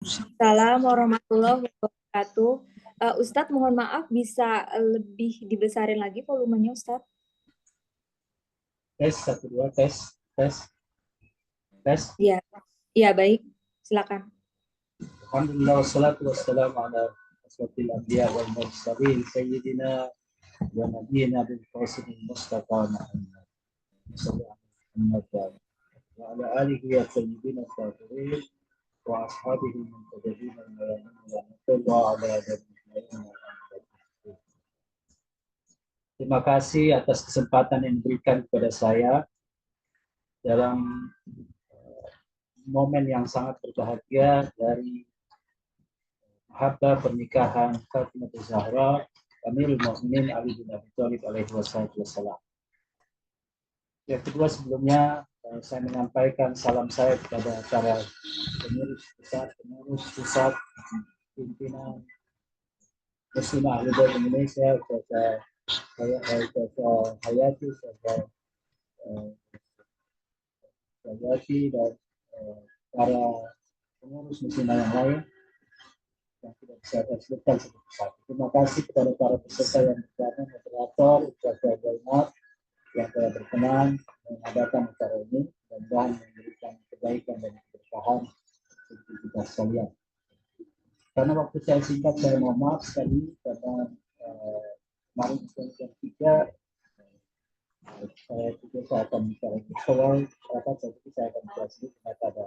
Assalamualaikum warahmatullahi wabarakatuh. Ustadz, mohon maaf bisa lebih dibesarin lagi volumenya, Ustadz? Tes, satu, dua, tes, tes, tes. Ya, ya baik. Silakan. Alhamdulillah, wassalatu wassalamu ala asrofil anbiya wal mursalin sayyidina wa nabiyina bil qasim mustafa Muhammad sallallahu alaihi wasallam wa ala alihi wa sayyidina tabi'in wa ashabihi min tabi'in wa ala alihi. Terima kasih atas kesempatan yang diberikan kepada saya dalam momen yang sangat berbahagia dari mahabbah pernikahan Fatimah Zahra Amirul Mukminin Ali bin Abi Thalib alaihi wassalam. Yang kedua, sebelumnya saya menyampaikan salam saya kepada para pengurus pusat pimpinan Muslimah Ahli Bait Indonesia, kepada Hayati, Hayati dan para pengurus Muslimah yang lain yang tidak bisa saya sebutkan satu-satu. Terima kasih kepada para peserta yang berdatang, moderator, Ustazah Zainab yang telah berkenan mengadakan acara ini dan memberikan kebaikan dan keberkahan untuk kita sekalian. Karena waktu saya singkat, saya mohon maaf sekali karena kemarin jam 3 saya akan bicara di awal, saya akan bicara sedikit ternyata ada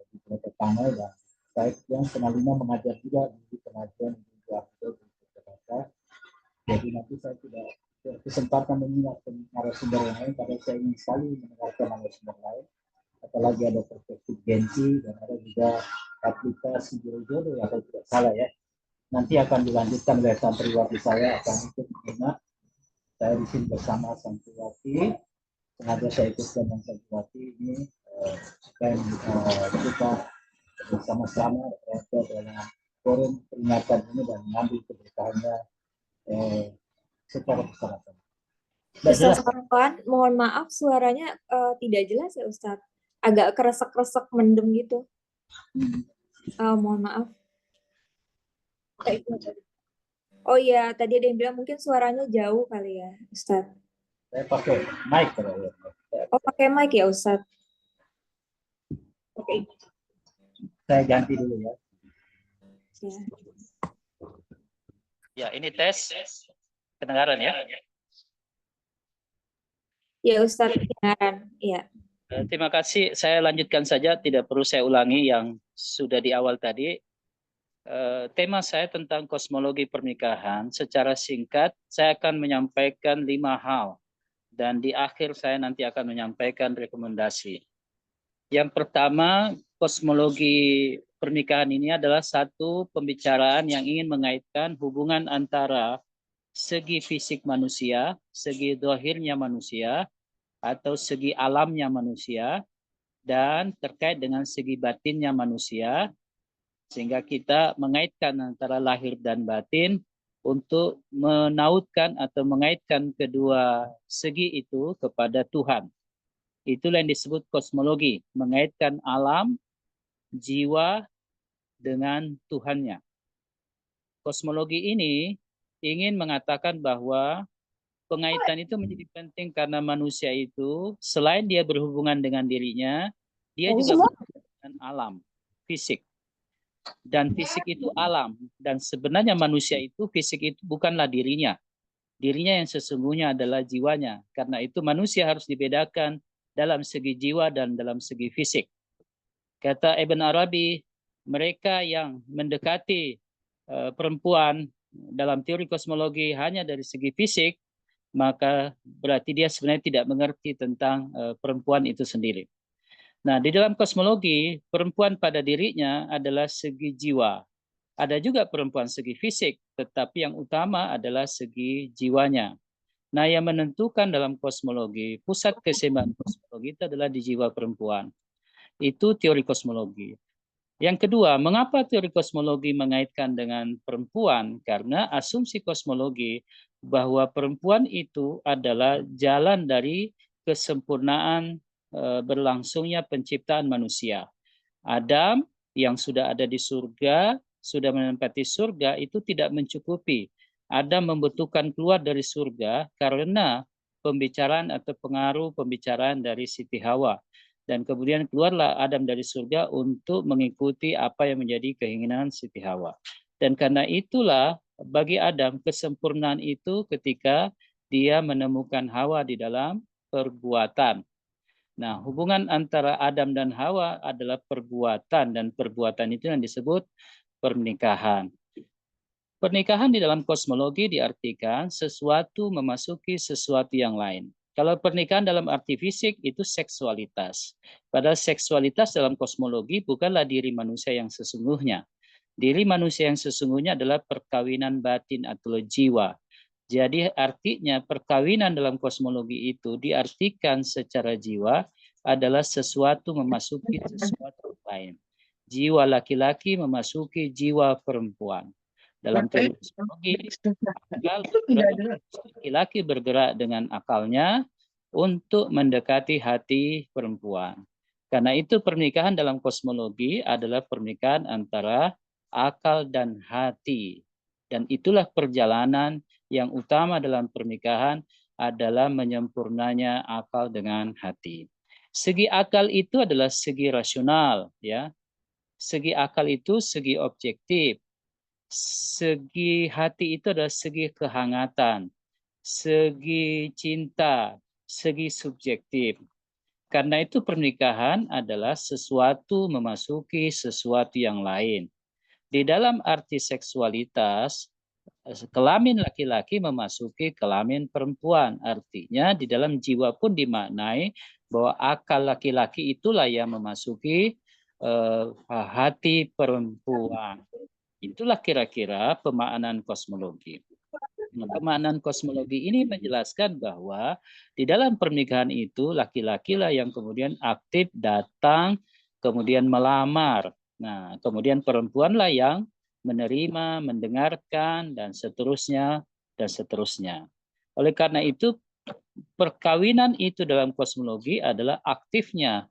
di panel dan saya yang setengah 5 mengajar juga di pengajian di Jakarta. Jadi nanti saya tidak kesempatan mengingatkan narasumber yang lain karena saya ingin sekali mendengarkan narasumber lain. Apalagi ada perspektif Gensi dan ada juga aplikasi jodoh ya kalau tidak salah ya. Nanti akan dilanjutkan oleh santriwati saya akan ikut menyimak. Saya di sini bersama santriwati. Sengaja saya ikut dengan santriwati ini supaya kita bersama-sama berada dalam forum peringatan ini dan mengambil keberkahannya secara bersama-sama. Ustadz Farhan, mohon maaf suaranya tidak jelas ya Ustadz. Agak keresek-keresek mendem gitu. Mohon maaf. Oh iya, tadi ada yang bilang mungkin suaranya jauh kali ya, Ustadz. Saya pakai mic kalau ya. Oh, pakai mic ya, Ustadz. Oke. Saya ganti dulu ya. Ya, ini tes kedengaran ya. Ya, Ustadz, kedengaran. Ya. Terima kasih. Saya lanjutkan saja, tidak perlu saya ulangi yang sudah di awal tadi. Tema saya tentang kosmologi pernikahan. Secara singkat, saya akan menyampaikan 5 hal. Dan di akhir saya nanti akan menyampaikan rekomendasi. Yang pertama, kosmologi pernikahan ini adalah satu pembicaraan yang ingin mengaitkan hubungan antara segi fisik manusia, segi dohirnya manusia, atau segi alamnya manusia, dan terkait dengan segi batinnya manusia, sehingga kita mengaitkan antara lahir dan batin untuk menautkan atau mengaitkan kedua segi itu kepada Tuhan. Itulah yang disebut kosmologi, mengaitkan alam, jiwa dengan Tuhannya. Kosmologi ini ingin mengatakan bahwa pengaitan itu menjadi penting karena manusia itu selain dia berhubungan dengan dirinya, dia juga berhubungan dengan alam, fisik. Dan fisik itu alam. Dan sebenarnya manusia itu, fisik itu bukanlah dirinya. Dirinya yang sesungguhnya adalah jiwanya. Karena itu manusia harus dibedakan dalam segi jiwa dan dalam segi fisik. Kata Ibn Arabi, mereka yang mendekati perempuan dalam teori kosmologi hanya dari segi fisik, maka berarti dia sebenarnya tidak mengerti tentang perempuan itu sendiri. Nah, di dalam kosmologi, perempuan pada dirinya adalah segi jiwa. Ada juga perempuan segi fisik, tetapi yang utama adalah segi jiwanya. Nah, yang menentukan dalam kosmologi, pusat keseimbangan kosmologi itu adalah di jiwa perempuan. Itu teori kosmologi. Yang kedua, mengapa teori kosmologi mengaitkan dengan perempuan? Karena asumsi kosmologi bahwa perempuan itu adalah jalan dari kesempurnaan berlangsungnya penciptaan manusia. Adam yang sudah ada di surga, sudah menempati surga, itu tidak mencukupi. Adam membutuhkan keluar dari surga karena pembicaraan atau pengaruh pembicaraan dari Siti Hawa. Dan kemudian keluarlah Adam dari surga untuk mengikuti apa yang menjadi keinginan Siti Hawa. Dan karena itulah bagi Adam kesempurnaan itu ketika dia menemukan Hawa di dalam perbuatan. Nah, hubungan antara Adam dan Hawa adalah perbuatan, dan perbuatan itu yang disebut pernikahan. Pernikahan di dalam kosmologi diartikan sesuatu memasuki sesuatu yang lain. Kalau pernikahan dalam arti fisik itu seksualitas. Padahal seksualitas dalam kosmologi bukanlah diri manusia yang sesungguhnya. Diri manusia yang sesungguhnya adalah perkawinan batin atau jiwa. Jadi artinya perkawinan dalam kosmologi itu diartikan secara jiwa adalah sesuatu memasuki sesuatu lain. Jiwa laki-laki memasuki jiwa perempuan. Dalam teori psikologi, laki-laki bergerak dengan akalnya untuk mendekati hati perempuan. Karena itu pernikahan dalam kosmologi adalah pernikahan antara akal dan hati. Dan itulah perjalanan yang utama dalam pernikahan adalah menyempurnanya akal dengan hati. Segi akal itu adalah segi rasional, ya. Segi akal itu segi objektif. Segi hati itu adalah segi kehangatan, segi cinta, segi subjektif. Karena itu pernikahan adalah sesuatu memasuki sesuatu yang lain. Di dalam arti seksualitas, kelamin laki-laki memasuki kelamin perempuan. Artinya di dalam jiwa pun dimaknai bahwa akal laki-laki itulah yang memasuki hati perempuan. Itulah kira-kira pemaknaan kosmologi. Nah, pemaknaan kosmologi ini menjelaskan bahwa di dalam pernikahan itu laki-laki lah yang kemudian aktif datang, kemudian melamar. Nah, kemudian perempuanlah yang menerima, mendengarkan, dan seterusnya, dan seterusnya. Oleh karena itu, perkawinan itu dalam kosmologi adalah aktifnya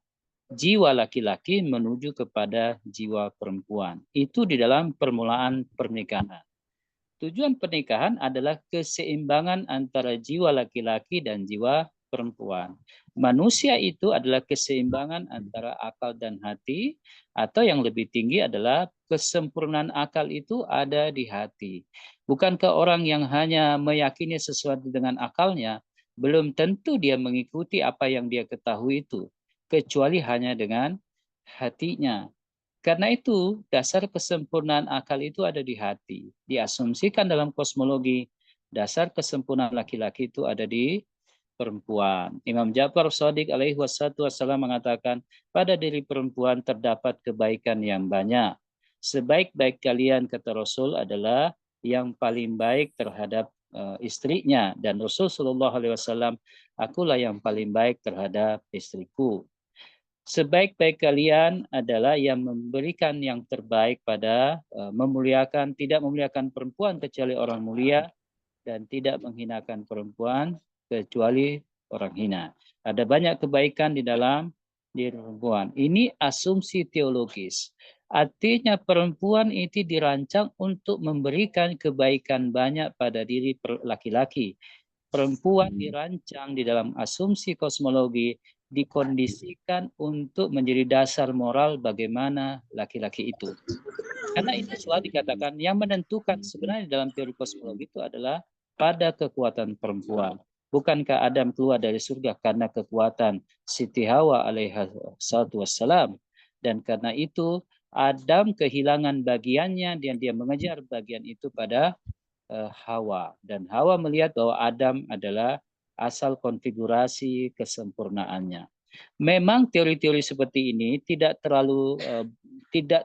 jiwa laki-laki menuju kepada jiwa perempuan. Itu di dalam permulaan pernikahan. Tujuan pernikahan adalah keseimbangan antara jiwa laki-laki dan jiwa perempuan. Manusia itu adalah keseimbangan antara akal dan hati, atau yang lebih tinggi adalah kesempurnaan akal itu ada di hati. Bukankah orang yang hanya meyakini sesuatu dengan akalnya, belum tentu dia mengikuti apa yang dia ketahui itu, kecuali hanya dengan hatinya. Karena itu, dasar kesempurnaan akal itu ada di hati. Diasumsikan dalam kosmologi, dasar kesempurnaan laki-laki itu ada di perempuan. Imam Ja'far Shadiq alaihi wassalam mengatakan, pada diri perempuan terdapat kebaikan yang banyak. Sebaik-baik kalian, kata Rasul, adalah yang paling baik terhadap istrinya. Dan Rasul Shallallahu Alaihi Wasallam, akulah yang paling baik terhadap istriku. Sebaik-baik kalian adalah yang memberikan yang terbaik pada memuliakan, tidak memuliakan perempuan kecuali orang mulia, dan tidak menghinakan perempuan kecuali orang hina. Ada banyak kebaikan di dalam diri perempuan. Ini asumsi teologis. Artinya perempuan itu dirancang untuk memberikan kebaikan banyak pada diri laki-laki. Perempuan dirancang di dalam asumsi kosmologi dikondisikan untuk menjadi dasar moral bagaimana laki-laki itu. Karena itu selalu dikatakan yang menentukan sebenarnya dalam teori kosmologi itu adalah pada kekuatan perempuan. Bukankah Adam keluar dari surga karena kekuatan Siti Hawa alaihi wassalam? Dan karena itu Adam kehilangan bagiannya dan dia mengejar bagian itu pada Hawa. Dan Hawa melihat bahwa Adam adalah asal konfigurasi kesempurnaannya. Memang teori-teori seperti ini tidak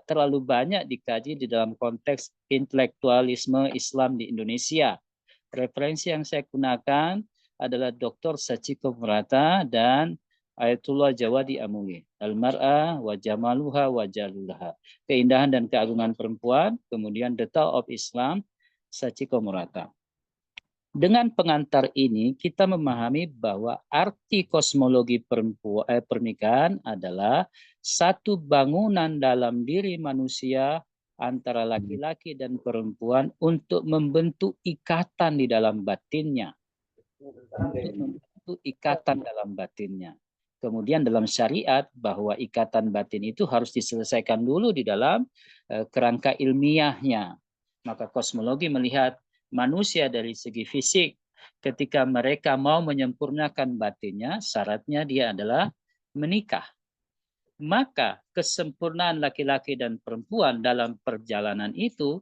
terlalu banyak dikaji di dalam konteks intelektualisme Islam di Indonesia. Referensi yang saya gunakan adalah Dr. Sachiko Murata dan Ayatullah Jawadi Amuli. Al-Mar'ah wa Jamaluha wa Jalulaha. Keindahan dan keagungan perempuan, kemudian The Tao of Islam, Sachiko Murata. Dengan pengantar ini, kita memahami bahwa arti kosmologi pernikahan adalah satu bangunan dalam diri manusia antara laki-laki dan perempuan untuk membentuk ikatan di dalam batinnya. Untuk membentuk ikatan dalam batinnya. Kemudian dalam syariat bahwa ikatan batin itu harus diselesaikan dulu di dalam kerangka ilmiahnya. Maka kosmologi melihat manusia dari segi fisik, ketika mereka mau menyempurnakan batinnya, syaratnya dia adalah menikah. Maka kesempurnaan laki-laki dan perempuan dalam perjalanan itu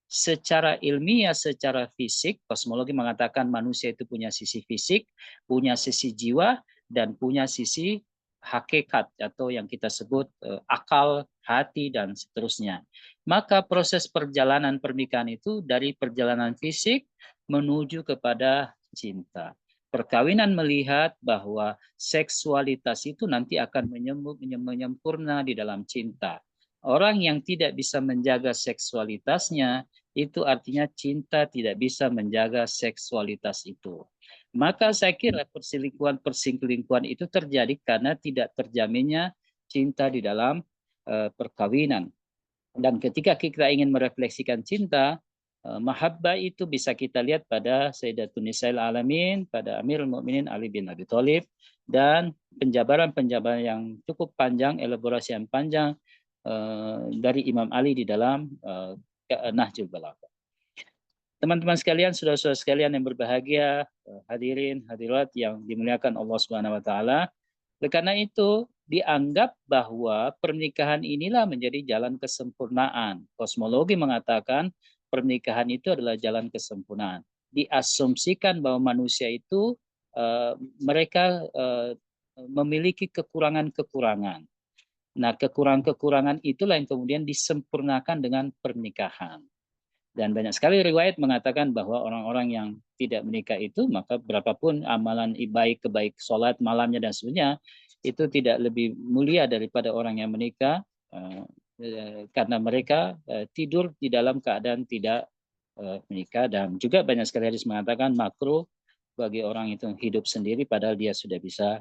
secara ilmiah, secara fisik, kosmologi mengatakan manusia itu punya sisi fisik, punya sisi jiwa, dan punya sisi hakikat atau yang kita sebut akal, hati, dan seterusnya. Maka proses perjalanan pernikahan itu dari perjalanan fisik menuju kepada cinta. Perkawinan melihat bahwa seksualitas itu nanti akan menyempurna di dalam cinta. Orang yang tidak bisa menjaga seksualitasnya, itu artinya cinta tidak bisa menjaga seksualitas itu. Maka saya kira perselingkuhan itu terjadi karena tidak terjaminnya cinta di dalam perkawinan. Dan ketika kita ingin merefleksikan cinta, mahabbah itu bisa kita lihat pada Sayyidatun Nisa'il Alamin, pada Amirul Mukminin Ali bin Abi Thalib, dan penjabaran-penjabaran yang cukup panjang, elaborasi yang panjang dari Imam Ali di dalam Nahjul Balagha. Teman-teman sekalian, saudara-saudara sekalian yang berbahagia, hadirin hadirat yang dimuliakan Allah Subhanahu wa taala. Oleh karena itu, dianggap bahwa pernikahan inilah menjadi jalan kesempurnaan. Kosmologi mengatakan pernikahan itu adalah jalan kesempurnaan. Diasumsikan bahwa manusia itu mereka memiliki kekurangan-kekurangan. Nah, kekurangan-kekurangan itulah yang kemudian disempurnakan dengan pernikahan. Dan banyak sekali riwayat mengatakan bahwa orang-orang yang tidak menikah itu, maka berapapun amalan baik sholat malamnya dan sebagainya, itu tidak lebih mulia daripada orang yang menikah, karena mereka tidur di dalam keadaan tidak menikah. Dan juga banyak sekali hadis mengatakan makruh bagi orang itu hidup sendiri padahal dia sudah bisa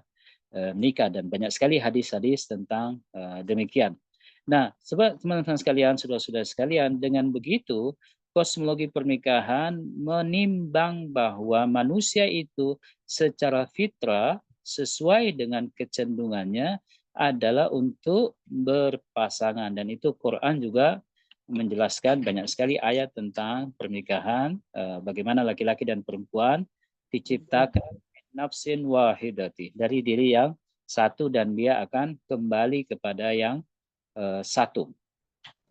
menikah, dan banyak sekali hadis-hadis tentang demikian. Nah, sebab teman-teman sekalian, saudara-saudara sekalian, dengan begitu kosmologi pernikahan menimbang bahwa manusia itu secara fitrah sesuai dengan kecenderungannya adalah untuk berpasangan, dan itu Quran juga menjelaskan banyak sekali ayat tentang pernikahan, bagaimana laki-laki dan perempuan diciptakan nafsin wahidati, dari diri yang satu, dan dia akan kembali kepada yang satu.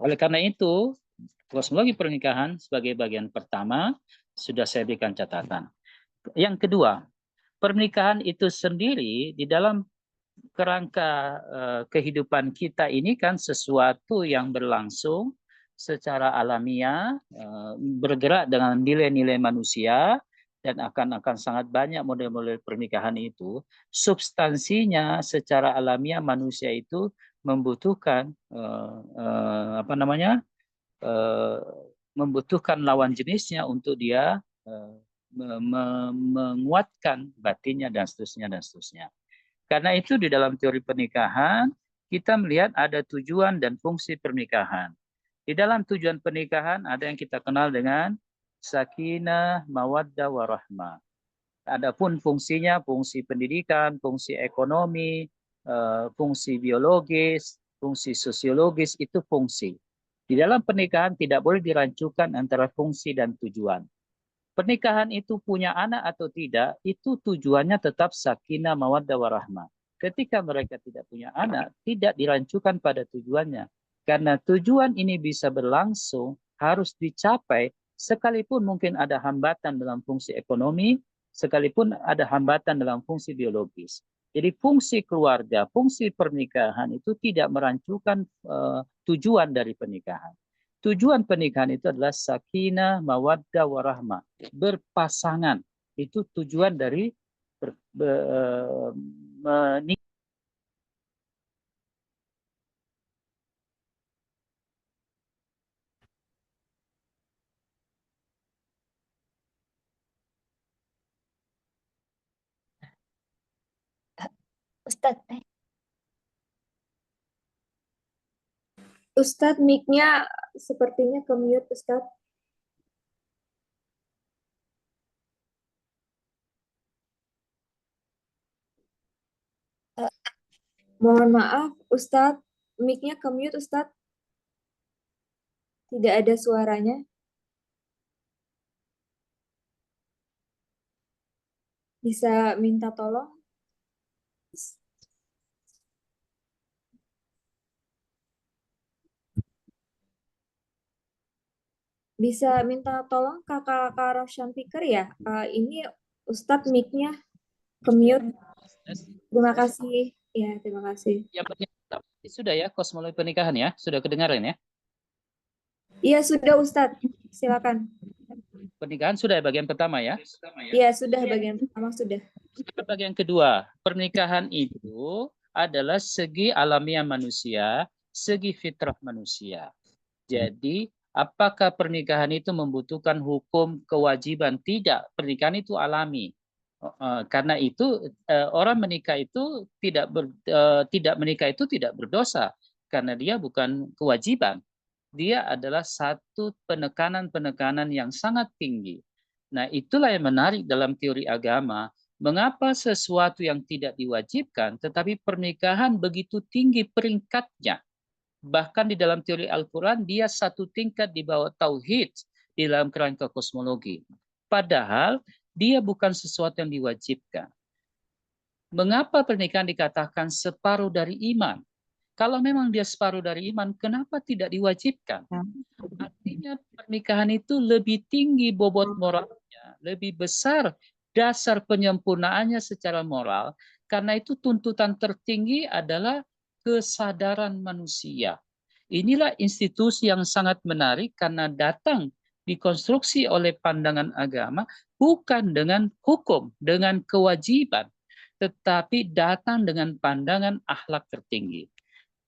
Oleh karena itu, kosmologi pernikahan sebagai bagian pertama sudah saya berikan catatan. Yang kedua, pernikahan itu sendiri di dalam kerangka kehidupan kita ini kan sesuatu yang berlangsung secara alamiah, bergerak dengan nilai-nilai manusia, dan akan sangat banyak model-model pernikahan itu. Substansinya secara alamiah manusia itu membutuhkan membutuhkan lawan jenisnya untuk dia menguatkan batinnya dan seterusnya dan seterusnya. Karena itu di dalam teori pernikahan kita melihat ada tujuan dan fungsi pernikahan. Di dalam tujuan pernikahan ada yang kita kenal dengan sakinah, mawaddah, warahmah. Adapun fungsinya, fungsi pendidikan, fungsi ekonomi, fungsi biologis, fungsi sosiologis, itu fungsi. Di dalam pernikahan tidak boleh dirancukan antara fungsi dan tujuan. Pernikahan itu punya anak atau tidak, itu tujuannya tetap sakinah, mawaddah, warahmah. Ketika mereka tidak punya anak, tidak dirancukan pada tujuannya. Karena tujuan ini bisa berlangsung, harus dicapai, sekalipun mungkin ada hambatan dalam fungsi ekonomi, sekalipun ada hambatan dalam fungsi biologis. Jadi fungsi keluarga, fungsi pernikahan itu tidak merancukan tujuan dari pernikahan. Tujuan pernikahan itu adalah sakinah, mawaddah, warahmah. Berpasangan. Itu tujuan dari menikah. Ustadz, Ustadz, mic-nya sepertinya ke mute, Ustadz. Mohon maaf, Ustadz, mic-nya ke mute, Ustadz. Tidak ada suaranya. Bisa minta tolong? Bisa minta tolong Kakak Roshan Pikir ya? Ini Ustadz mic-nya ke mute. Terima kasih. Ya, terima kasih. Ya, sudah ya kosmologi pernikahan ya, sudah kedengaran ya? Iya, sudah Ustadz. Silakan. Pernikahan sudah bagian pertama ya? Iya, sudah bagian pertama sudah. Bagian kedua, pernikahan itu adalah segi alamiah manusia, segi fitrah manusia. Jadi, apakah pernikahan itu membutuhkan hukum kewajiban? Tidak, pernikahan itu alami. Karena itu orang menikah itu tidak menikah itu tidak berdosa karena dia bukan kewajiban. Dia adalah satu penekanan-penekanan yang sangat tinggi. Nah, itulah yang menarik dalam teori agama. Mengapa sesuatu yang tidak diwajibkan, tetapi pernikahan begitu tinggi peringkatnya? Bahkan di dalam teori Al-Quran, dia satu tingkat di bawah tauhid di dalam kerangka kosmologi. Padahal dia bukan sesuatu yang diwajibkan. Mengapa pernikahan dikatakan separuh dari iman? Kalau memang dia separuh dari iman, kenapa tidak diwajibkan? Artinya pernikahan itu lebih tinggi bobot moralnya, lebih besar dasar penyempurnaannya secara moral, karena itu tuntutan tertinggi adalah kesadaran manusia. Inilah institusi yang sangat menarik karena datang dikonstruksi oleh pandangan agama bukan dengan hukum, dengan kewajiban, tetapi datang dengan pandangan akhlak tertinggi.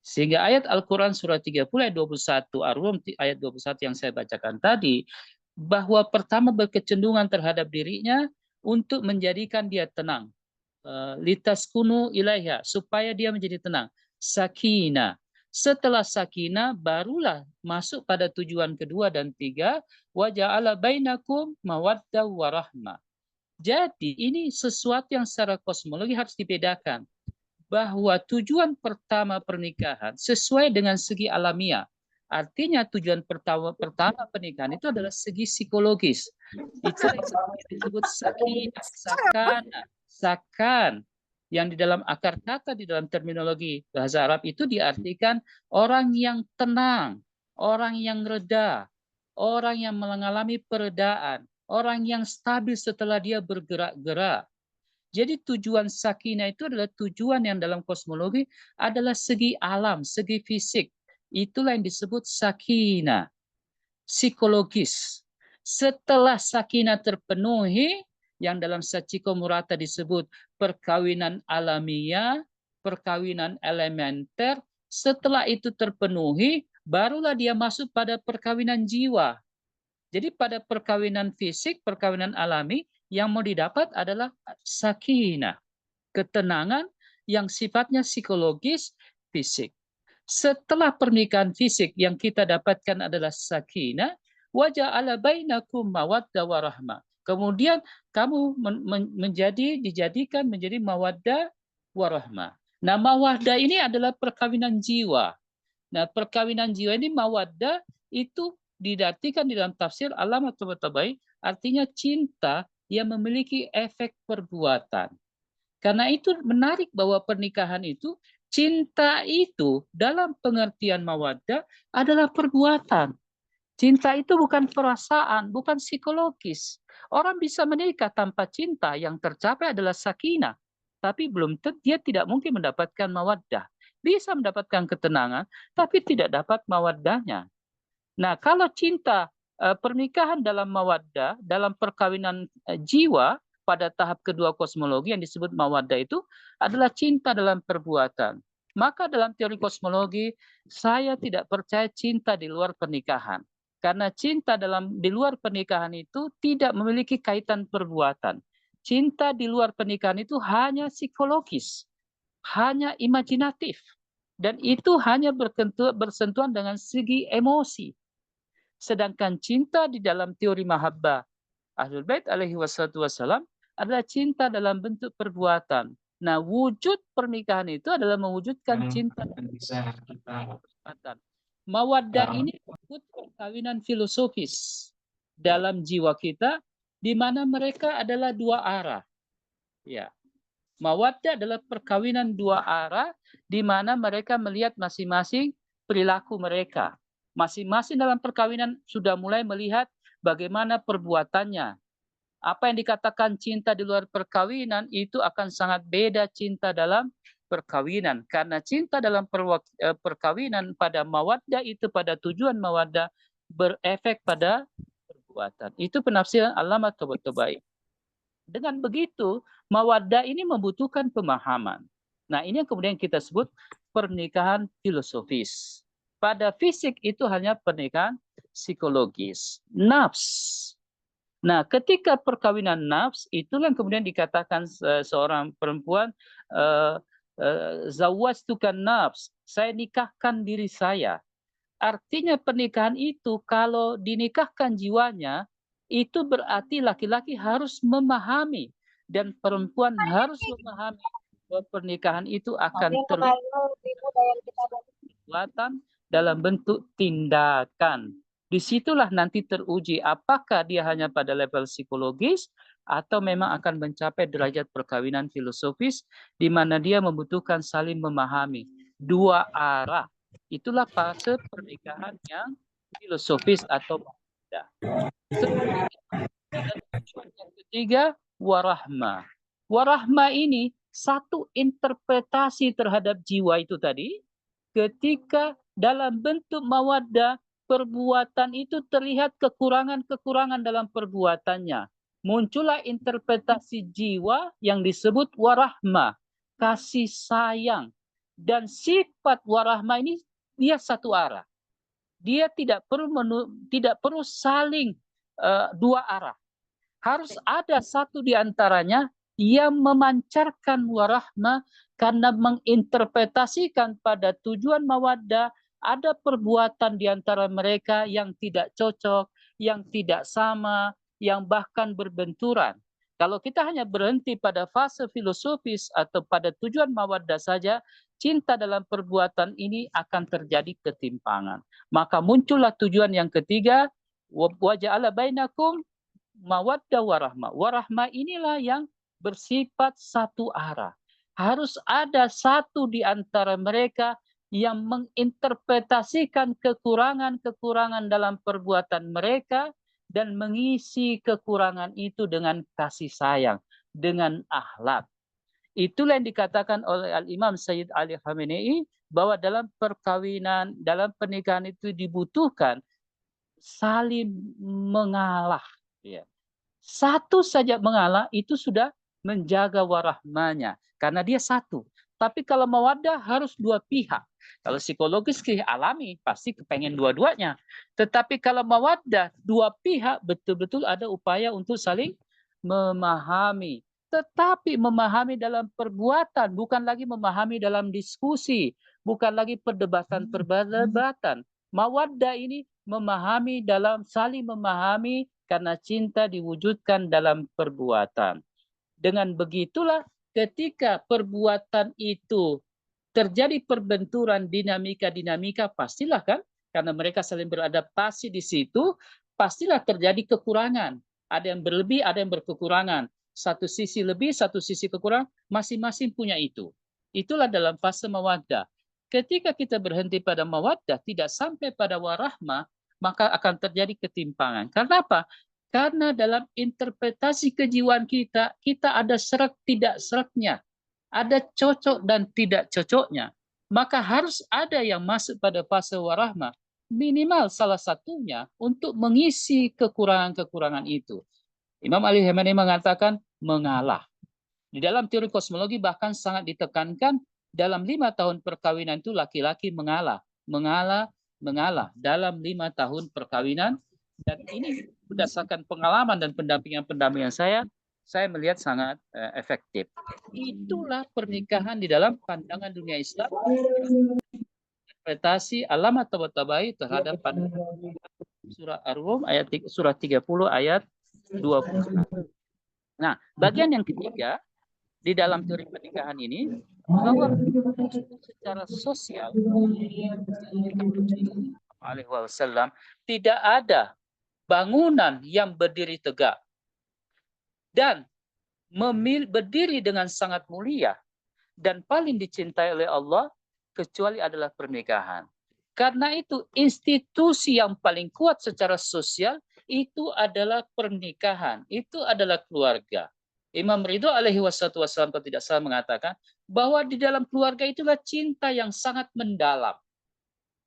Sehingga ayat Al-Quran surah 30 ayat 21, Ar-Rum ayat 21 yang saya bacakan tadi, bahwa pertama berkecenderungan terhadap dirinya untuk menjadikan dia tenang. Litaskunu ilaiha, supaya dia menjadi tenang. Sakinah. Setelah sakinah, barulah masuk pada tujuan kedua dan tiga, wa ja'ala bainakum mawaddah warahmah. Jadi ini sesuatu yang secara kosmologi harus dibedakan. Bahwa tujuan pertama pernikahan sesuai dengan segi alamiah. Artinya tujuan pertama pernikahan itu adalah segi psikologis. Itu yang disebut sakan, yang di dalam akar kata di dalam terminologi bahasa Arab itu diartikan orang yang tenang, orang yang reda, orang yang mengalami peredaan, orang yang stabil setelah dia bergerak-gerak. Jadi tujuan sakinah itu adalah tujuan yang dalam kosmologi adalah segi alam, segi fisik. Itulah yang disebut sakinah, psikologis. Setelah sakinah terpenuhi, yang dalam Sachiko Murata disebut perkawinan alamiah, perkawinan elementer, setelah itu terpenuhi, barulah dia masuk pada perkawinan jiwa. Jadi pada perkawinan fisik, perkawinan alami, yang mau didapat adalah sakinah, ketenangan yang sifatnya psikologis, fisik. Setelah pernikahan fisik yang kita dapatkan adalah sakinah, wa ja'ala bainakum mawaddah warahmah. Kemudian kamu dijadikan menjadi mawaddah warahmah. Nah, mawaddah ini adalah perkawinan jiwa. Nah, perkawinan jiwa ini mawaddah itu diartikan di dalam tafsir Allamah Tabatabai, artinya cinta yang memiliki efek perbuatan. Karena itu menarik bahwa pernikahan itu, cinta itu dalam pengertian mawaddah adalah perbuatan. Cinta itu bukan perasaan, bukan psikologis. Orang bisa menikah tanpa cinta, yang tercapai adalah sakinah. Tapi belum tentu dia tidak mungkin mendapatkan mawaddah. Bisa mendapatkan ketenangan, tapi tidak dapat mawaddahnya. Nah, kalau cinta pernikahan dalam mawaddah, dalam perkawinan jiwa pada tahap kedua kosmologi yang disebut mawaddah itu adalah cinta dalam perbuatan. Maka dalam teori kosmologi saya tidak percaya cinta di luar pernikahan. Karena cinta di luar pernikahan itu tidak memiliki kaitan perbuatan. Cinta di luar pernikahan itu hanya psikologis. hanya imajinatif. Dan itu hanya bersentuhan dengan segi emosi. Sedangkan cinta di dalam teori mahabbah Ahlul Bait alaihi wassalam adalah cinta dalam bentuk perbuatan. Nah, wujud pernikahan itu adalah mewujudkan cinta dalam perbuatan. Mawaddah ini disebut perkawinan filosofis dalam jiwa kita, di mana mereka adalah dua arah. Ya. Mawaddah adalah perkawinan dua arah, di mana mereka melihat masing-masing perilaku mereka. Masing-masing dalam perkawinan sudah mulai melihat bagaimana perbuatannya. Apa yang dikatakan cinta di luar perkawinan itu akan sangat beda cinta dalam perkawinan. Karena cinta dalam perkawinan pada mawaddah itu, pada tujuan mawaddah, berefek pada perbuatan. Itu penafsiran Allamah Tabatabai. Dengan begitu, mawaddah ini membutuhkan pemahaman. Nah, ini yang kemudian kita sebut pernikahan filosofis. Pada fisik itu hanya pernikahan psikologis. Nafs. Nah, ketika perkawinan nafs, itulah yang kemudian dikatakan seorang perempuan, zawwajtukan nafs, saya nikahkan diri saya. Artinya pernikahan itu kalau dinikahkan jiwanya, itu berarti laki-laki harus memahami dan perempuan harus memahami bahwa pernikahan itu akan perbuatan dalam bentuk tindakan. Disitulah nanti teruji apakah dia hanya pada level psikologis atau memang akan mencapai derajat perkawinan filosofis di mana dia membutuhkan saling memahami dua arah. Itulah fase pernikahan yang filosofis atau yang ketiga, warahmah. Warahmah ini satu interpretasi terhadap jiwa itu tadi, ketika dalam bentuk mawaddah, perbuatan itu terlihat kekurangan-kekurangan dalam perbuatannya. Muncullah interpretasi jiwa yang disebut warahmah, kasih sayang. Dan sifat warahmah ini dia satu arah. Dia tidak perlu saling dua arah. Harus ada satu di antaranya yang memancarkan warahmah karena menginterpretasikan pada tujuan mawaddah ada perbuatan di antara mereka yang tidak cocok, yang tidak sama, yang bahkan berbenturan. Kalau kita hanya berhenti pada fase filosofis atau pada tujuan mawaddah saja, cinta dalam perbuatan ini akan terjadi ketimpangan. Maka muncullah tujuan yang ketiga, wa ja'ala bainakum mawaddah warahmah. Warahmah inilah yang bersifat satu arah. Harus ada satu di antara mereka yang menginterpretasikan kekurangan-kekurangan dalam perbuatan mereka dan mengisi kekurangan itu dengan kasih sayang, dengan akhlak. Itulah yang dikatakan oleh Al-Imam Sayyid Ali Khamenei bahwa dalam perkawinan, dalam pernikahan itu dibutuhkan saling mengalah. Ya. Satu saja mengalah itu sudah menjaga warahmanya karena dia satu. Tapi kalau mawaddah harus dua pihak. Kalau psikologis alami pasti kepengen dua-duanya. Tetapi kalau mawaddah dua pihak betul-betul ada upaya untuk saling memahami. Tetapi memahami dalam perbuatan, bukan lagi memahami dalam diskusi, bukan lagi perdebatan-perdebatan. Mawaddah ini memahami dalam saling memahami karena cinta diwujudkan dalam perbuatan. Dengan begitulah ketika perbuatan itu terjadi perbenturan dinamika-dinamika, pastilah kan, karena mereka saling beradaptasi di situ, pastilah terjadi kekurangan. Ada yang berlebih, ada yang berkekurangan. Satu sisi lebih, satu sisi kekurangan, masing-masing punya itu. Itulah dalam fase mawaddah. Ketika kita berhenti pada mawaddah, tidak sampai pada warahmah, maka akan terjadi ketimpangan. Karena apa? Karena dalam interpretasi kejiwaan kita, kita ada serak tidak seraknya. Ada cocok dan tidak cocoknya. Maka harus ada yang masuk pada fase warahmah. Minimal salah satunya untuk mengisi kekurangan-kekurangan itu. Imam Ali Khamenei mengatakan mengalah. Di dalam teori kosmologi bahkan sangat ditekankan dalam 5 tahun perkawinan itu laki-laki mengalah dalam 5 tahun perkawinan. Dan ini berdasarkan pengalaman dan pendampingan saya saya melihat sangat efektif. Itulah pernikahan di dalam pandangan dunia Islam, interpretasi Allama Tabatabai terhadap surah Ar-Rum surah 30 ayat 20. Nah, bagian yang ketiga di dalam teori pernikahan ini, bahwa secara sosial alaihi wasallam tidak ada bangunan yang berdiri tegak dan berdiri dengan sangat mulia dan paling dicintai oleh Allah kecuali adalah pernikahan. Karena itu institusi yang paling kuat secara sosial itu adalah pernikahan, itu adalah keluarga. Imam Ridho alaihi wasallam kalau tidak salah mengatakan bahwa di dalam keluarga itulah cinta yang sangat mendalam.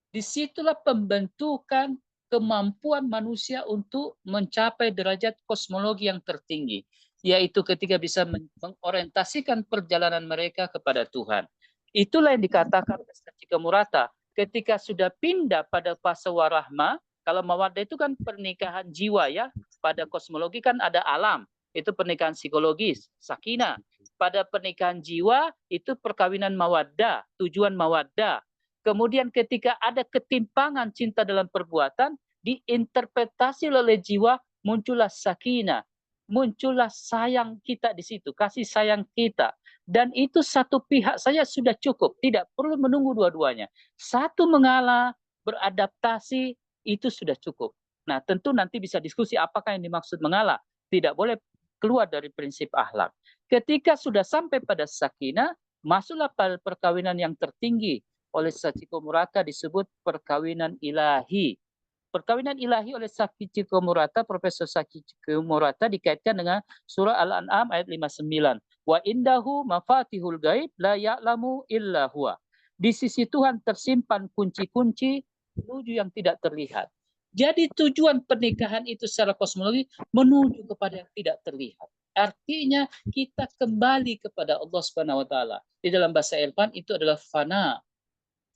Disitulah pembentukan kemampuan manusia untuk mencapai derajat kosmologi yang tertinggi, yaitu ketika bisa mengorientasikan perjalanan mereka kepada Tuhan. Itulah yang dikatakan oleh Sachiko Murata, ketika sudah pindah pada fase warahma, kalau mawaddah itu kan pernikahan jiwa ya, pada kosmologi kan ada alam, itu pernikahan psikologis, sakinah. Pada pernikahan jiwa itu perkawinan mawaddah, tujuan mawaddah. Kemudian ketika ada ketimpangan cinta dalam perbuatan, diinterpretasi oleh jiwa, muncullah sakinah, muncullah sayang kita di situ, kasih sayang kita. Dan itu satu pihak saja sudah cukup, tidak perlu menunggu dua-duanya. Satu mengalah, beradaptasi, itu sudah cukup. Nah, tentu nanti bisa diskusi apakah yang dimaksud mengalah. Tidak boleh keluar dari prinsip akhlak. Ketika sudah sampai pada sakinah, masuklah pada perkawinan yang tertinggi. Oleh Sachiko Murata disebut perkawinan ilahi. Perkawinan ilahi oleh Sachiko Murata, Profesor Sachiko Murata dikaitkan dengan surah Al-An'am ayat 59. Wa indahu mafatihul gaib la ya'lamu illa huwa. Di sisi Tuhan tersimpan kunci-kunci menuju yang tidak terlihat. Jadi tujuan pernikahan itu secara kosmologi menuju kepada yang tidak terlihat. Artinya kita kembali kepada Allah Subhanahu wa taala. Di dalam bahasa Irfan itu adalah fana.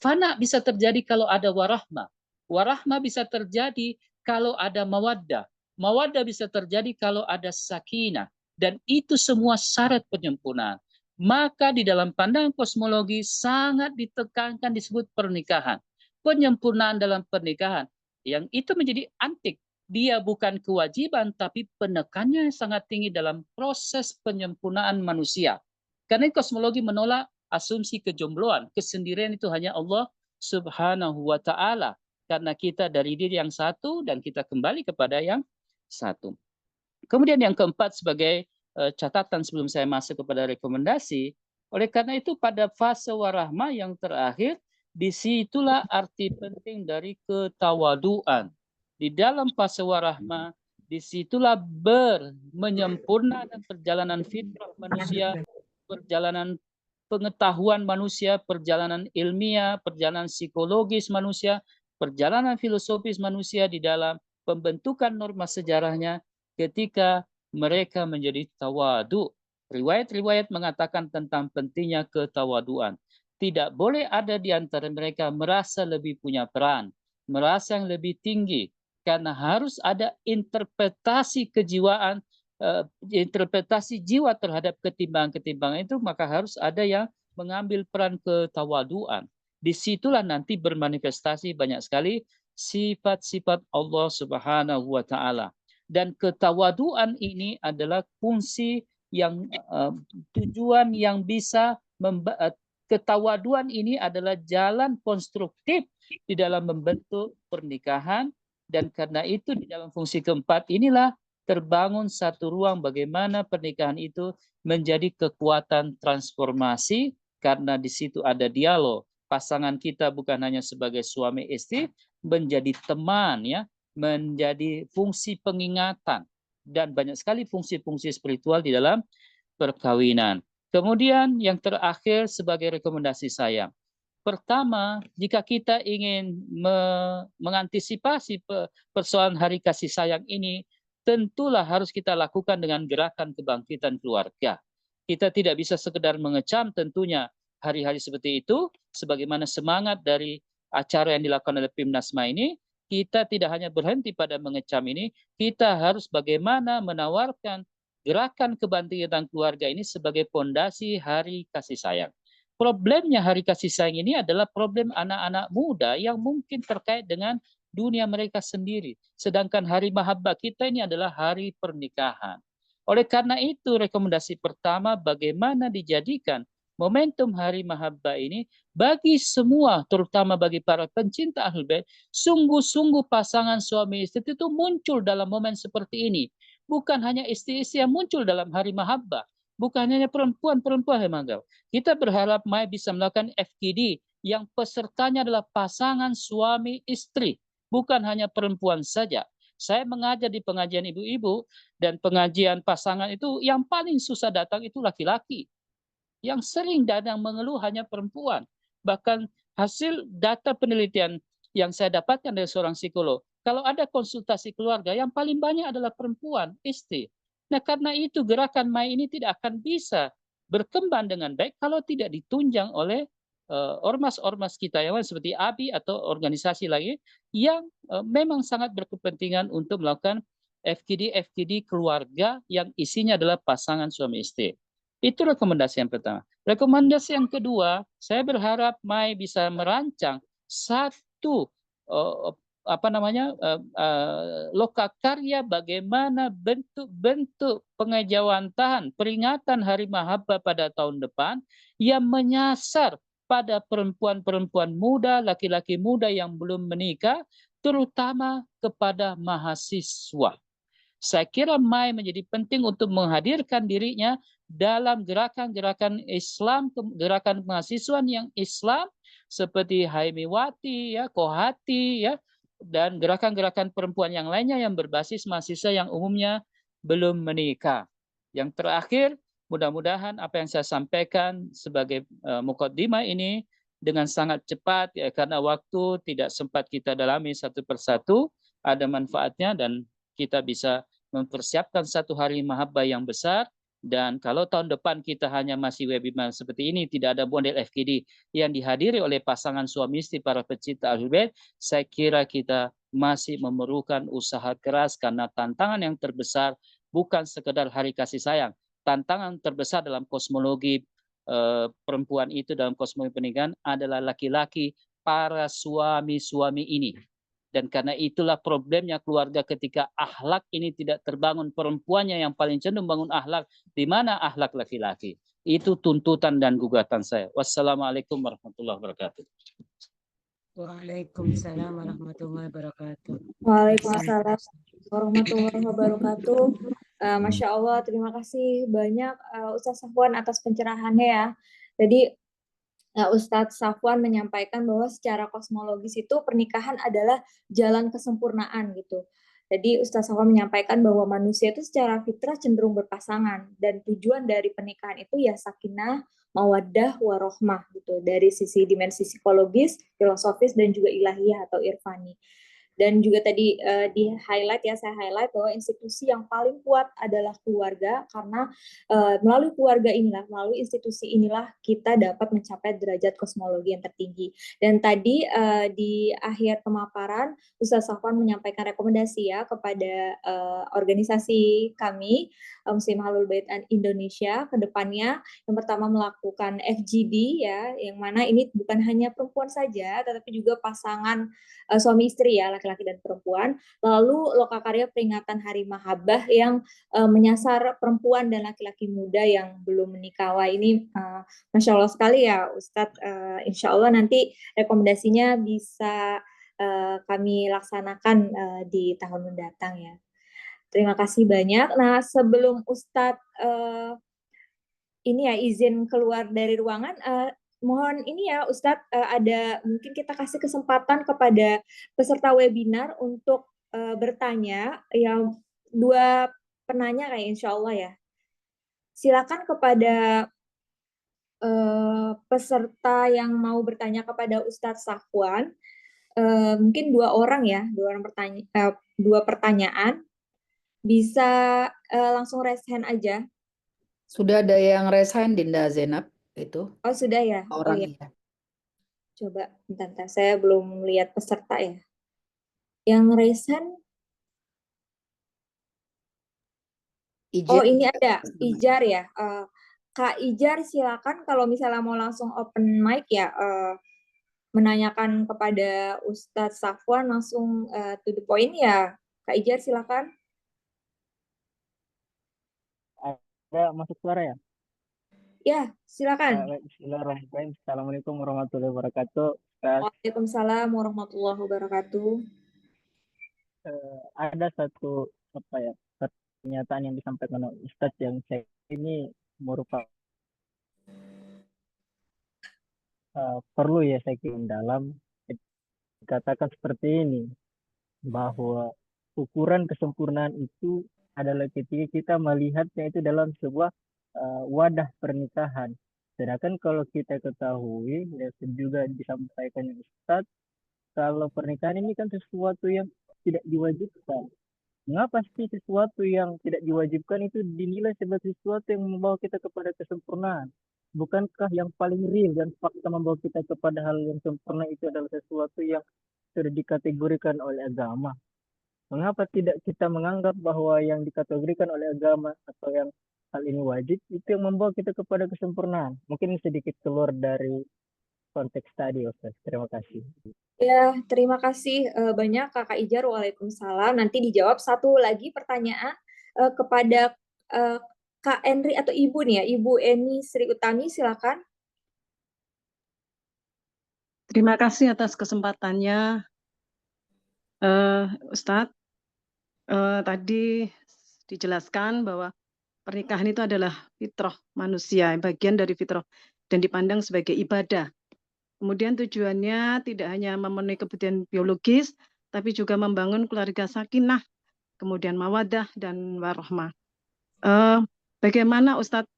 Fana bisa terjadi kalau ada warahmah. Warahmah bisa terjadi kalau ada mawaddah. Mawaddah bisa terjadi kalau ada sakinah. Dan itu semua syarat penyempurnaan. Maka di dalam pandangan kosmologi sangat ditekankan disebut pernikahan. Penyempurnaan dalam pernikahan. Yang itu menjadi antik. Dia bukan kewajiban, tapi penekannya sangat tinggi dalam proses penyempurnaan manusia. Karena kosmologi menolak asumsi kejombloan, kesendirian itu hanya Allah Subhanahu wa taala. Karena kita dari diri yang satu dan kita kembali kepada yang satu. Kemudian yang keempat sebagai catatan sebelum saya masuk kepada rekomendasi, oleh karena itu pada fase warahmah yang terakhir, disitulah arti penting dari ketawaduan. Di dalam fase warahmah, disitulah menyempurnakan perjalanan fitrah manusia, perjalanan pengetahuan manusia, perjalanan ilmiah, perjalanan psikologis manusia, perjalanan filosofis manusia di dalam pembentukan norma sejarahnya ketika mereka menjadi tawadu. Riwayat-riwayat mengatakan tentang pentingnya ketawaduan. Tidak boleh ada di antara mereka merasa lebih punya peran, merasa yang lebih tinggi, karena harus ada interpretasi kejiwaan, interpretasi jiwa terhadap ketimbangan-ketimbangan itu, maka harus ada yang mengambil peran ketawaduan. Disitulah nanti bermanifestasi banyak sekali sifat-sifat Allah Subhanahu wa taala. Dan ketawaduan ini adalah fungsi yang tujuan yang bisa ketawaduan ini adalah jalan konstruktif di dalam membentuk pernikahan. Dan karena itu di dalam fungsi keempat inilah terbangun satu ruang bagaimana pernikahan itu menjadi kekuatan transformasi, karena di situ ada dialog. Pasangan kita bukan hanya sebagai suami istri, menjadi teman, ya, menjadi fungsi pengingatan, dan banyak sekali fungsi-fungsi spiritual di dalam perkawinan. Kemudian yang terakhir sebagai rekomendasi saya, pertama, jika kita ingin mengantisipasi persoalan hari kasih sayang ini, tentulah harus kita lakukan dengan gerakan kebangkitan keluarga. Kita tidak bisa sekedar mengecam tentunya hari-hari seperti itu, sebagaimana semangat dari acara yang dilakukan oleh Pimnasma ini, kita tidak hanya berhenti pada mengecam ini, kita harus bagaimana menawarkan gerakan kebangkitan keluarga ini sebagai pondasi hari kasih sayang. Problemnya hari kasih sayang ini adalah problem anak-anak muda yang mungkin terkait dengan dunia mereka sendiri. Sedangkan hari mahabbah kita ini adalah hari pernikahan. Oleh karena itu, rekomendasi pertama bagaimana dijadikan momentum hari mahabbah ini bagi semua, terutama bagi para pencinta Ahlul Bait, sungguh-sungguh pasangan suami istri itu muncul dalam momen seperti ini. Bukan hanya istri-istri yang muncul dalam hari mahabbah, bukan hanya perempuan-perempuan yang manggal. Kita berharap Mai bisa melakukan FGD yang pesertanya adalah pasangan suami istri, bukan hanya perempuan saja. Saya mengajar di pengajian ibu-ibu dan pengajian pasangan itu yang paling susah datang itu laki-laki. Yang sering datang mengeluh hanya perempuan. Bahkan hasil data penelitian yang saya dapatkan dari seorang psikolog, kalau ada konsultasi keluarga yang paling banyak adalah perempuan, istri. Nah, karena itu gerakan Mai ini tidak akan bisa berkembang dengan baik kalau tidak ditunjang oleh ormas-ormas kita yang lain seperti ABI atau organisasi lagi yang memang sangat berkepentingan untuk melakukan FGD keluarga yang isinya adalah pasangan suami istri. Itu rekomendasi yang pertama. Rekomendasi yang kedua, saya berharap Mai bisa merancang satu lokakarya bagaimana bentuk pengejawantahan peringatan Hari Mahabbah pada tahun depan yang menyasar pada perempuan-perempuan muda, laki-laki muda yang belum menikah, terutama kepada mahasiswa. Saya kira Mai menjadi penting untuk menghadirkan dirinya dalam gerakan-gerakan Islam, gerakan mahasiswa yang Islam seperti Haimiwati, ya, Kohati, ya, dan gerakan-gerakan perempuan yang lainnya yang berbasis mahasiswa yang umumnya belum menikah. Yang terakhir, mudah-mudahan apa yang saya sampaikan sebagai mukaddimah ini dengan sangat cepat, ya, karena waktu tidak sempat kita dalami satu persatu, ada manfaatnya dan kita bisa mempersiapkan satu hari mahabbah yang besar. Dan kalau tahun depan kita hanya masih webinar seperti ini, tidak ada model FGD yang dihadiri oleh pasangan suami istri para pecinta Ahlul Bait, saya kira kita masih memerlukan usaha keras karena tantangan yang terbesar bukan sekedar hari kasih sayang. Tantangan terbesar dalam kosmologi perempuan itu dalam kosmologi pernikahan adalah laki-laki, para suami-suami ini. Dan karena itulah problemnya keluarga ketika akhlak ini tidak terbangun, perempuannya yang paling cenderung bangun akhlak, di mana akhlak laki-laki. Itu tuntutan dan gugatan saya. Wassalamualaikum warahmatullahi wabarakatuh. Waalaikumsalam warahmatullahi wabarakatuh. Waalaikumsalam warahmatullahi wabarakatuh. Masya Allah, terima kasih banyak Ustaz Safwan atas pencerahannya ya. Jadi Ustadz Safwan menyampaikan bahwa secara kosmologis itu pernikahan adalah jalan kesempurnaan gitu. Jadi Ustadz Safwan menyampaikan bahwa manusia itu secara fitrah cenderung berpasangan dan tujuan dari pernikahan itu ya sakinah, mawaddah, warohmah gitu dari sisi dimensi psikologis, filosofis dan juga ilahiyah atau irfani. Dan juga tadi di highlight ya, saya highlight bahwa institusi yang paling kuat adalah keluarga karena melalui keluarga inilah, melalui institusi inilah kita dapat mencapai derajat kosmologi yang tertinggi. Dan tadi di akhir pemaparan Ustaz Safwan menyampaikan rekomendasi ya kepada organisasi kami Muslim Ahlul Bait Indonesia ke depannya. Yang pertama melakukan FGD ya, yang mana ini bukan hanya perempuan saja tetapi juga pasangan suami istri ya, laki-laki dan perempuan. Lalu lokakarya peringatan Hari Mahabbah yang menyasar perempuan dan laki-laki muda yang belum menikah. Wah, ini Masya Allah sekali ya Ustadz. Insya Allah nanti rekomendasinya bisa kami laksanakan di tahun mendatang ya. Terima kasih banyak. Nah, sebelum Ustadz ini ya izin keluar dari ruangan, mohon ini ya Ustadz, ada mungkin kita kasih kesempatan kepada peserta webinar untuk bertanya, yang 2 penanya kayak insya Allah ya. Silakan kepada peserta yang mau bertanya kepada Ustadz Safwan, mungkin 2 orang ya, 2 pertanyaan, bisa langsung raise hand aja. Sudah ada yang raise hand, Dinda Zainab itu Oh sudah ya? Oh orang ya. ya. Coba, bentar, saya belum lihat peserta ya. Yang raise hand, Oh, Izin. ini ada Ijar ya. Kak Ijar, silakan kalau misalnya mau langsung open mic ya, menanyakan kepada Ustadz Safwan langsung to the point ya. Kak Ijar, silakan. Ada masuk suara ya? Ya, silakan. Baik, bismillahirrahmanirrahim. Assalamualaikum warahmatullahi wabarakatuh. Ustaz, Waalaikumsalam warahmatullahi wabarakatuh. ada satu pernyataan yang disampaikan oleh Ustadz yang saya ini merupakan perlu ya saya kira dalam dikatakan seperti ini, bahwa ukuran kesempurnaan itu adalah ketika kita melihatnya itu dalam sebuah wadah pernikahan. Sedangkan kalau kita ketahui, ya juga disampaikan Ustadz, kalau pernikahan ini kan sesuatu yang tidak diwajibkan. Mengapa sih sesuatu yang tidak diwajibkan itu dinilai sebagai sesuatu yang membawa kita kepada kesempurnaan? Bukankah yang paling real dan fakta membawa kita kepada hal yang sempurna itu adalah sesuatu yang sudah dikategorikan oleh agama? Mengapa tidak kita menganggap bahwa yang dikategorikan oleh agama atau yang hal ini wajib itu yang membawa kita kepada kesempurnaan? Mungkin sedikit keluar dari konteks tadi, Ustaz. Terima kasih. Ya, terima kasih banyak Kakak Ijar. Waalaikumsalam. Nanti dijawab satu lagi pertanyaan kepada Kak Enri atau Ibu nih ya, Ibu Eni Sri Utami, silakan. Terima kasih atas kesempatannya, Ustadz. Tadi dijelaskan bahwa pernikahan itu adalah fitrah manusia, bagian dari fitrah, dan dipandang sebagai ibadah. Kemudian tujuannya tidak hanya memenuhi kebutuhan biologis, tapi juga membangun keluarga sakinah, kemudian mawadah dan warahmah. Bagaimana Ustadz,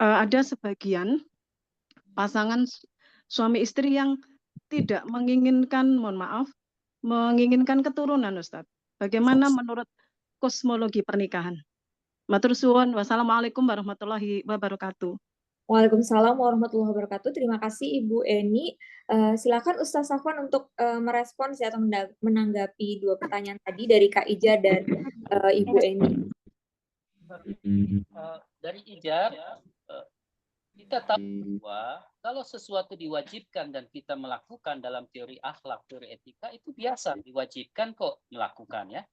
ada sebagian pasangan suami istri yang tidak menginginkan, mohon maaf, menginginkan keturunan, Ustadz. Bagaimana menurut kosmologi pernikahan? Matur suwun. Wassalamualaikum warahmatullahi wabarakatuh. Waalaikumsalam warahmatullahi wabarakatuh. Terima kasih Ibu Eni. Silakan Ustaz Safwan untuk merespons atau menanggapi dua pertanyaan tadi dari Kak Ijar dan Ibu Eni. Dari Ijar, kita tahu bahwa kalau sesuatu diwajibkan dan kita melakukan dalam teori akhlak, teori etika, itu biasa, diwajibkan kok melakukan ya.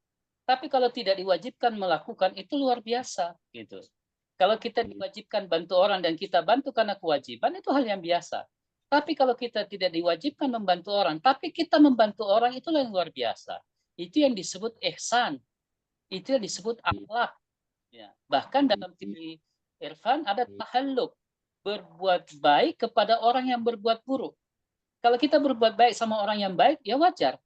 Tapi kalau tidak diwajibkan melakukan, itu luar biasa gitu. Kalau kita diwajibkan bantu orang dan kita bantu karena kewajiban, itu hal yang biasa. Tapi kalau kita tidak diwajibkan membantu orang, tapi kita membantu orang, itulah yang luar biasa. Itu yang disebut ihsan. Itu yang disebut akhlak. Ya. Bahkan dalam teori Irfan ada tahalluk, berbuat baik kepada orang yang berbuat buruk. Kalau kita berbuat baik sama orang yang baik, ya wajar.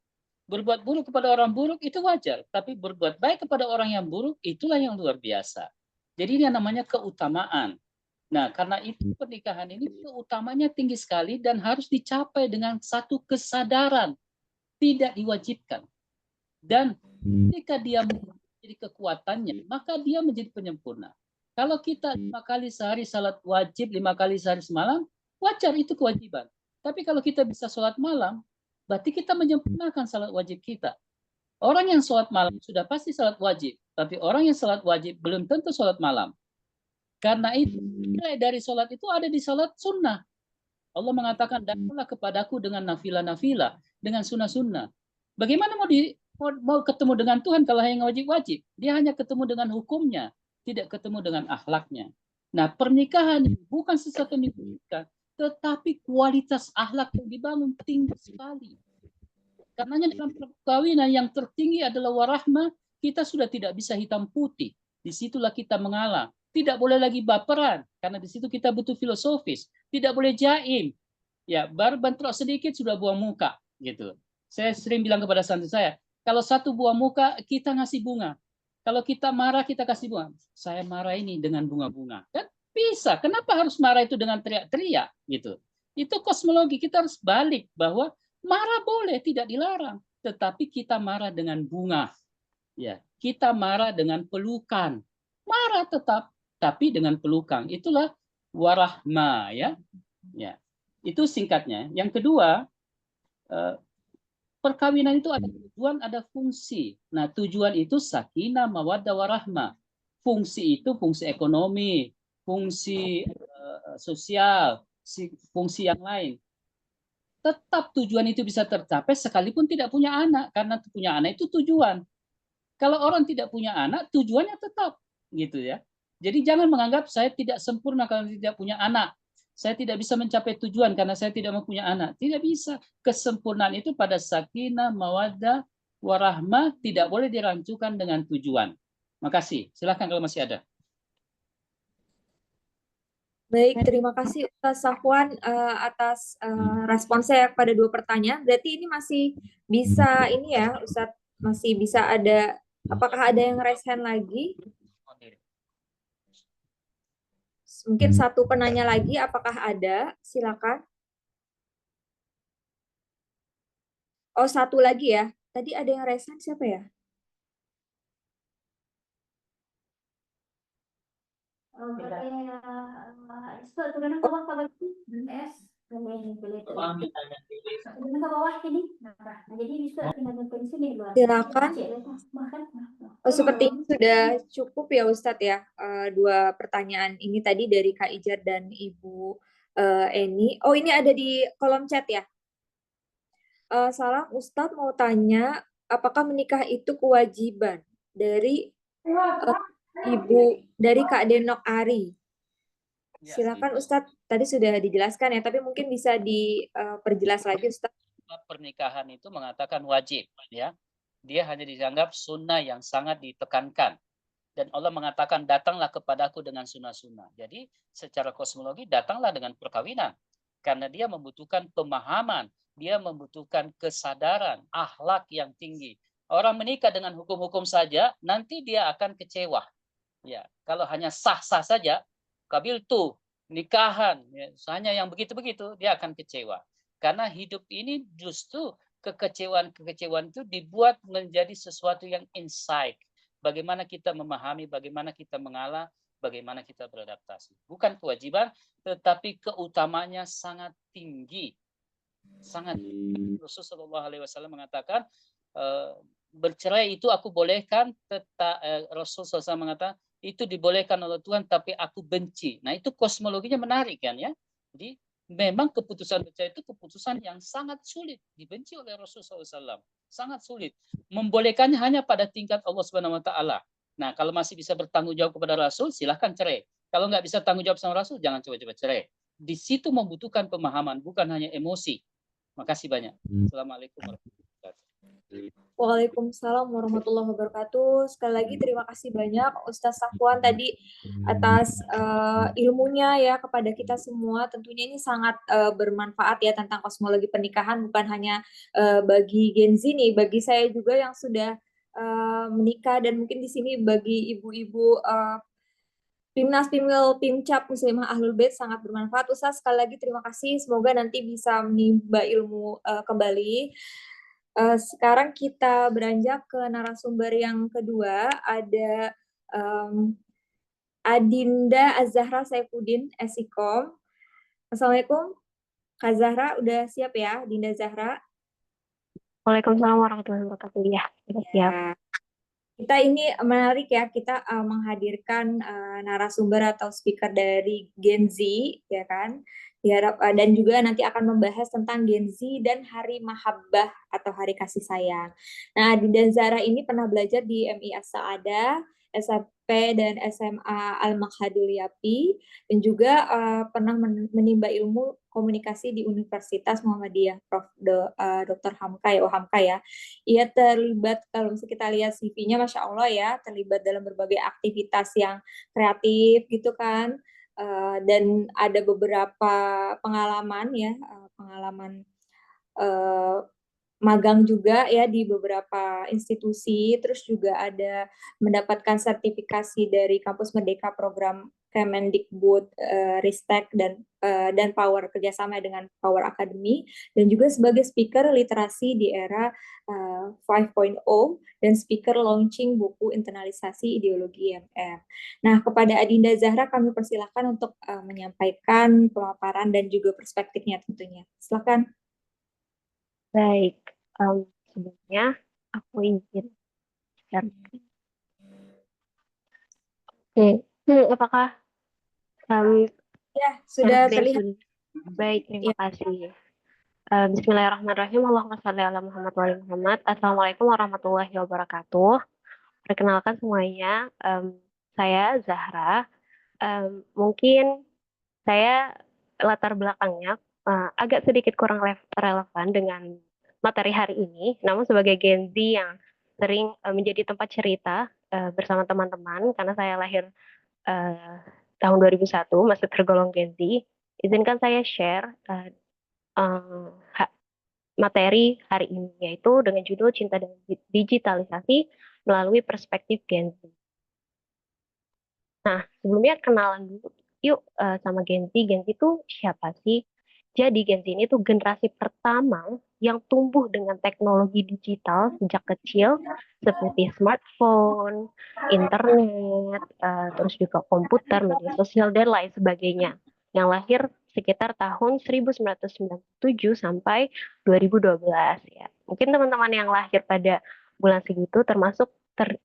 Berbuat buruk kepada orang buruk itu wajar. Tapi berbuat baik kepada orang yang buruk, itulah yang luar biasa. Jadi ini yang namanya keutamaan. Nah, karena itu pernikahan ini keutamanya tinggi sekali dan harus dicapai dengan satu kesadaran. Tidak diwajibkan. Dan ketika dia menjadi kekuatannya, maka dia menjadi penyempurna. Kalau kita 5 kali sehari salat wajib, 5 kali sehari semalam, wajar itu kewajiban. Tapi kalau kita bisa salat malam, berarti kita menyempurnakan salat wajib kita. Orang yang salat malam sudah pasti salat wajib, tapi orang yang salat wajib belum tentu salat malam. Karena itu nilai dari salat itu ada di salat sunnah. Allah mengatakan, datanglah kepadaku dengan nafilah-nafilah, dengan sunnah-sunnah. Bagaimana mau ketemu dengan Tuhan kalau hanya wajib-wajib? Dia hanya ketemu dengan hukumnya, tidak ketemu dengan akhlaknya. Nah, pernikahan bukan sesuatu yang dibutuhkan, tetapi kualitas akhlak yang dibangun tinggi sekali. Karenanya dalam perkawinan yang tertinggi adalah warahmah, kita sudah tidak bisa hitam putih. Disitulah kita mengalah. Tidak boleh lagi baperan, karena di situ kita butuh filosofis. Tidak boleh jaim. Ya, baru bentrok sedikit sudah buang muka, gitu. Saya sering bilang kepada santri saya, kalau satu buah muka kita ngasih bunga. Kalau kita marah kita kasih bunga. Saya marah ini dengan bunga-bunga. Kan bisa. Kenapa harus marah itu dengan teriak-teriak, gitu. Itu kosmologi, kita harus balik bahwa marah boleh, tidak dilarang, tetapi kita marah dengan bunga. Ya, kita marah dengan pelukan. Marah tetap, tapi dengan pelukan. Itulah warahmah, ya. Ya. Itu singkatnya. Yang kedua, perkawinan itu ada tujuan, ada fungsi. Nah, tujuan itu sakinah, mawaddah, warahmah. Fungsi itu fungsi ekonomi, fungsi sosial, fungsi yang lain. Tetap tujuan itu bisa tercapai sekalipun tidak punya anak, karena punya anak itu tujuan. Kalau orang tidak punya anak, tujuannya tetap, gitu ya. Jadi jangan menganggap saya tidak sempurna kalau tidak punya anak. Saya tidak bisa mencapai tujuan karena saya tidak mempunyai anak. Tidak bisa. Kesempurnaan itu pada sakinah, mawaddah, warahmah tidak boleh dirancukan dengan tujuan. Makasih. Silakan kalau masih ada. Baik, terima kasih Ustaz Safwan atas responsnya pada 2 pertanyaan. Berarti ini masih bisa ini ya, Ustaz, masih bisa ada, apakah ada yang raise hand lagi? Mungkin satu penanya lagi, apakah ada? Silakan. Oh, satu lagi ya. Tadi ada yang raise hand, siapa ya? Silakan. Oh, seperti sudah cukup ya Ustadz ya, 2 pertanyaan ini tadi dari Kak Ijar dan Ibu Eni. Oh, ini ada di kolom chat ya. Salam Ustadz, mau tanya, apakah menikah itu kewajiban dari dari Kak Denok Ari? Silakan Ustadz, tadi sudah dijelaskan ya, tapi mungkin bisa diperjelas lagi Ustadz. Pernikahan itu mengatakan wajib, ya. Dia hanya dianggap sunnah yang sangat ditekankan. Dan Allah mengatakan, datanglah kepadaku dengan sunnah-sunnah. Jadi secara kosmologi datanglah dengan perkawinan. Karena dia membutuhkan pemahaman, dia membutuhkan kesadaran, akhlak yang tinggi. Orang menikah dengan hukum-hukum saja, nanti dia akan kecewa. Ya, kalau hanya sah-sah saja, kabiltu, nikahan, ya, hanya yang begitu-begitu, dia akan kecewa. Karena hidup ini justru kekecewaan-kekecewaan itu dibuat menjadi sesuatu yang insight. Bagaimana kita memahami, bagaimana kita mengalah, bagaimana kita beradaptasi. Bukan kewajiban, tetapi keutamanya sangat tinggi. Sangat tinggi. Rasulullah SAW mengatakan, bercerai itu aku bolehkan, Rasulullah SAW mengatakan, itu dibolehkan oleh Tuhan, tapi aku benci. Nah, itu kosmologinya menarik kan ya. Jadi, memang keputusan bercerai itu keputusan yang sangat sulit, dibenci oleh Rasulullah SAW. Sangat sulit. Membolehkannya hanya pada tingkat Allah Subhanahu wa taala. Nah, kalau masih bisa bertanggung jawab kepada Rasul, silahkan cerai. Kalau nggak bisa tanggung jawab sama Rasul, jangan coba-coba cerai. Di situ membutuhkan pemahaman, bukan hanya emosi. Makasih banyak. Assalamualaikum warahmatullahi wabarakatuh. Waalaikumsalam warahmatullahi wabarakatuh. Sekali lagi terima kasih banyak Ustaz Safwan tadi atas ilmunya ya kepada kita semua. Tentunya ini sangat bermanfaat ya tentang kosmologi pernikahan, bukan hanya bagi Gen Z nih, bagi saya juga yang sudah menikah, dan mungkin di sini bagi ibu-ibu Timnas Female Timcap Muslimah Ahlul Bait sangat bermanfaat. Ustaz, sekali lagi terima kasih. Semoga nanti bisa menimba ilmu kembali. Sekarang kita beranjak ke narasumber yang kedua, ada Adinda Az-Zahra Saifuddin, Esikom. Assalamualaikum, Kak Zahra, udah siap ya, Dinda Zahra? Waalaikumsalam warahmatullahi wabarakatuh. Ya, sudah siap. Kita ini menarik ya, kita menghadirkan narasumber atau speaker dari Gen Z, ya kan? Dan juga nanti akan membahas tentang Gen Z dan Hari Mahabbah atau Hari Kasih Sayang. Nah, Dinda Zahra ini pernah belajar di MI As-Sa'adah, SMP dan SMA Al-Makhadul Yapi, dan juga pernah menimba ilmu komunikasi di Universitas Muhammadiyah, Prof. Dr. Hamka ya, Hamka ya. Ia terlibat, kalau misalnya kita lihat CV-nya, Masya Allah ya, terlibat dalam berbagai aktivitas yang kreatif gitu kan. Dan ada beberapa pengalaman ya, pengalaman magang juga ya di beberapa institusi, terus juga ada mendapatkan sertifikasi dari Kampus Merdeka program Kemendikbud, Ristek dan Power, kerjasama dengan Power Academy, dan juga sebagai speaker literasi di era 5.0 dan speaker launching buku internalisasi ideologi IMF. Nah, kepada Adinda Zahra kami persilahkan untuk menyampaikan pemaparan dan juga perspektifnya tentunya. Silakan. Baik, Sebelumnya aku izin share. Oke, apakah Ya, sudah screen terlihat. sudah? Baik, terima Ya. kasih. Bismillahirrahmanirrahim. Allahumma shalli ala Muhammad wa ali Muhammad. Assalamualaikum warahmatullahi wabarakatuh. Perkenalkan semuanya, saya Zahra. Mungkin saya latar belakangnya agak sedikit kurang relevan dengan materi hari ini. Namun sebagai Gen Z yang sering menjadi tempat cerita bersama teman-teman, karena saya lahir eh, tahun 2001, masih tergolong Gen Z, izinkan saya share eh, materi hari ini, yaitu dengan judul Cinta dan Digitalisasi melalui Perspektif Gen Z. Nah, sebelumnya kenalan dulu yuk sama Gen Z. Gen Z itu siapa sih? Jadi Gen Z ini tuh generasi pertama yang tumbuh dengan teknologi digital sejak kecil seperti smartphone, internet, terus juga komputer, media sosial, dan lain sebagainya. Yang lahir sekitar tahun 1997 sampai 2012 ya. Mungkin teman-teman yang lahir pada bulan segitu termasuk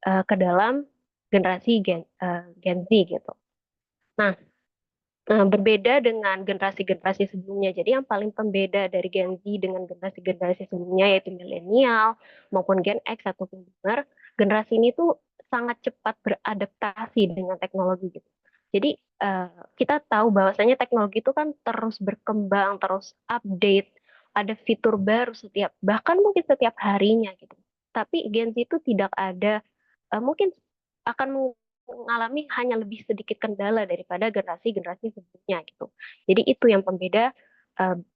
ke dalam generasi Gen Z gitu. Nah, berbeda dengan generasi-generasi sebelumnya. Jadi yang paling pembeda dari Gen Z dengan generasi-generasi sebelumnya yaitu milenial maupun Gen X ataupun Boomer, generasi ini tuh sangat cepat beradaptasi dengan teknologi gitu. Jadi kita tahu bahwasanya teknologi itu kan terus berkembang, terus update, ada fitur baru bahkan mungkin setiap harinya gitu. Tapi Gen Z itu tidak ada mungkin akan mengalami hanya lebih sedikit kendala daripada generasi-generasi sebelumnya gitu. Jadi itu yang pembeda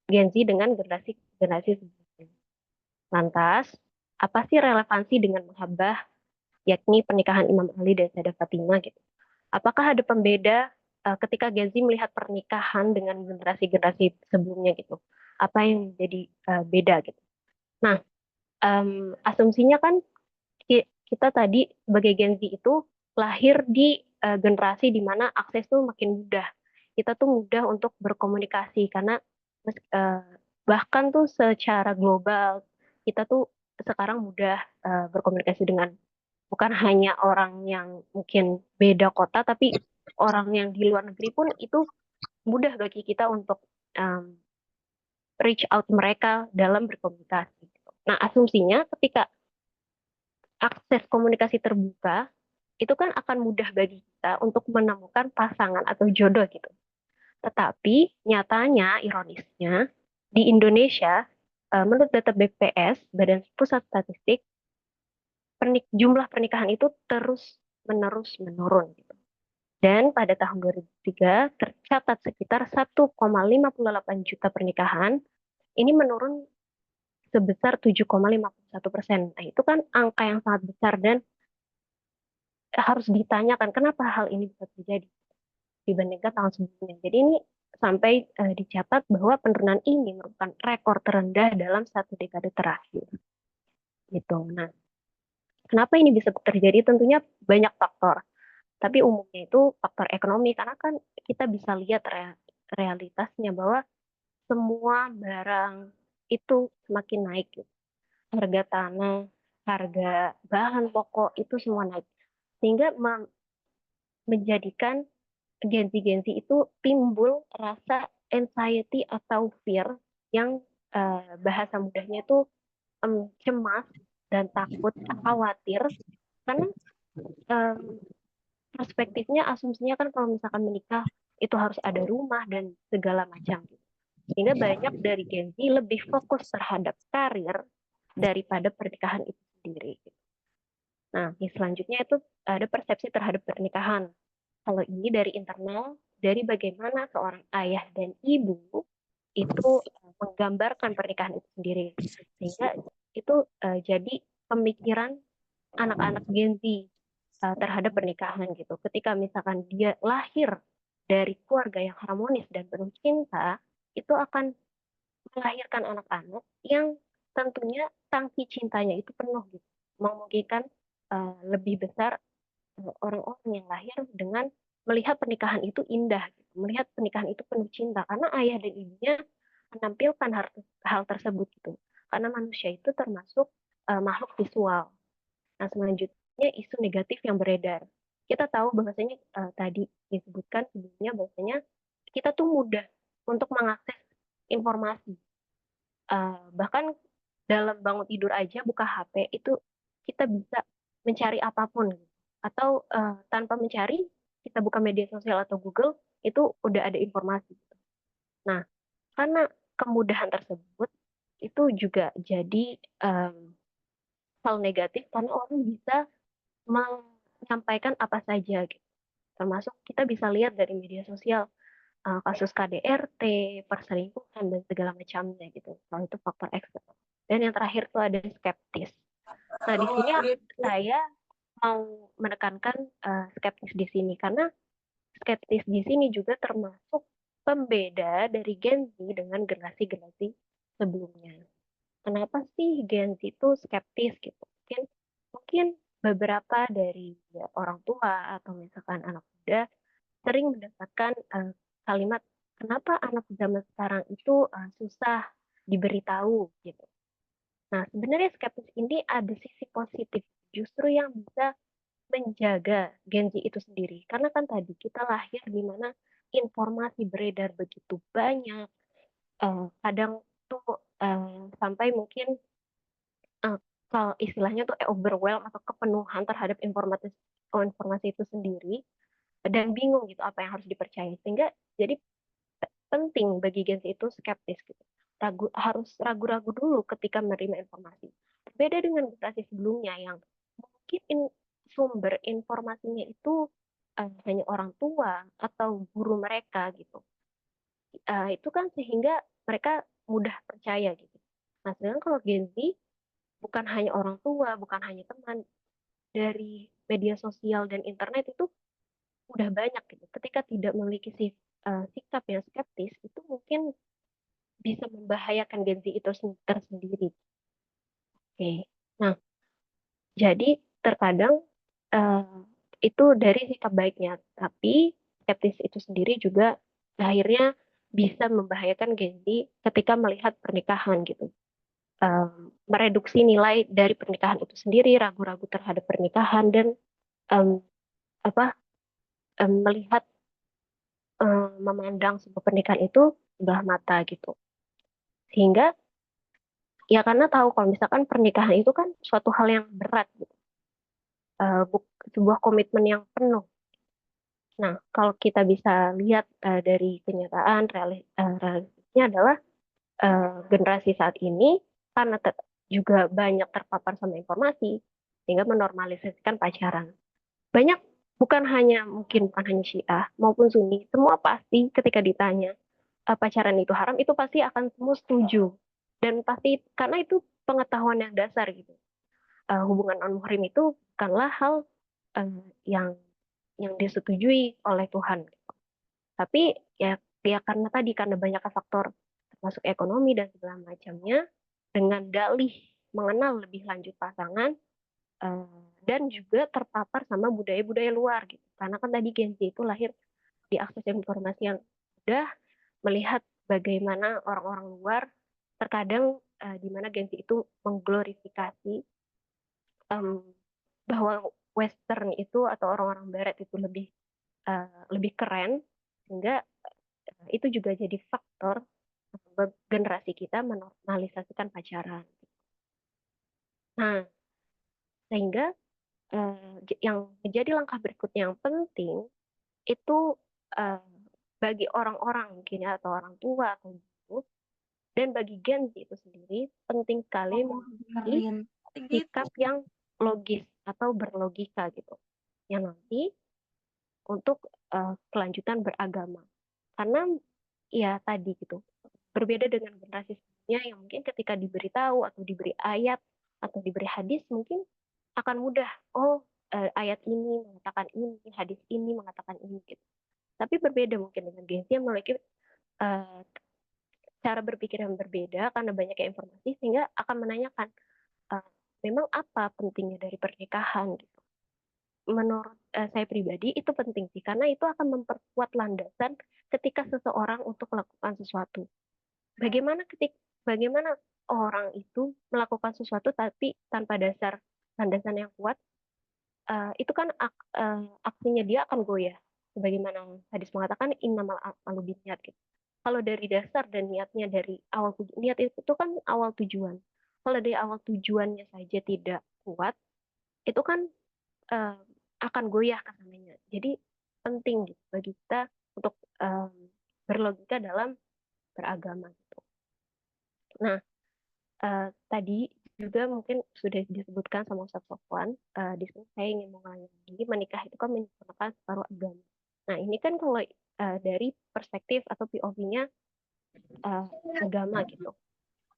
Gen Z dengan generasi-generasi sebelumnya. Lantas, apa sih relevansi dengan menghabah yakni pernikahan Imam Ali dan Sayyidah Fatimah gitu? Apakah ada pembeda ketika Gen Z melihat pernikahan dengan generasi-generasi sebelumnya gitu? Apa yang menjadi beda gitu? Nah, asumsinya kan kita tadi sebagai Gen Z itu lahir di generasi di mana akses tuh makin mudah. Kita tuh mudah untuk berkomunikasi karena uh, bahkan tuh secara global kita tuh sekarang mudah berkomunikasi dengan bukan hanya orang yang mungkin beda kota, tapi orang yang di luar negeri pun itu mudah bagi kita untuk um, reach out mereka dalam berkomunikasi. Nah, asumsinya ketika akses komunikasi terbuka, itu kan akan mudah bagi kita untuk menemukan pasangan atau jodoh gitu. Tetapi nyatanya, ironisnya, di Indonesia, menurut data BPS, Badan Pusat Statistik, jumlah pernikahan itu terus-menerus menurun. Gitu. Dan pada tahun 2003 tercatat sekitar 1,58 juta pernikahan, ini menurun sebesar 7,51%. Nah, itu kan angka yang sangat besar dan harus ditanyakan kenapa hal ini bisa terjadi dibandingkan tahun sebelumnya. Jadi ini sampai dicatat bahwa penurunan ini merupakan rekor terendah dalam satu dekade terakhir. Gitu. Nah, kenapa ini bisa terjadi? Tentunya banyak faktor. Tapi umumnya itu faktor ekonomi karena kan kita bisa lihat realitasnya bahwa semua barang itu semakin naik. Gitu. Harga tanah, harga bahan pokok itu semua naik. Sehingga menjadikan Gen Z itu timbul rasa anxiety atau fear yang bahasa mudahnya itu cemas dan takut, khawatir karena perspektifnya, asumsinya kan kalau misalkan menikah itu harus ada rumah dan segala macam. Sehingga banyak dari Gen Z lebih fokus terhadap karir daripada pernikahan itu sendiri. Nah, yang selanjutnya itu ada persepsi terhadap pernikahan. Kalau ini dari internal, dari bagaimana seorang ayah dan ibu itu menggambarkan pernikahan itu sendiri. Sehingga itu jadi pemikiran anak-anak Gen Z terhadap pernikahan gitu. Ketika misalkan dia lahir dari keluarga yang harmonis dan penuh cinta, itu akan melahirkan anak-anak yang tentunya tangki cintanya itu penuh gitu. Memungkinkan lebih besar orang-orang yang lahir dengan melihat pernikahan itu indah, gitu. Melihat pernikahan itu penuh cinta karena ayah dan ibunya menampilkan hal tersebut gitu. karena manusia itu termasuk makhluk visual. Nah, selanjutnya isu negatif yang beredar. Kita tahu bahwasanya tadi disebutkan sebelumnya bahwasanya kita tuh mudah untuk mengakses informasi. Bahkan dalam bangun tidur aja buka HP itu kita bisa mencari apapun gitu. Atau tanpa mencari kita buka media sosial atau Google itu udah ada informasi gitu. Nah, karena kemudahan tersebut itu juga jadi hal negatif karena orang bisa menyampaikan apa saja gitu. Termasuk kita bisa lihat dari media sosial kasus KDRT, perselingkuhan dan segala macamnya gitu. Kalau itu faktor eksternal. Dan yang terakhir tuh ada skeptis. Nah, di sini saya mau menekankan skeptis di sini karena skeptis di sini juga termasuk pembeda dari Gen Z dengan generasi-generasi sebelumnya. Kenapa sih Gen Z itu skeptis gitu? Mungkin beberapa dari orang tua atau misalkan anak muda sering mendapatkan kalimat kenapa anak zaman sekarang itu susah diberitahu gitu. Nah, sebenarnya skeptis ini ada sisi positif justru yang bisa menjaga Gen Z itu sendiri. Karena kan tadi kita lahir di mana informasi beredar begitu banyak, kadang tuh sampai mungkin kalau istilahnya tuh overwhelm atau kepenuhan terhadap informasi itu sendiri dan bingung gitu apa yang harus dipercaya sehingga jadi penting bagi Gen Z itu skeptis gitu. Harus ragu-ragu dulu ketika menerima informasi. Beda dengan generasi sebelumnya yang mungkin sumber informasinya itu hanya orang tua atau guru mereka gitu. Itu kan sehingga mereka mudah percaya gitu. Nah, sedangkan kalau Gen Z bukan hanya orang tua, bukan hanya teman, dari media sosial dan internet itu udah banyak gitu. Ketika tidak memiliki sikap yang skeptis, itu mungkin bisa membahayakan Gen Z itu tersendiri. Oke. Nah, jadi terkadang itu dari sikap baiknya, tapi skeptis itu sendiri juga akhirnya bisa membahayakan Gen Z ketika melihat pernikahan gitu. Mereduksi nilai dari pernikahan itu sendiri, ragu-ragu terhadap pernikahan dan um, melihat memandang sebuah pernikahan itu sebelah mata gitu. Sehingga ya karena tahu kalau misalkan pernikahan itu kan suatu hal yang berat gitu. Sebuah komitmen yang penuh. Nah, kalau kita bisa lihat dari kenyataan realistisnya adalah generasi saat ini karena juga banyak terpapar sama informasi sehingga menormalisasikan pacaran. Banyak bukan hanya Syiah maupun Sunni, semua pasti ketika ditanya pacaran itu haram itu pasti akan semua setuju dan pasti karena itu pengetahuan yang dasar gitu. Hubungan non muhrim itu bukanlah hal yang disetujui oleh Tuhan. Tapi ya karena banyak faktor termasuk ekonomi dan segala macamnya dengan dalih mengenal lebih lanjut pasangan dan juga terpapar sama budaya-budaya luar gitu. Karena kan tadi Gen Z itu lahir diakses informasi yang mudah, melihat bagaimana orang-orang luar terkadang di mana Gen Z itu mengglorifikasi bahwa Western itu atau orang-orang Barat itu lebih keren sehingga itu juga jadi faktor generasi kita menormalisasikan pacaran. Nah, sehingga yang menjadi langkah berikutnya yang penting itu bagi orang-orang mungkin ya atau orang tua atau guru dan bagi Gen Z itu sendiri penting sekali memiliki sikap yang logis atau berlogika gitu yang nanti untuk kelanjutan beragama karena ya tadi gitu berbeda dengan generasi sebelumnya yang mungkin ketika diberitahu atau diberi ayat atau diberi hadis mungkin akan mudah ayat ini mengatakan ini hadis ini mengatakan ini gitu tapi berbeda mungkin dengan Gen Z yang memiliki cara berpikir yang berbeda karena banyaknya informasi sehingga akan menanyakan memang apa pentingnya dari pernikahan gitu. Menurut saya pribadi itu penting sih karena itu akan memperkuat landasan ketika seseorang untuk melakukan sesuatu. Bagaimana bagaimana orang itu melakukan sesuatu tapi tanpa dasar landasan yang kuat, itu kan aksinya dia akan goyah. Sebagaimana hadis mengatakan innamal a'malu binniyat gitu. Kalau dari dasar dan niatnya dari awal niat itu kan awal tujuan. Kalau dari awal tujuannya saja tidak kuat, itu kan eh, akan goyah kesananya. Jadi penting gitu bagi kita untuk berlogika dalam beragama gitu. Nah, tadi juga mungkin sudah disebutkan sama Ustaz Sofwan, di sini saya ingin mengulangi lagi, menikah itu kan menyempurnakan separuh agama. Nah, ini kan kalau dari perspektif atau POV-nya agama gitu.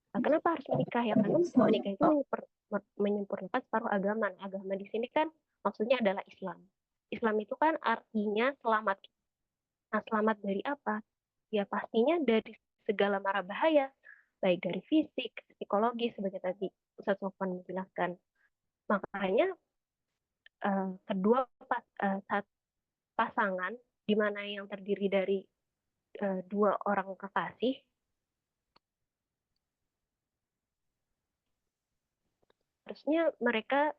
Nah, kenapa harus menikah ya? Karena menikah itu menyempurnakan separuh agama. Nah, agama di sini kan maksudnya adalah Islam. Islam itu kan artinya selamat. Nah, selamat dari apa? Ya pastinya dari segala mara bahaya, baik dari fisik, psikologis, sebagai tadi Ustaz Sofwan menjelaskan. Makanya kedua pasangan, di mana yang terdiri dari dua orang kekasih, harusnya mereka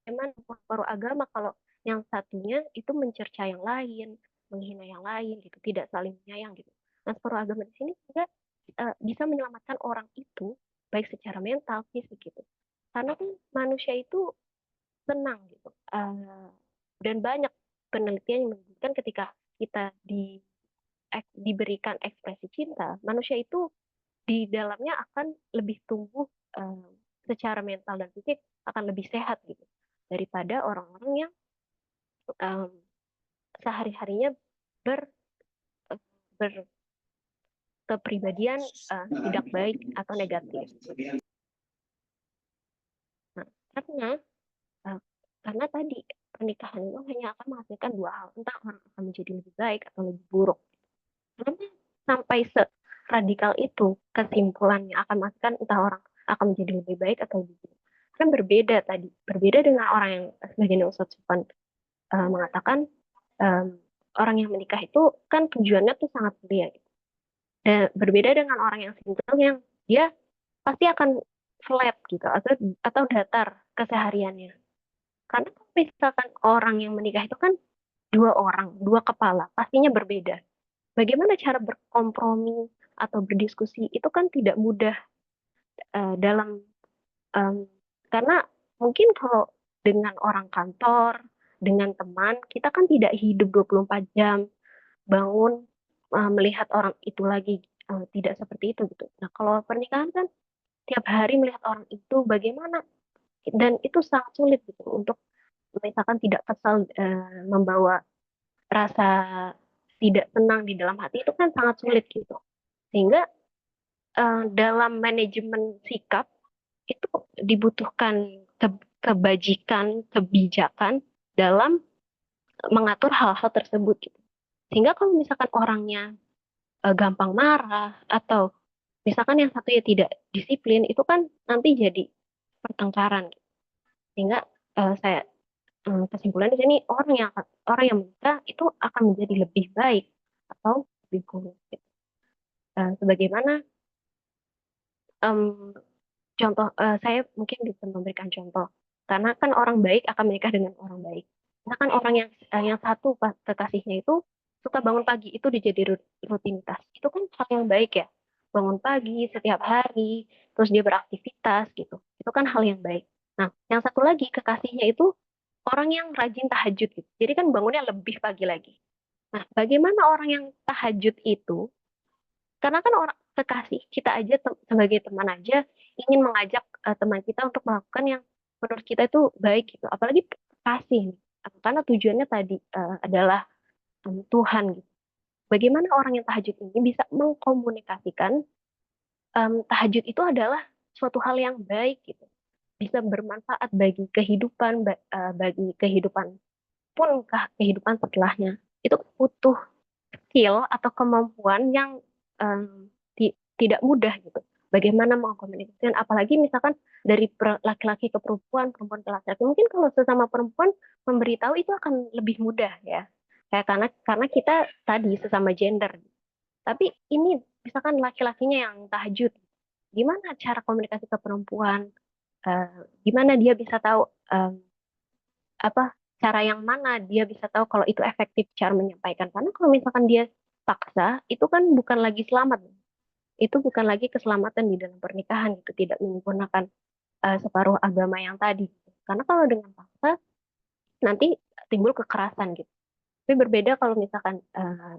memang paruh agama kalau yang satunya itu mencerca yang lain, menghina yang lain gitu, tidak saling menyayang gitu. Nah, separuh agama di sini juga bisa menyelamatkan orang itu baik secara mental, fisik gitu. Karena kan manusia itu senang gitu. Dan banyak penelitian yang menunjukkan ketika kita diberikan ekspresi cinta, manusia itu di dalamnya akan lebih tumbuh secara mental dan fisik akan lebih sehat gitu daripada orang-orang yang sehari-harinya berkepribadian tidak baik atau negatif. Nah, karena tadi pernikahan itu hanya akan menghasilkan dua hal, entah orang akan menjadi lebih baik atau lebih buruk. Karena sampai radikal itu kesimpulannya akan menghasilkan entah orang akan menjadi lebih baik atau lebih buruk. Kan berbeda dengan orang yang sebagian Ustaz Sofwan mengatakan orang yang menikah itu kan tujuannya tuh sangat mulia. Gitu. Dan berbeda dengan orang yang single yang dia pasti akan flat gitu atau datar kesehariannya. Karena misalkan orang yang menikah itu kan dua orang, dua kepala, pastinya berbeda. Bagaimana cara berkompromi atau berdiskusi itu kan tidak mudah dalam karena mungkin kalau dengan orang kantor, dengan teman, kita kan tidak hidup 24 jam bangun melihat orang itu lagi tidak seperti itu gitu. Nah, kalau pernikahan kan tiap hari melihat orang itu bagaimana dan itu sangat sulit gitu untuk misalkan tidak kesal membawa rasa tidak tenang di dalam hati itu kan sangat sulit gitu. Sehingga dalam manajemen sikap itu dibutuhkan kebajikan, kebijakan dalam mengatur hal-hal tersebut gitu. Sehingga kalau misalkan orangnya gampang marah atau misalkan yang satu ya tidak disiplin, itu kan nanti jadi pertengkaran. Gitu. Sehingga saya kesimpulan di sini orang yang menikah itu akan menjadi lebih baik atau lebih buruk. Gitu. Sebagaimana contoh saya mungkin bisa memberikan contoh karena kan orang baik akan menikah dengan orang baik. Misalkan orang yang satu kekasihnya itu suka bangun pagi itu jadi rutinitas. Itu kan hal yang baik ya. Bangun pagi setiap hari, terus dia beraktivitas gitu. Itu kan hal yang baik. Nah, yang satu lagi kekasihnya itu orang yang rajin tahajud gitu. Jadi kan bangunnya lebih pagi lagi. Nah, bagaimana orang yang tahajud itu? Karena kan orang kekasih kita aja sebagai teman aja ingin mengajak teman kita untuk melakukan yang menurut kita itu baik gitu. Apalagi kekasih, karena tujuannya tadi adalah Tuhan gitu. Bagaimana orang yang tahajud ini bisa mengkomunikasikan tahajud itu adalah suatu hal yang baik gitu, bisa bermanfaat bagi kehidupan, bagi kehidupan pun kehidupan setelahnya. Itu butuh skill atau kemampuan yang tidak mudah gitu. Bagaimana mengkomunikasikan, apalagi misalkan dari laki-laki ke perempuan, perempuan ke laki-laki. Mungkin kalau sesama perempuan memberitahu itu akan lebih mudah ya. Kayak karena kita tadi sesama gender. Tapi ini misalkan laki-lakinya yang tahajud, gimana cara komunikasi ke perempuan, gimana dia bisa tahu apa cara yang mana dia bisa tahu kalau itu efektif cara menyampaikan. Karena kalau misalkan dia paksa, itu kan bukan lagi selamat, itu bukan lagi keselamatan di dalam pernikahan, itu tidak menggunakan separuh agama yang tadi. Karena kalau dengan paksa nanti timbul kekerasan gitu. Tapi berbeda kalau misalkan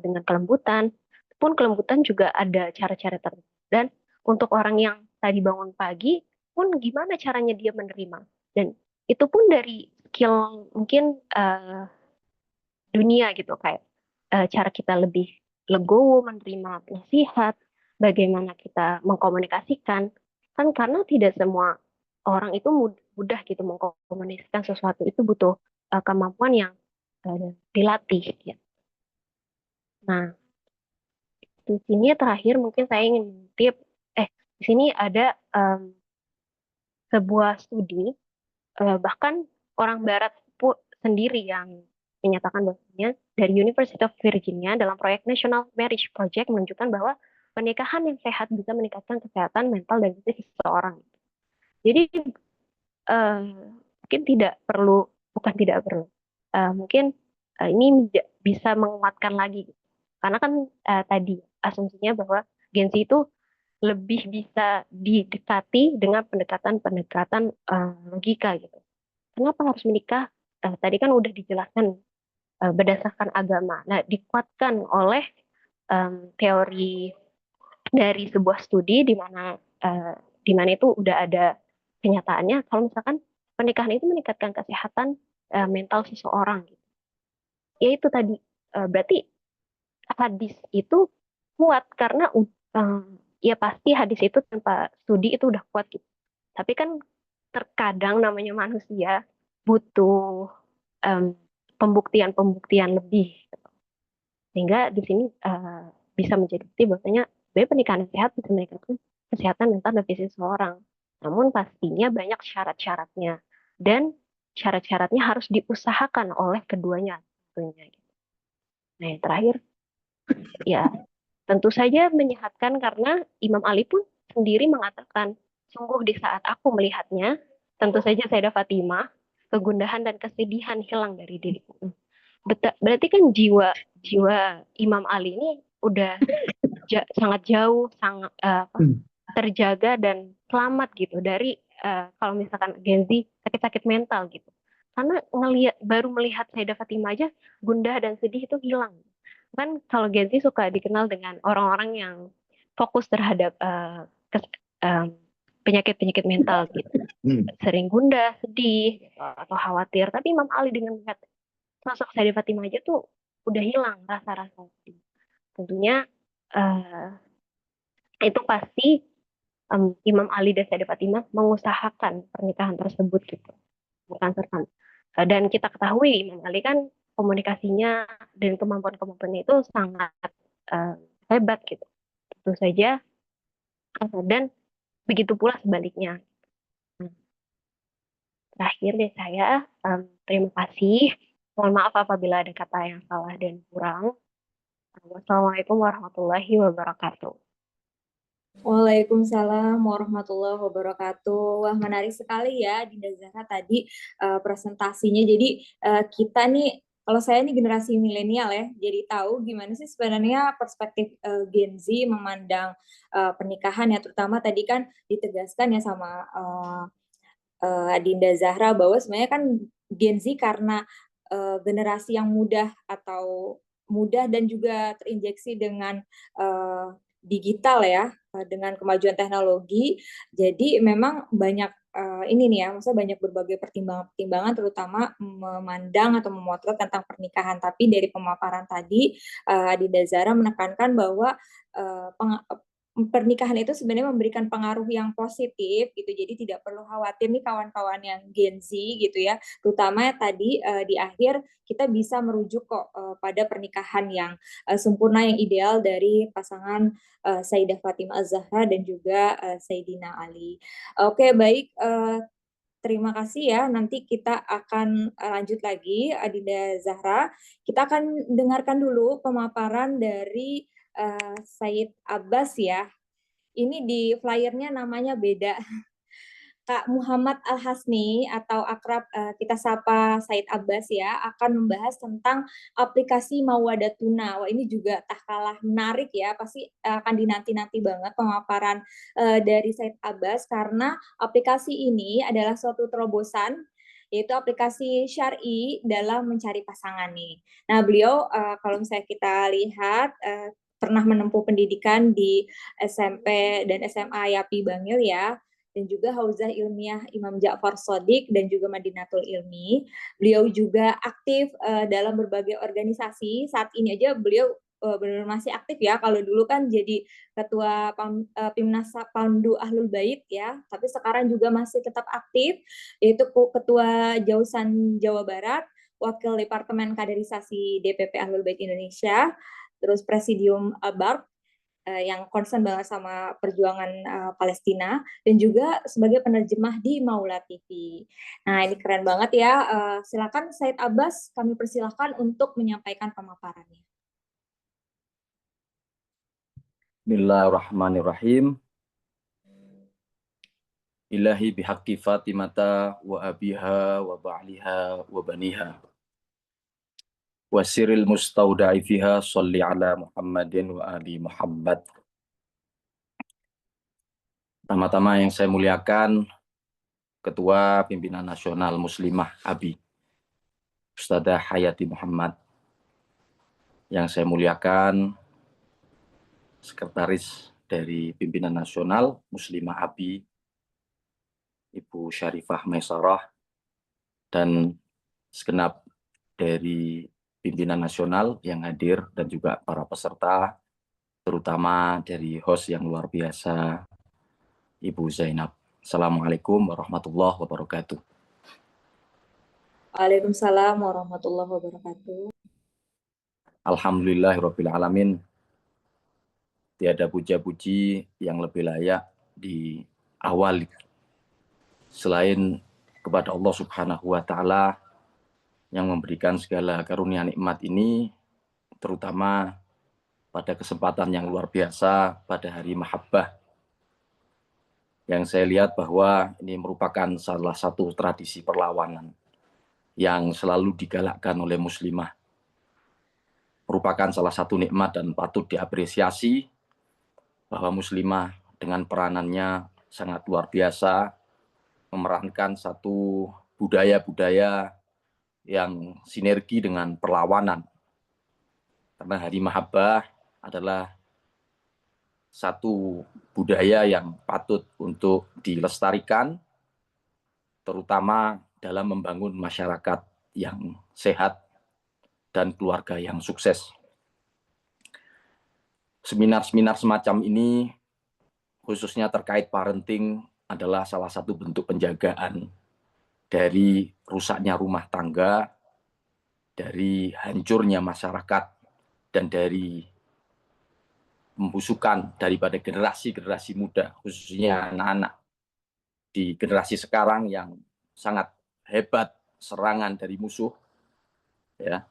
dengan kelembutan, pun kelembutan juga ada cara-cara tertentu. Dan untuk orang yang tadi bangun pagi, pun gimana caranya dia menerima. Dan itu pun dari skill mungkin dunia gitu, kayak cara kita lebih legowo menerima nasihat, bagaimana kita mengkomunikasikan. Kan karena tidak semua orang itu mudah gitu mengkomunikasikan sesuatu, itu butuh kemampuan yang dilatih ya. Nah, di sini terakhir mungkin saya ingin mengutip, di sini ada sebuah studi, bahkan orang Barat pun sendiri yang menyatakan bahwasanya dari University of Virginia dalam proyek National Marriage Project menunjukkan bahwa pernikahan yang sehat bisa meningkatkan kesehatan mental dan fisik seseorang. Jadi mungkin tidak perlu, bukan tidak perlu, mungkin ini bisa menguatkan lagi, karena kan tadi asumsinya bahwa Gen Z itu lebih bisa didekati dengan pendekatan-pendekatan logika gitu. Kenapa harus menikah? Tadi kan udah dijelaskan berdasarkan agama. Nah, dikuatkan oleh teori dari sebuah studi di mana itu udah ada kenyataannya kalau misalkan pernikahan itu meningkatkan kesehatan mental seseorang gitu. Ya itu tadi berarti hadis itu kuat karena ya pasti hadis itu tanpa studi itu udah kuat gitu. Tapi kan terkadang namanya manusia butuh pembuktian-pembuktian lebih gitu. Sehingga di sini bisa menjadi bukti bahwasanya sebenarnya pernikahan yang sehat bisa meningkatkan kesehatan mental dan fisik seseorang. Namun pastinya banyak syarat-syaratnya dan syarat-syaratnya harus diusahakan oleh keduanya tentunya. Nah, yang terakhir ya tentu saja menyehatkan karena Imam Ali pun sendiri mengatakan, sungguh di saat aku melihatnya, tentu saja Sayyidah Fatimah, kegundahan dan kesedihan hilang dari diriku. Berarti kan jiwa Imam Ali ini udah sangat jauh, sangat terjaga dan selamat gitu dari kalau misalkan Gen Z sakit-sakit mental gitu. Karena baru melihat Sayyidah Fatimah aja gundah dan sedih itu hilang. Kan kalau Gen Z suka dikenal dengan orang-orang yang fokus terhadap penyakit-penyakit mental gitu. Sering gundah, sedih, gitu, atau khawatir. Tapi Imam Ali dengan melihat sosok Sayyidah Fatimah aja tuh udah hilang rasa-rasa sedih. Tentunya itu pasti Imam Ali dan Sayyidah Fatimah mengusahakan pernikahan tersebut gitu, bukan serta. Dan kita ketahui Imam Ali kan komunikasinya dan kemampuan-kemampuannya itu sangat hebat gitu. Tentu saja dan begitu pula sebaliknya. Terakhir deh saya terima kasih. Mohon maaf apabila ada kata yang salah dan kurang. Wassalamualaikum warahmatullahi wabarakatuh. Waalaikumsalam warahmatullahi wabarakatuh. Wah, menarik sekali ya Dinda Zahra tadi presentasinya. Jadi kita nih, kalau saya nih generasi milenial ya, jadi tahu gimana sih sebenarnya perspektif Gen Z memandang pernikahan ya, terutama tadi kan ditegaskan ya sama Dinda Zahra bahwa sebenarnya kan Gen Z karena generasi yang mudah dan juga terinjeksi dengan digital ya, dengan kemajuan teknologi. Jadi memang banyak ini nih ya, maksudnya banyak berbagai pertimbangan terutama memandang atau memotret tentang pernikahan. Tapi dari pemaparan tadi, Dinda Zahra menekankan bahwa pernikahan itu sebenarnya memberikan pengaruh yang positif gitu, jadi tidak perlu khawatir nih kawan-kawan yang Gen Z gitu ya, terutama tadi di akhir kita bisa merujuk kok pada pernikahan yang sempurna, yang ideal dari pasangan Sayyidah Fatimah Az-Zahra dan juga Sayyidina Ali. Oke, baik, terima kasih ya. Nanti kita akan lanjut lagi, Dinda Zahra. Kita akan dengarkan dulu pemaparan dari Said Abbas ya. ini di flyernya namanya beda. Kak Muhammad Al-Hasni atau akrab kita sapa Said Abbas ya akan membahas tentang aplikasi Mawadatuna. Wah, ini juga tak kalah menarik ya, pasti akan dinanti-nanti banget pemaparan dari Said Abbas karena aplikasi ini adalah suatu terobosan yaitu aplikasi syar'i dalam mencari pasangan nih. Nah, beliau kalau misalnya kita lihat pernah menempuh pendidikan di SMP dan SMA Yapi Bangil ya, dan juga Hauzah Ilmiah Imam Ja'far Shadiq dan juga Madinatul Ilmi. Beliau juga aktif dalam berbagai organisasi. Saat ini aja beliau benar-benar masih aktif ya. Kalau dulu kan jadi ketua Pimnas Pandu Ahlul Bait ya, tapi sekarang juga masih tetap aktif, yaitu ketua Jausan Jawa Barat, wakil Departemen Kaderisasi DPP Ahlul Bait Indonesia, terus Presidium BARP yang concern banget sama perjuangan Palestina, dan juga sebagai penerjemah di Maula TV. Nah, ini keren banget ya. Silakan Said Abbas, kami persilahkan untuk menyampaikan pemaparannya. Bismillahirrahmanirrahim. Ilahi bihaqqi Fatimata wa abiha wa ba'liha wa baniha. Wasiril mustauda'i fiha salli ala Muhammadin wa ali Muhammad. Pertama-tama yang saya muliakan Ketua Pimpinan Nasional Muslimah ABI, Ustadzah Hayati Muhammad. Yang saya muliakan Sekretaris dari Pimpinan Nasional Muslimah ABI, Ibu Syarifah Maisarah, dan segenap dari pimpinan nasional yang hadir dan juga para peserta, terutama dari host yang luar biasa, Ibu Zainab. Assalamualaikum warahmatullahi wabarakatuh. Waalaikumsalam warahmatullahi wabarakatuh. Alhamdulillahirabbil alamin. Tiada puja-puji yang lebih layak diawali selain kepada Allah Subhanahu wa taala yang memberikan segala karunia nikmat ini, terutama pada kesempatan yang luar biasa pada hari Mahabbah, yang saya lihat bahwa ini merupakan salah satu tradisi perlawanan yang selalu digalakkan oleh muslimah. Merupakan salah satu nikmat dan patut diapresiasi bahwa muslimah dengan peranannya sangat luar biasa, memerankan satu budaya-budaya yang sinergi dengan perlawanan. Karena hari Mahabbah adalah satu budaya yang patut untuk dilestarikan, terutama dalam membangun masyarakat yang sehat dan keluarga yang sukses. Seminar-seminar semacam ini, khususnya terkait parenting, adalah salah satu bentuk penjagaan dari rusaknya rumah tangga, dari hancurnya masyarakat, dan dari pembusukan daripada generasi-generasi muda, khususnya anak-anak di generasi sekarang yang sangat hebat serangan dari musuh, ya,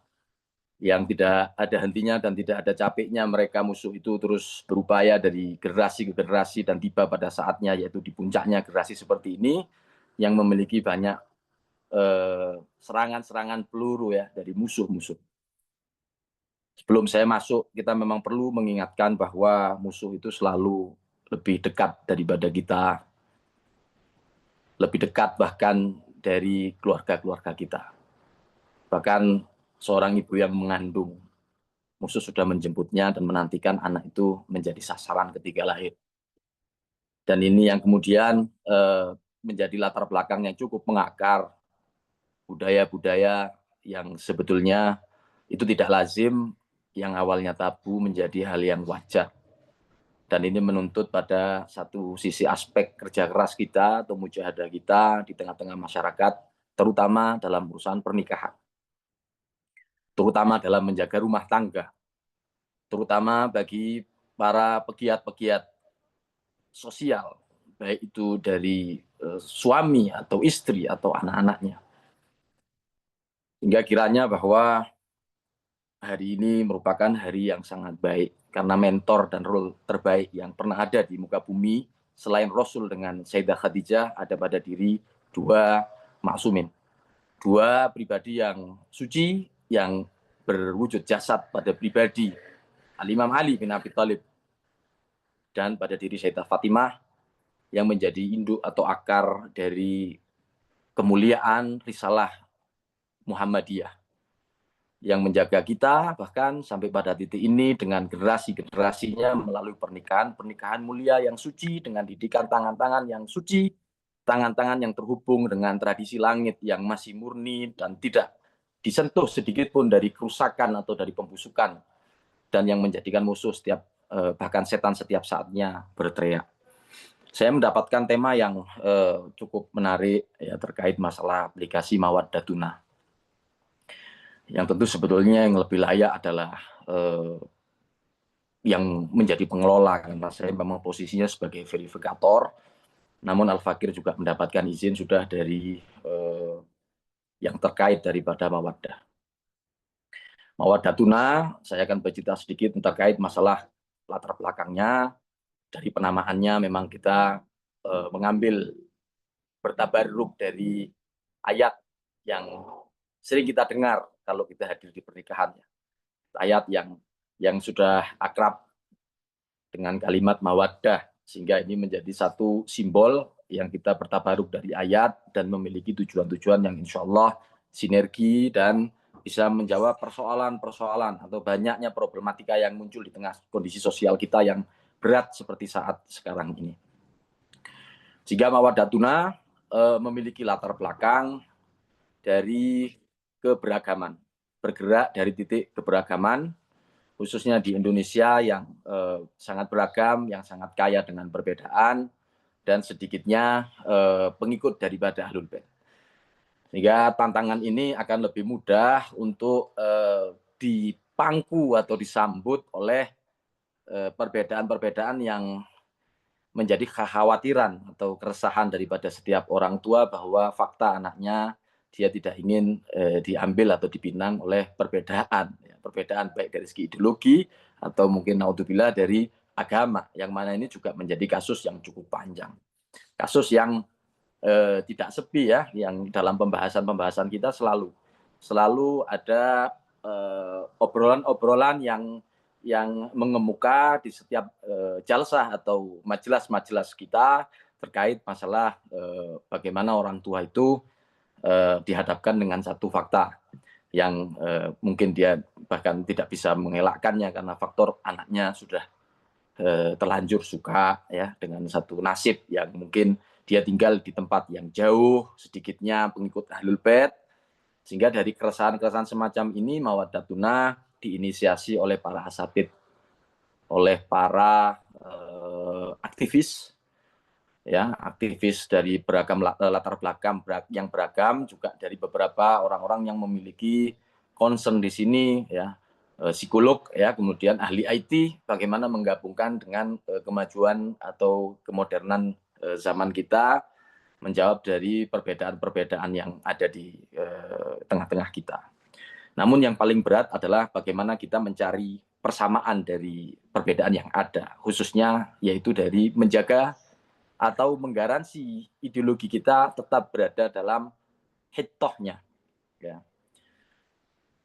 yang tidak ada hentinya dan tidak ada capeknya mereka musuh itu terus berupaya dari generasi ke generasi, dan tiba pada saatnya yaitu di puncaknya generasi seperti ini yang memiliki banyak serangan-serangan peluru ya dari musuh-musuh. Sebelum saya masuk, kita memang perlu mengingatkan bahwa musuh itu selalu lebih dekat daripada kita, lebih dekat bahkan dari keluarga-keluarga kita. Bahkan seorang ibu yang mengandung, musuh sudah menjemputnya dan menantikan anak itu menjadi sasaran ketika lahir. Dan ini yang kemudian menjadi latar belakang yang cukup mengakar budaya-budaya yang sebetulnya itu tidak lazim, yang awalnya tabu menjadi hal yang wajar. Dan ini menuntut pada satu sisi aspek kerja keras kita atau mujahadah kita di tengah-tengah masyarakat, terutama dalam urusan pernikahan, terutama dalam menjaga rumah tangga, terutama bagi para pegiat-pegiat sosial, baik itu dari suami atau istri atau anak-anaknya. Hingga kiranya bahwa hari ini merupakan hari yang sangat baik karena mentor dan role terbaik yang pernah ada di muka bumi selain Rasul dengan Sayyidah Khadijah ada pada diri dua maksumin, dua pribadi yang suci yang berwujud jasad pada pribadi Al-Imam Ali bin Abi Thalib dan pada diri Sayyidah Fatimah yang menjadi induk atau akar dari kemuliaan risalah Muhammadiyah yang menjaga kita bahkan sampai pada titik ini dengan generasi-generasinya melalui pernikahan mulia yang suci dengan didikan tangan-tangan yang suci, tangan-tangan yang terhubung dengan tradisi langit yang masih murni dan tidak disentuh sedikit pun dari kerusakan atau dari pembusukan dan yang menjadikan musuh setiap bahkan setan setiap saatnya berteriak. Saya mendapatkan tema yang cukup menarik ya terkait masalah aplikasi Mawaddatuna. Yang tentu sebetulnya yang lebih layak adalah yang menjadi pengelola karena saya memang posisinya sebagai verifikator. Namun Al-Fakir juga mendapatkan izin sudah dari yang terkait daripada Mawaddah. Mawaddatuna, saya akan bercerita sedikit terkait masalah latar belakangnya. Dari penamaannya memang kita mengambil bertabarruk dari ayat yang sering kita dengar kalau kita hadir di pernikahannya. Ayat yang sudah akrab dengan kalimat mawaddah, sehingga ini menjadi satu simbol yang kita bertabaruk dari ayat dan memiliki tujuan-tujuan yang insya Allah sinergi dan bisa menjawab persoalan-persoalan atau banyaknya problematika yang muncul di tengah kondisi sosial kita yang berat seperti saat sekarang ini. Jika Mawaddatuna memiliki latar belakang dari keberagaman, bergerak dari titik keberagaman, khususnya di Indonesia yang sangat beragam, yang sangat kaya dengan perbedaan, dan sedikitnya pengikut daripada Ahlul Bait. Sehingga tantangan ini akan lebih mudah untuk dipangku atau disambut oleh perbedaan-perbedaan yang menjadi kekhawatiran atau keresahan daripada setiap orang tua bahwa fakta anaknya dia tidak ingin diambil atau dipinang oleh perbedaan, ya, perbedaan baik dari segi ideologi atau mungkin naudzubillah dari agama, yang mana ini juga menjadi kasus yang cukup panjang, kasus yang tidak sepi ya, yang dalam pembahasan kita selalu ada obrolan-obrolan yang mengemuka di setiap jalsah atau majelis-majelis kita terkait masalah bagaimana orang tua itu dihadapkan dengan satu fakta yang mungkin dia bahkan tidak bisa mengelakkannya karena faktor anaknya sudah terlanjur suka ya dengan satu nasib yang mungkin dia tinggal di tempat yang jauh, sedikitnya pengikut Ahlul Bait, sehingga dari keresahan-keresahan semacam ini Mawaddatuna diinisiasi oleh para asatid, oleh para aktivis, ya aktivis dari beragam latar belakang yang beragam, juga dari beberapa orang-orang yang memiliki concern di sini, ya psikolog, ya kemudian ahli IT, bagaimana menggabungkan dengan kemajuan atau kemodernan zaman kita, menjawab dari perbedaan-perbedaan yang ada di tengah-tengah kita. Namun yang paling berat adalah bagaimana kita mencari persamaan dari perbedaan yang ada, khususnya yaitu dari menjaga atau menggaransi ideologi kita tetap berada dalam hitohnya. Ya.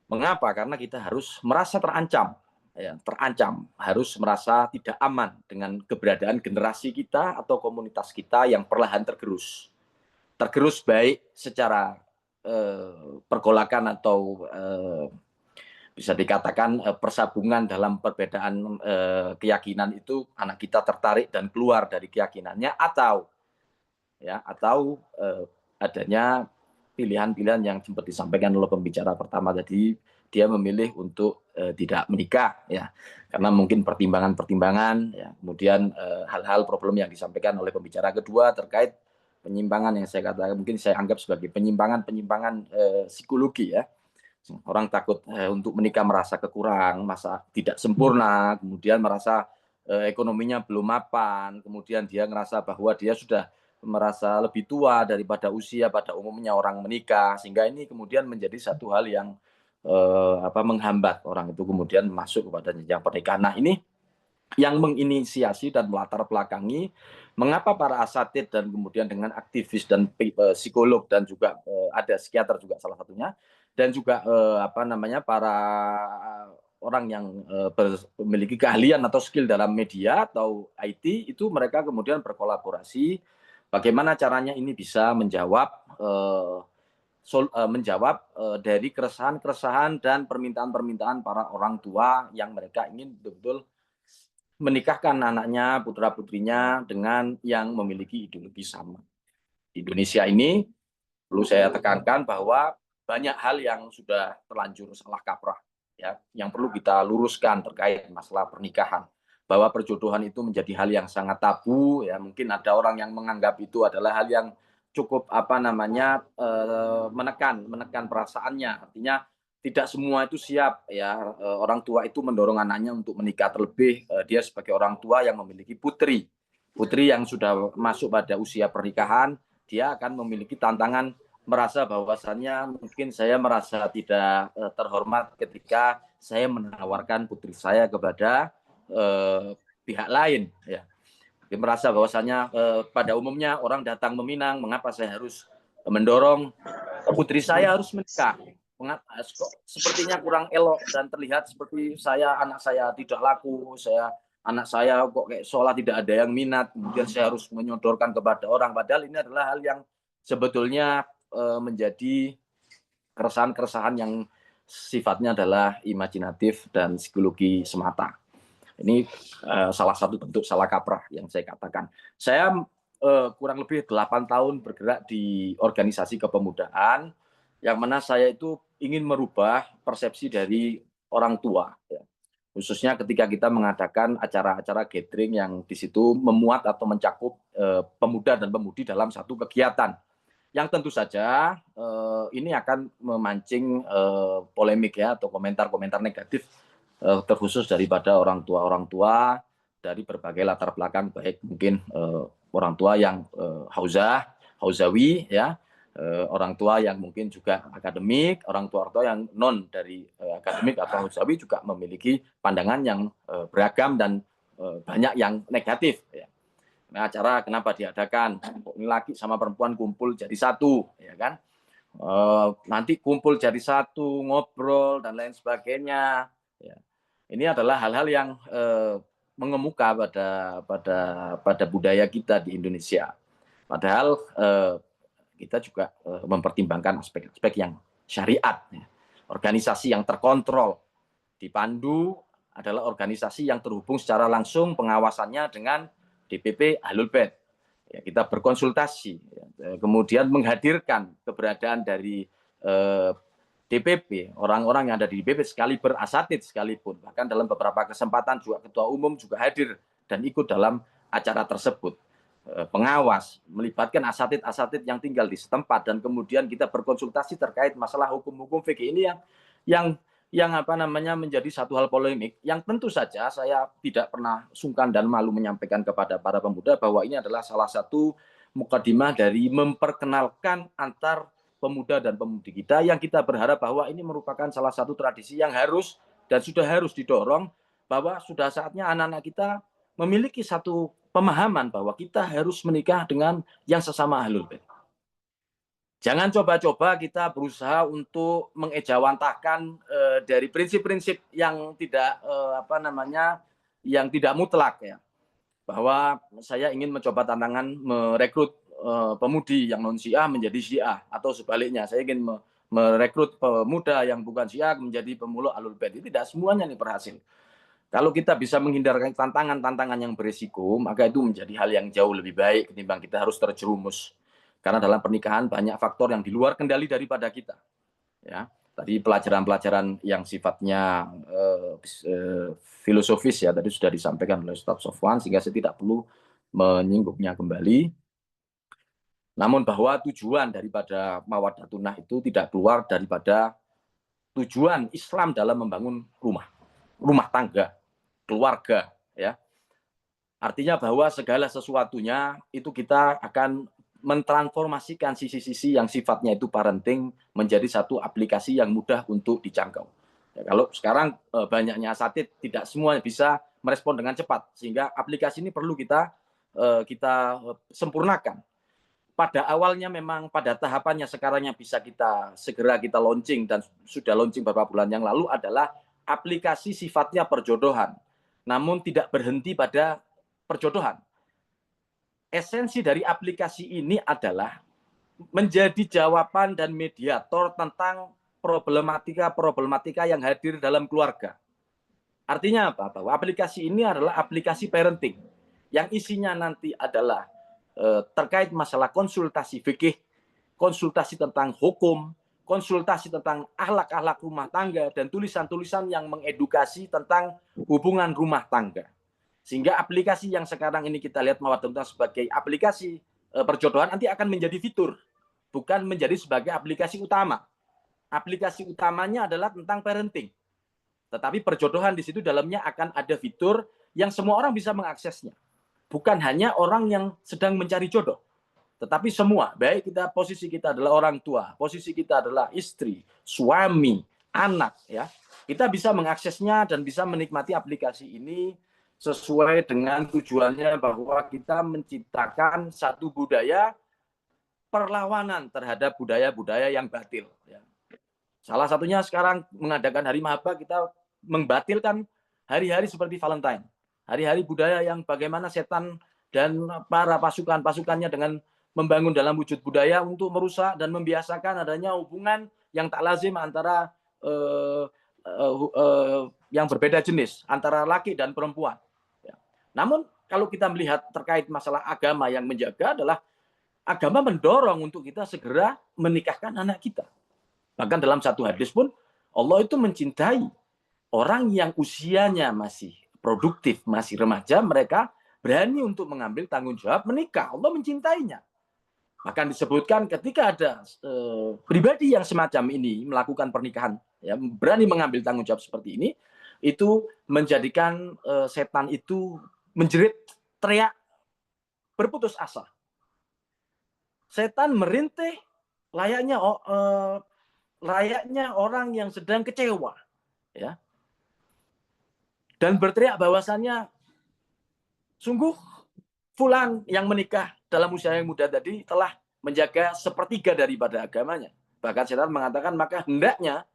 Mengapa? Karena kita harus merasa terancam, ya, harus merasa tidak aman dengan keberadaan generasi kita atau komunitas kita yang perlahan tergerus baik secara pergolakan atau bisa dikatakan persabungan dalam perbedaan keyakinan itu anak kita tertarik dan keluar dari keyakinannya atau adanya pilihan-pilihan yang sempat disampaikan oleh pembicara pertama tadi, dia memilih untuk tidak menikah ya karena mungkin pertimbangan-pertimbangan ya, kemudian hal-hal problem yang disampaikan oleh pembicara kedua terkait penyimpangan yang saya katakan mungkin saya anggap sebagai penyimpangan psikologi ya. Orang takut untuk menikah merasa kekurang, merasa tidak sempurna, kemudian merasa ekonominya belum mapan, kemudian dia merasa bahwa dia sudah merasa lebih tua daripada usia pada umumnya orang menikah, sehingga ini kemudian menjadi satu hal yang menghambat orang itu kemudian masuk kepada jenjang pernikahan. Nah, ini yang menginisiasi dan melatar belakangi mengapa para asatid dan kemudian dengan aktivis dan psikolog dan juga ada psikiater juga salah satunya, dan juga para orang yang memiliki keahlian atau skill dalam media atau IT itu mereka kemudian berkolaborasi bagaimana caranya ini bisa menjawab dari keresahan-keresahan dan permintaan-permintaan para orang tua yang mereka ingin betul-betul menikahkan anaknya, putra-putrinya dengan yang memiliki ideologi sama. Di Indonesia ini perlu saya tekankan bahwa banyak hal yang sudah terlanjur salah kaprah, ya, yang perlu kita luruskan terkait masalah pernikahan. Bahwa perjodohan itu menjadi hal yang sangat tabu, ya, mungkin ada orang yang menganggap itu adalah hal yang cukup menekan perasaannya. Artinya tidak semua itu siap, ya, orang tua itu mendorong anaknya untuk menikah, terlebih dia sebagai orang tua yang memiliki putri yang sudah masuk pada usia pernikahan, dia akan memiliki tantangan merasa bahwasannya mungkin saya merasa tidak terhormat ketika saya menawarkan putri saya kepada pihak lain, ya. Dia merasa bahwasannya pada umumnya orang datang meminang, mengapa saya harus mendorong putri saya harus menikah? Sepertinya kurang elok dan terlihat seperti anak saya tidak laku, anak saya kok kayak seolah tidak ada yang minat, kemudian saya harus menyodorkan kepada orang, padahal ini adalah hal yang sebetulnya menjadi keresahan-keresahan yang sifatnya adalah imajinatif dan psikologi semata. Ini salah satu bentuk salah kaprah yang saya katakan. Saya kurang lebih 8 tahun bergerak di organisasi kepemudaan, yang mana saya itu ingin merubah persepsi dari orang tua, ya. Khususnya ketika kita mengadakan acara-acara gathering yang di situ memuat atau mencakup pemuda dan pemudi dalam satu kegiatan. Yang tentu saja ini akan memancing polemik, ya, atau komentar-komentar negatif terkhusus daripada orang tua dari berbagai latar belakang, baik mungkin orang tua yang hauzawi, ya, orang tua yang mungkin juga akademik, orang tua yang non dari akademik atau hauzawi juga memiliki pandangan yang beragam dan banyak yang negatif, ya. Nah, acara kenapa diadakan? Ini laki sama perempuan kumpul jadi satu, ya kan? Nanti kumpul jadi satu, ngobrol dan lain sebagainya, ya. Ini adalah hal-hal yang mengemuka pada budaya kita di Indonesia. Padahal kita juga mempertimbangkan aspek-aspek yang syariat, ya. Organisasi yang terkontrol, dipandu adalah organisasi yang terhubung secara langsung pengawasannya dengan DPP Ahlul Bait. Ya, kita berkonsultasi, ya, kemudian menghadirkan keberadaan dari DPP, orang-orang yang ada di DPP sekaliber asatid sekalipun, bahkan dalam beberapa kesempatan juga ketua umum juga hadir dan ikut dalam acara tersebut. Pengawas melibatkan asatid-asatid yang tinggal di setempat, dan kemudian kita berkonsultasi terkait masalah hukum-hukum fikih ini yang menjadi satu hal polemik yang tentu saja saya tidak pernah sungkan dan malu menyampaikan kepada para pemuda bahwa ini adalah salah satu mukadimah dari memperkenalkan antar pemuda dan pemudi kita, yang kita berharap bahwa ini merupakan salah satu tradisi yang harus dan sudah harus didorong, bahwa sudah saatnya anak-anak kita memiliki satu pemahaman bahwa kita harus menikah dengan yang sesama Ahlul Bait. Jangan coba-coba kita berusaha untuk mengejawantahkan dari prinsip-prinsip yang tidak yang tidak mutlak, ya. Bahwa saya ingin mencoba tantangan merekrut pemudi yang non Syiah menjadi Syiah, atau sebaliknya saya ingin merekrut pemuda yang bukan Syiah menjadi pemulung Ahlul Bait. Tidak semuanya ini berhasil. Kalau kita bisa menghindarkan tantangan-tantangan yang berisiko, maka itu menjadi hal yang jauh lebih baik ketimbang kita harus terjerumus. Karena dalam pernikahan banyak faktor yang di luar kendali daripada kita. Ya, tadi pelajaran-pelajaran yang sifatnya filosofis, ya, tadi sudah disampaikan oleh Ustaz Sofwan, sehingga saya tidak perlu menyinggungnya kembali. Namun bahwa tujuan daripada Mawaddatun itu tidak keluar daripada tujuan Islam dalam membangun rumah tangga, keluarga, ya. Artinya bahwa segala sesuatunya itu kita akan mentransformasikan sisi-sisi yang sifatnya itu parenting menjadi satu aplikasi yang mudah untuk dijangkau. Ya, kalau sekarang banyaknya asatid, tidak semua bisa merespon dengan cepat, sehingga aplikasi ini perlu kita sempurnakan. Pada awalnya memang pada tahapannya sekarang yang bisa segera kita launching dan sudah launching beberapa bulan yang lalu adalah aplikasi sifatnya perjodohan, namun tidak berhenti pada perjodohan. Esensi dari aplikasi ini adalah menjadi jawaban dan mediator tentang problematika yang hadir dalam keluarga. Artinya apa? Bahwa aplikasi ini adalah aplikasi parenting yang isinya nanti adalah terkait masalah konsultasi fikih, konsultasi tentang hukum, konsultasi tentang akhlak-akhlak rumah tangga, dan tulisan-tulisan yang mengedukasi tentang hubungan rumah tangga. Sehingga aplikasi yang sekarang ini kita lihat Mawaddah sebagai aplikasi perjodohan nanti akan menjadi fitur, bukan menjadi sebagai aplikasi utama. Aplikasi utamanya adalah tentang parenting. Tetapi perjodohan di situ dalamnya akan ada fitur yang semua orang bisa mengaksesnya. Bukan hanya orang yang sedang mencari jodoh, tetapi semua, baik posisi kita adalah orang tua, posisi kita adalah istri, suami, anak, ya, kita bisa mengaksesnya dan bisa menikmati aplikasi ini sesuai dengan tujuannya bahwa kita menciptakan satu budaya perlawanan terhadap budaya-budaya yang batil. Ya. Salah satunya sekarang mengadakan Hari Mahabbah, kita membatilkan hari-hari seperti Valentine. Hari-hari budaya yang bagaimana setan dan para pasukan-pasukannya dengan membangun dalam wujud budaya untuk merusak dan membiasakan adanya hubungan yang tak lazim antara yang berbeda jenis, antara laki dan perempuan. Ya. Namun kalau kita melihat terkait masalah agama yang menjaga adalah agama mendorong untuk kita segera menikahkan anak kita. Bahkan dalam satu hadis pun Allah itu mencintai orang yang usianya masih produktif, masih remaja, mereka berani untuk mengambil tanggung jawab menikah. Allah mencintainya. Bahkan disebutkan ketika ada pribadi yang semacam ini melakukan pernikahan, ya, berani mengambil tanggung jawab seperti ini, itu menjadikan setan itu menjerit, teriak, berputus asa. Setan merintih layaknya orang yang sedang kecewa, ya. Dan berteriak bahwasannya sungguh fulan yang menikah dalam usia yang muda tadi telah menjaga sepertiga daripada agamanya. Bahkan setan mengatakan maka hendaknya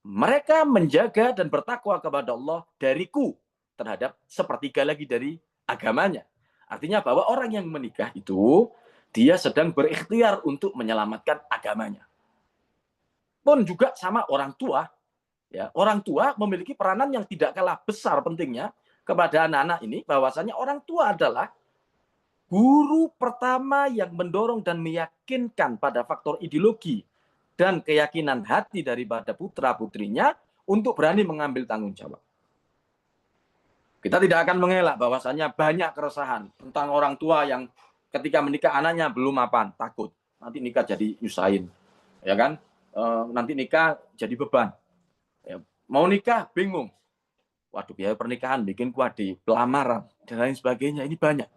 mereka menjaga dan bertakwa kepada Allah dariku terhadap sepertiga lagi dari agamanya. Artinya bahwa orang yang menikah itu dia sedang berikhtiar untuk menyelamatkan agamanya. Pun juga sama orang tua. Ya, orang tua memiliki peranan yang tidak kalah besar pentingnya kepada anak-anak ini, bahwasanya orang tua adalah guru pertama yang mendorong dan meyakinkan pada faktor ideologi dan keyakinan hati daripada putra-putrinya untuk berani mengambil tanggung jawab. Kita tidak akan mengelak bahwasanya banyak keresahan tentang orang tua yang ketika menikah anaknya belum mapan, takut nanti nikah jadi nyusahin, ya kan? Nanti nikah jadi beban. Ya, mau nikah bingung, waduh biaya pernikahan bikin kuadi, pelamaran dan lain sebagainya, ini banyak.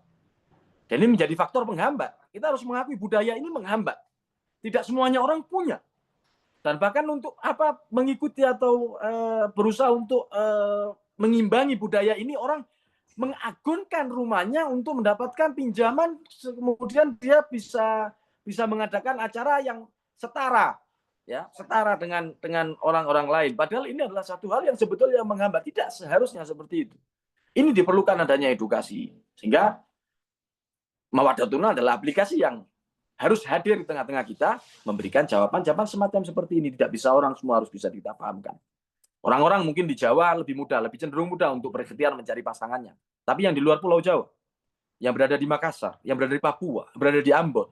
Dan ini menjadi faktor penghambat. Kita harus mengakui budaya ini menghambat. Tidak semuanya orang punya. Dan bahkan untuk apa mengikuti atau berusaha untuk mengimbangi budaya ini, orang mengagunkan rumahnya untuk mendapatkan pinjaman, kemudian dia bisa mengadakan acara yang setara. Ya, setara dengan orang-orang lain. Padahal ini adalah satu hal yang sebetulnya menghambat. Tidak seharusnya seperti itu. Ini diperlukan adanya edukasi. Sehingga Mawaddatun adalah aplikasi yang harus hadir di tengah-tengah kita, memberikan jawaban-jawaban semacam seperti ini. Tidak bisa orang semua harus bisa kita pahamkan. Orang-orang mungkin di Jawa lebih mudah, lebih cenderung mudah untuk berikhtiar mencari pasangannya. Tapi yang di luar Pulau Jawa, yang berada di Makassar, yang berada di Papua, berada di Ambon,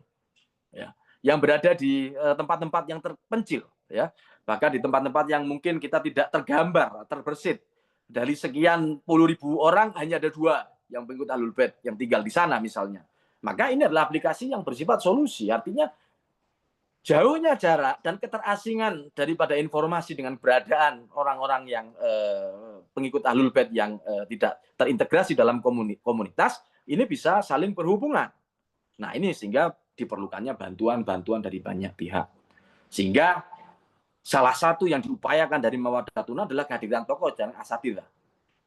ya, yang berada di tempat-tempat yang terpencil, ya, bahkan di tempat-tempat yang mungkin kita tidak tergambar, terbersit. Dari sekian puluh ribu orang hanya ada 2 yang pengikut Ahlul Bait yang tinggal di sana misalnya. Maka ini adalah aplikasi yang bersifat solusi. Artinya jauhnya jarak dan keterasingan daripada informasi dengan keberadaan orang-orang yang pengikut Ahlul Bait yang tidak terintegrasi dalam komunitas, ini bisa saling berhubungan. Nah, ini sehingga diperlukannya bantuan-bantuan dari banyak pihak. Sehingga salah satu yang diupayakan dari Mawaddatun adalah kehadiran tokoh dan asatidz.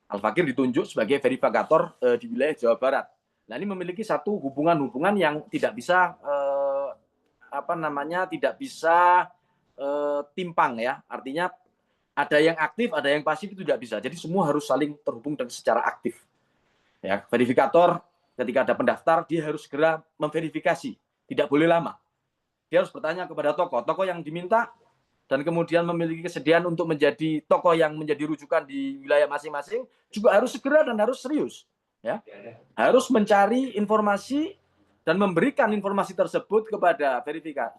Al-Fakir ditunjuk sebagai verifikator di wilayah Jawa Barat. Nah, ini memiliki satu hubungan-hubungan yang tidak bisa tidak bisa timpang ya. Artinya ada yang aktif, ada yang pasif, itu tidak bisa. Jadi semua harus saling terhubung dan secara aktif. Ya, verifikator ketika ada pendaftar dia harus segera memverifikasi, tidak boleh lama. Dia harus bertanya kepada tokoh yang diminta dan kemudian memiliki kesediaan untuk menjadi tokoh yang menjadi rujukan di wilayah masing-masing juga harus segera dan harus serius. Ya, harus mencari informasi dan memberikan informasi tersebut kepada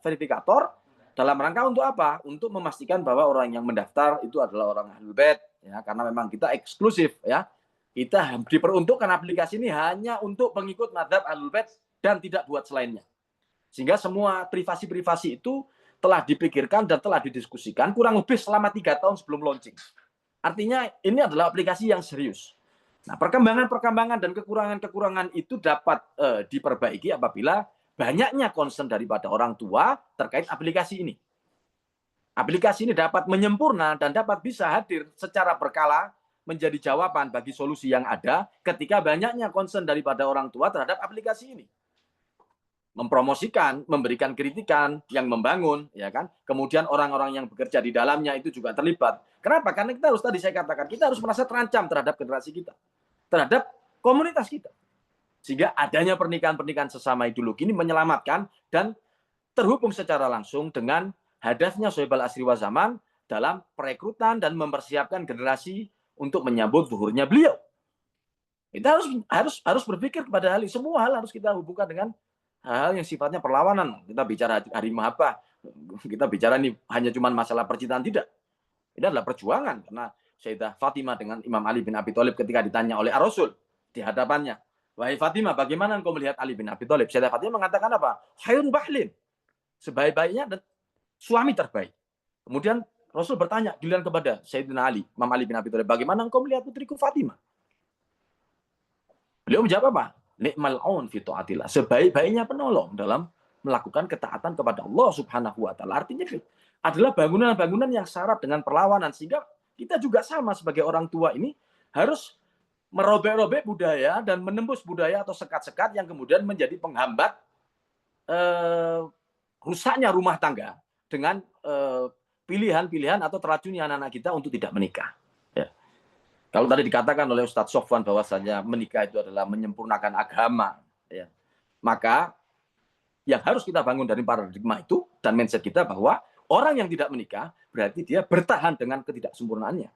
verifikator. Dalam rangka untuk apa? Untuk memastikan bahwa orang yang mendaftar itu adalah orang Ahlul Bait, ya, karena memang kita eksklusif, ya. Kita diperuntukkan aplikasi ini hanya untuk pengikut mazhab Ahlul Bait dan tidak buat selainnya. Sehingga semua privasi-privasi itu telah dipikirkan dan telah didiskusikan kurang lebih selama 3 tahun sebelum launching. Artinya ini adalah aplikasi yang serius. Nah, perkembangan dan kekurangan-kekurangan itu dapat diperbaiki apabila banyaknya concern daripada orang tua terkait aplikasi ini. Aplikasi ini dapat menyempurna dan dapat bisa hadir secara berkala menjadi jawaban bagi solusi yang ada ketika banyaknya concern daripada orang tua terhadap aplikasi ini. Mempromosikan, memberikan kritikan yang membangun, ya kan? Kemudian orang-orang yang bekerja di dalamnya itu juga terlibat. Kenapa? Karena kita harus, tadi saya katakan, kita harus merasa terancam terhadap generasi kita, terhadap komunitas kita. Sehingga adanya pernikahan-pernikahan sesama ideologi ini menyelamatkan dan terhubung secara langsung dengan hadafnya Sohibul Asri wa Zaman dalam perekrutan dan mempersiapkan generasi untuk menyambut zuhurnya beliau. Kita harus berpikir kepada hal ini. Semua hal harus kita hubungkan dengan hal yang sifatnya perlawanan. Kita bicara hari Mahabbah, kita bicara ini hanya cuma masalah percintaan, tidak. Ini adalah perjuangan, karena Sayyidah Fatimah dengan Imam Ali bin Abi Thalib ketika ditanya oleh Ar-Rasul di hadapannya, wahai Fatimah, bagaimana engkau melihat Ali bin Abi Thalib? Sayyidah Fatimah mengatakan apa? Khairun bahlin, sebaik-baiknya dan suami terbaik. Kemudian Rasul bertanya giliran kepada Sayyidina Ali, Imam Ali bin Abi Thalib, bagaimana engkau melihat putriku Fatimah? Beliau menjawab apa? Ni'mal aun fi ta'atillah, sebaik-baiknya penolong dalam melakukan ketaatan kepada Allah Subhanahu wa taala. Artinya adalah bangunan-bangunan yang syarat dengan perlawanan, sehingga kita juga sama sebagai orang tua ini harus merobek-robek budaya dan menembus budaya atau sekat-sekat yang kemudian menjadi penghambat rusaknya rumah tangga dengan pilihan-pilihan atau teracunnya anak-anak kita untuk tidak menikah. Ya. Kalau tadi dikatakan oleh Ustadz Sofwan bahwasanya menikah itu adalah menyempurnakan agama, ya, maka yang harus kita bangun dari paradigma itu dan mindset kita bahwa orang yang tidak menikah berarti dia bertahan dengan ketidaksempurnaannya.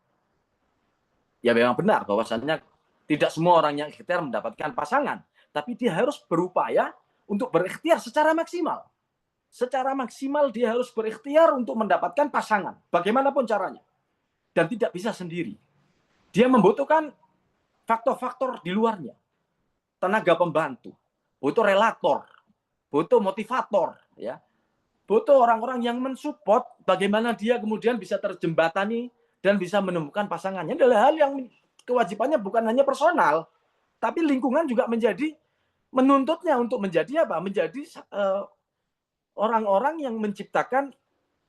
Ya memang benar bahwasanya tidak semua orang yang ikhtiar mendapatkan pasangan, tapi dia harus berupaya untuk berikhtiar secara maksimal. Secara maksimal dia harus berikhtiar untuk mendapatkan pasangan, bagaimanapun caranya. Dan tidak bisa sendiri. Dia membutuhkan faktor-faktor di luarnya. Tenaga pembantu, butuh relator, butuh motivator, ya. Butuh orang-orang yang mensupport bagaimana dia kemudian bisa terjembatani dan bisa menemukan pasangannya. Ini adalah hal yang kewajibannya bukan hanya personal, tapi lingkungan juga menuntutnya untuk menjadi apa? Menjadi orang-orang yang menciptakan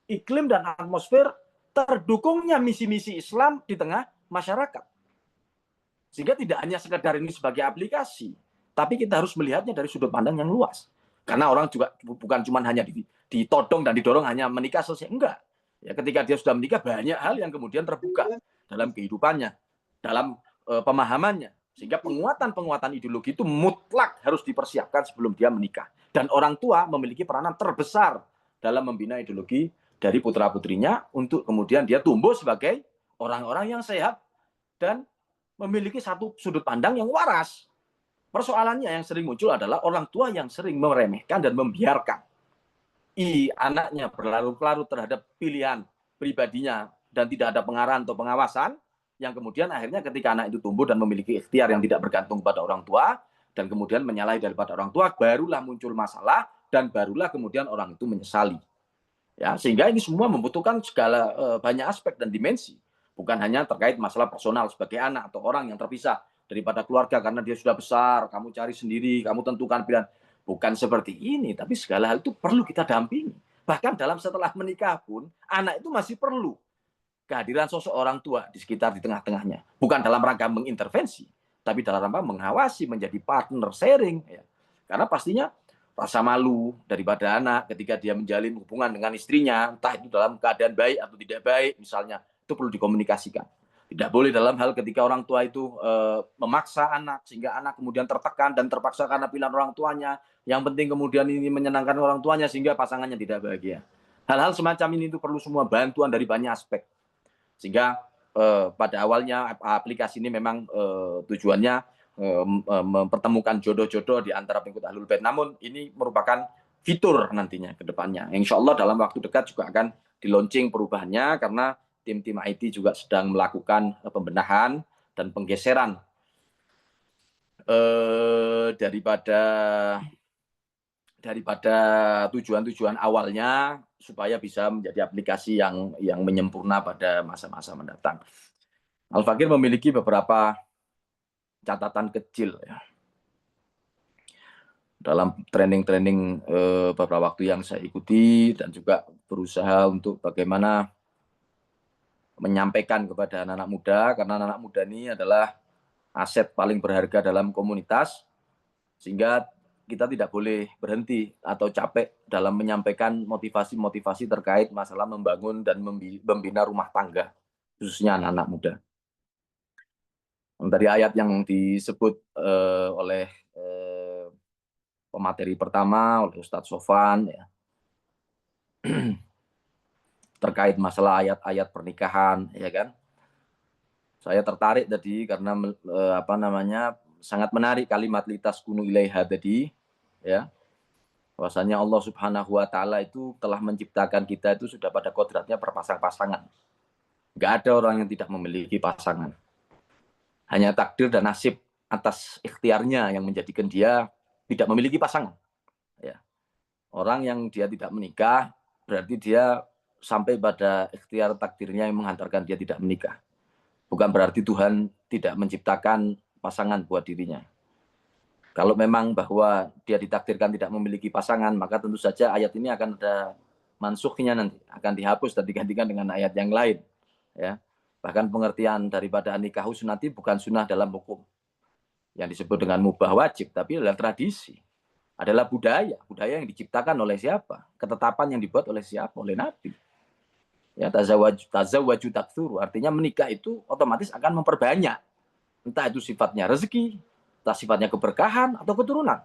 iklim dan atmosfer terdukungnya misi-misi Islam di tengah masyarakat. Sehingga tidak hanya sekedar ini sebagai aplikasi, tapi kita harus melihatnya dari sudut pandang yang luas. Karena orang juga bukan cuma hanya ditodong dan didorong hanya menikah selesai. Enggak. Ya, ketika dia sudah menikah, banyak hal yang kemudian terbuka dalam kehidupannya, dalam pemahamannya. Sehingga penguatan ideologi itu mutlak harus dipersiapkan sebelum dia menikah. Dan orang tua memiliki peranan terbesar dalam membina ideologi dari putra-putrinya untuk kemudian dia tumbuh sebagai orang-orang yang sehat dan memiliki satu sudut pandang yang waras. Persoalannya yang sering muncul adalah orang tua yang sering meremehkan dan membiarkan anaknya berlarut-larut terhadap pilihan pribadinya dan tidak ada pengarahan atau pengawasan, yang kemudian akhirnya ketika anak itu tumbuh dan memiliki ikhtiar yang tidak bergantung pada orang tua dan kemudian menyalahi daripada orang tua, barulah muncul masalah dan barulah kemudian orang itu menyesali. Ya, sehingga ini semua membutuhkan segala banyak aspek dan dimensi, bukan hanya terkait masalah personal sebagai anak atau orang yang terpisah daripada keluarga karena dia sudah besar, kamu cari sendiri, kamu tentukan pilihan. Bukan seperti ini, tapi segala hal itu perlu kita dampingi. Bahkan setelah menikah pun, anak itu masih perlu kehadiran sosok orang tua di sekitar, di tengah-tengahnya. Bukan dalam rangka mengintervensi, tapi dalam rangka mengawasi, menjadi partner sharing. Ya. Karena pastinya rasa malu daripada anak ketika dia menjalin hubungan dengan istrinya, entah itu dalam keadaan baik atau tidak baik, misalnya, itu perlu dikomunikasikan. Tidak boleh dalam hal ketika orang tua itu memaksa anak, sehingga anak kemudian tertekan dan terpaksa karena pilihan orang tuanya. Yang penting kemudian ini menyenangkan orang tuanya, sehingga pasangannya tidak bahagia. Hal-hal semacam ini itu perlu semua bantuan dari banyak aspek. Sehingga pada awalnya aplikasi ini memang tujuannya mempertemukan jodoh-jodoh di antara pengikut Ahlul Bait. Namun ini merupakan fitur nantinya ke depannya. Insya Allah dalam waktu dekat juga akan di-launching perubahannya, karena tim-tim IT juga sedang melakukan pembenahan dan penggeseran daripada tujuan-tujuan awalnya, supaya bisa menjadi aplikasi yang menyempurna pada masa-masa mendatang. Al-Fakir memiliki beberapa catatan kecil ya. Dalam training-training beberapa waktu yang saya ikuti, dan juga berusaha untuk bagaimana menyampaikan kepada anak-anak muda, karena anak-anak muda ini adalah aset paling berharga dalam komunitas, sehingga kita tidak boleh berhenti atau capek dalam menyampaikan motivasi-motivasi terkait masalah membangun dan membina rumah tangga, khususnya anak-anak muda. Dari ayat yang disebut oleh pemateri pertama, oleh Ustadz Sofan, ya, terkait masalah ayat-ayat pernikahan, ya kan? Saya tertarik tadi karena sangat menarik kalimat litas kunu ilaiha tadi, ya. Bahwasanya Allah Subhanahu wa taala itu telah menciptakan kita itu sudah pada kodratnya berpasang-pasangan. Enggak ada orang yang tidak memiliki pasangan. Hanya takdir dan nasib atas ikhtiarnya yang menjadikan dia tidak memiliki pasangan. Ya. Orang yang dia tidak menikah berarti dia sampai pada ikhtiar takdirnya yang menghantarkan dia tidak menikah. Bukan berarti Tuhan tidak menciptakan pasangan buat dirinya. Kalau memang bahwa dia ditakdirkan tidak memiliki pasangan, maka tentu saja ayat ini akan ada mansukhnya nanti, akan dihapus dan digantikan dengan ayat yang lain. Ya. Bahkan pengertian daripada nikah sunnati bukan sunnah dalam hukum yang disebut dengan mubah wajib, tapi adalah tradisi, adalah budaya yang diciptakan oleh siapa, ketetapan yang dibuat oleh siapa, oleh Nabi. Ya, tazawwaju taktsuru, artinya menikah itu otomatis akan memperbanyak, entah itu sifatnya rezeki, entah sifatnya keberkahan atau keturunan.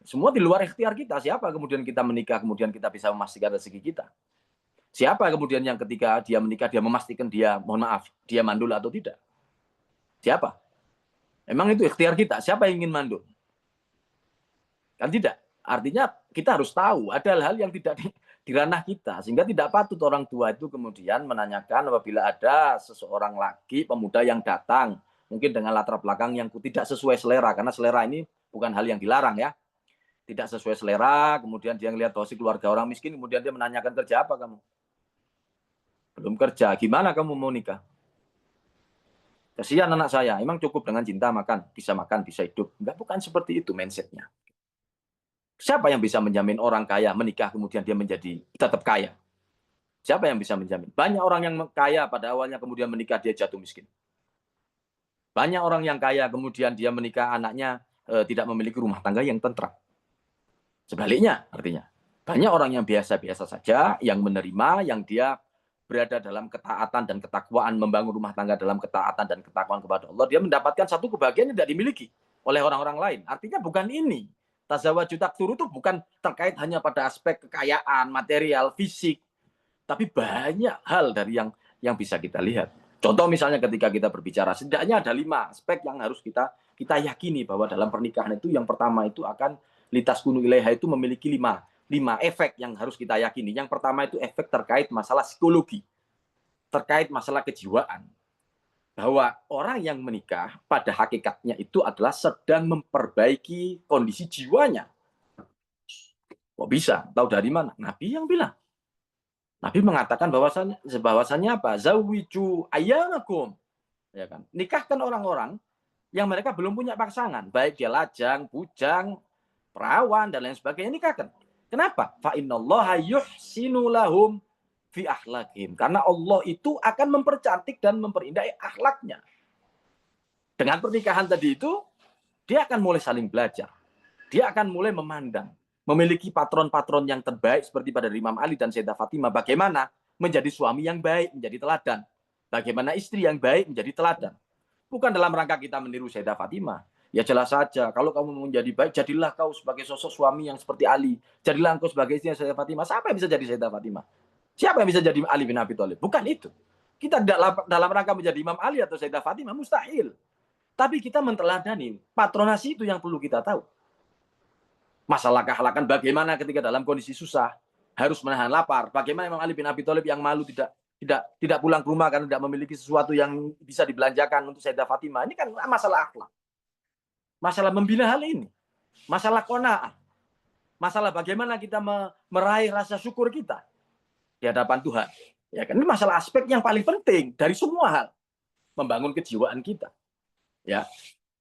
Semua di luar ikhtiar kita. Siapa kemudian kita menikah, kemudian kita bisa memastikan rezeki kita? Siapa kemudian yang ketika dia menikah, dia memastikan dia, mohon maaf, dia mandul atau tidak? Siapa? Emang itu ikhtiar kita. Siapa yang ingin mandul? Kan tidak. Artinya kita harus tahu ada hal-hal yang tidak di ranah kita. Sehingga tidak patut orang tua itu kemudian menanyakan apabila ada seseorang laki, pemuda yang datang, mungkin dengan latar belakang yang tidak sesuai selera. Karena selera ini bukan hal yang dilarang ya. Tidak sesuai selera, kemudian dia melihat bahwa si keluarga orang miskin, kemudian dia menanyakan kerja apa kamu? Belum kerja, gimana kamu mau nikah? Kasihan anak saya, emang cukup dengan cinta makan, bisa hidup. Enggak, bukan seperti itu mindsetnya. Siapa yang bisa menjamin orang kaya menikah kemudian dia menjadi tetap kaya? Siapa yang bisa menjamin? Banyak orang yang kaya pada awalnya kemudian menikah dia jatuh miskin. Banyak orang yang kaya kemudian dia menikah anaknya tidak memiliki rumah tangga yang tentram. Sebaliknya artinya. Banyak orang yang biasa-biasa saja, yang menerima, yang dia berada dalam ketaatan dan ketakwaan, membangun rumah tangga dalam ketaatan dan ketakwaan kepada Allah, dia mendapatkan satu kebahagiaan yang tidak dimiliki oleh orang-orang lain. Artinya bukan ini. Tazawwaju taktsuru itu bukan terkait hanya pada aspek kekayaan, material, fisik, tapi banyak hal dari yang bisa kita lihat. Contoh misalnya ketika kita berbicara, setidaknya ada 5 aspek yang harus kita yakini bahwa dalam pernikahan itu yang pertama itu akan litas kunu ilaiha itu memiliki 5 efek yang harus kita yakini. Yang pertama itu efek terkait masalah psikologi, terkait masalah kejiwaan. Bahwa orang yang menikah pada hakikatnya itu adalah sedang memperbaiki kondisi jiwanya. Kok bisa? Tahu dari mana? Nabi yang bilang. Nabi mengatakan bahwasannya apa? Zawwiju ayyamakum. Ya kan? Nikahkan orang-orang yang mereka belum punya pasangan, baik dia lajang, bujang, perawan dan lain sebagainya nikahkan. Kenapa? Fa innallaha yuhsinu lahum fi akhlaqihim. Karena Allah itu akan mempercantik dan memperindah akhlaknya. Dengan pernikahan tadi itu, dia akan mulai saling belajar. Dia akan mulai memandang, memiliki patron-patron yang terbaik seperti pada Imam Ali dan Sayyidah Fatimah. Bagaimana menjadi suami yang baik, menjadi teladan. Bagaimana istri yang baik menjadi teladan. Bukan dalam rangka kita meniru Sayyidah Fatimah. Ya jelas saja, kalau kamu mau menjadi baik, jadilah kau sebagai sosok suami yang seperti Ali. Jadilah engkau sebagai istri Sayyidah Fatimah. Siapa yang bisa jadi Sayyidah Fatimah? Siapa yang bisa jadi Ali bin Abi Thalib? Bukan itu. Kita tidak dalam rangka menjadi Imam Ali atau Sayyidah Fatimah, mustahil. Tapi kita menteladani, patronasi itu yang perlu kita tahu. Masalah keakhlakan bagaimana ketika dalam kondisi susah, harus menahan lapar. Bagaimana Imam Ali bin Abi Thalib yang malu tidak pulang ke rumah karena tidak memiliki sesuatu yang bisa dibelanjakan untuk Sayyidah Fatimah. Ini kan masalah akhlak. Masalah membina hal ini. Masalah qanaah. Masalah bagaimana kita meraih rasa syukur kita di hadapan Tuhan. Ya kan, ini masalah aspek yang paling penting dari semua hal. Membangun kejiwaan kita. Ya.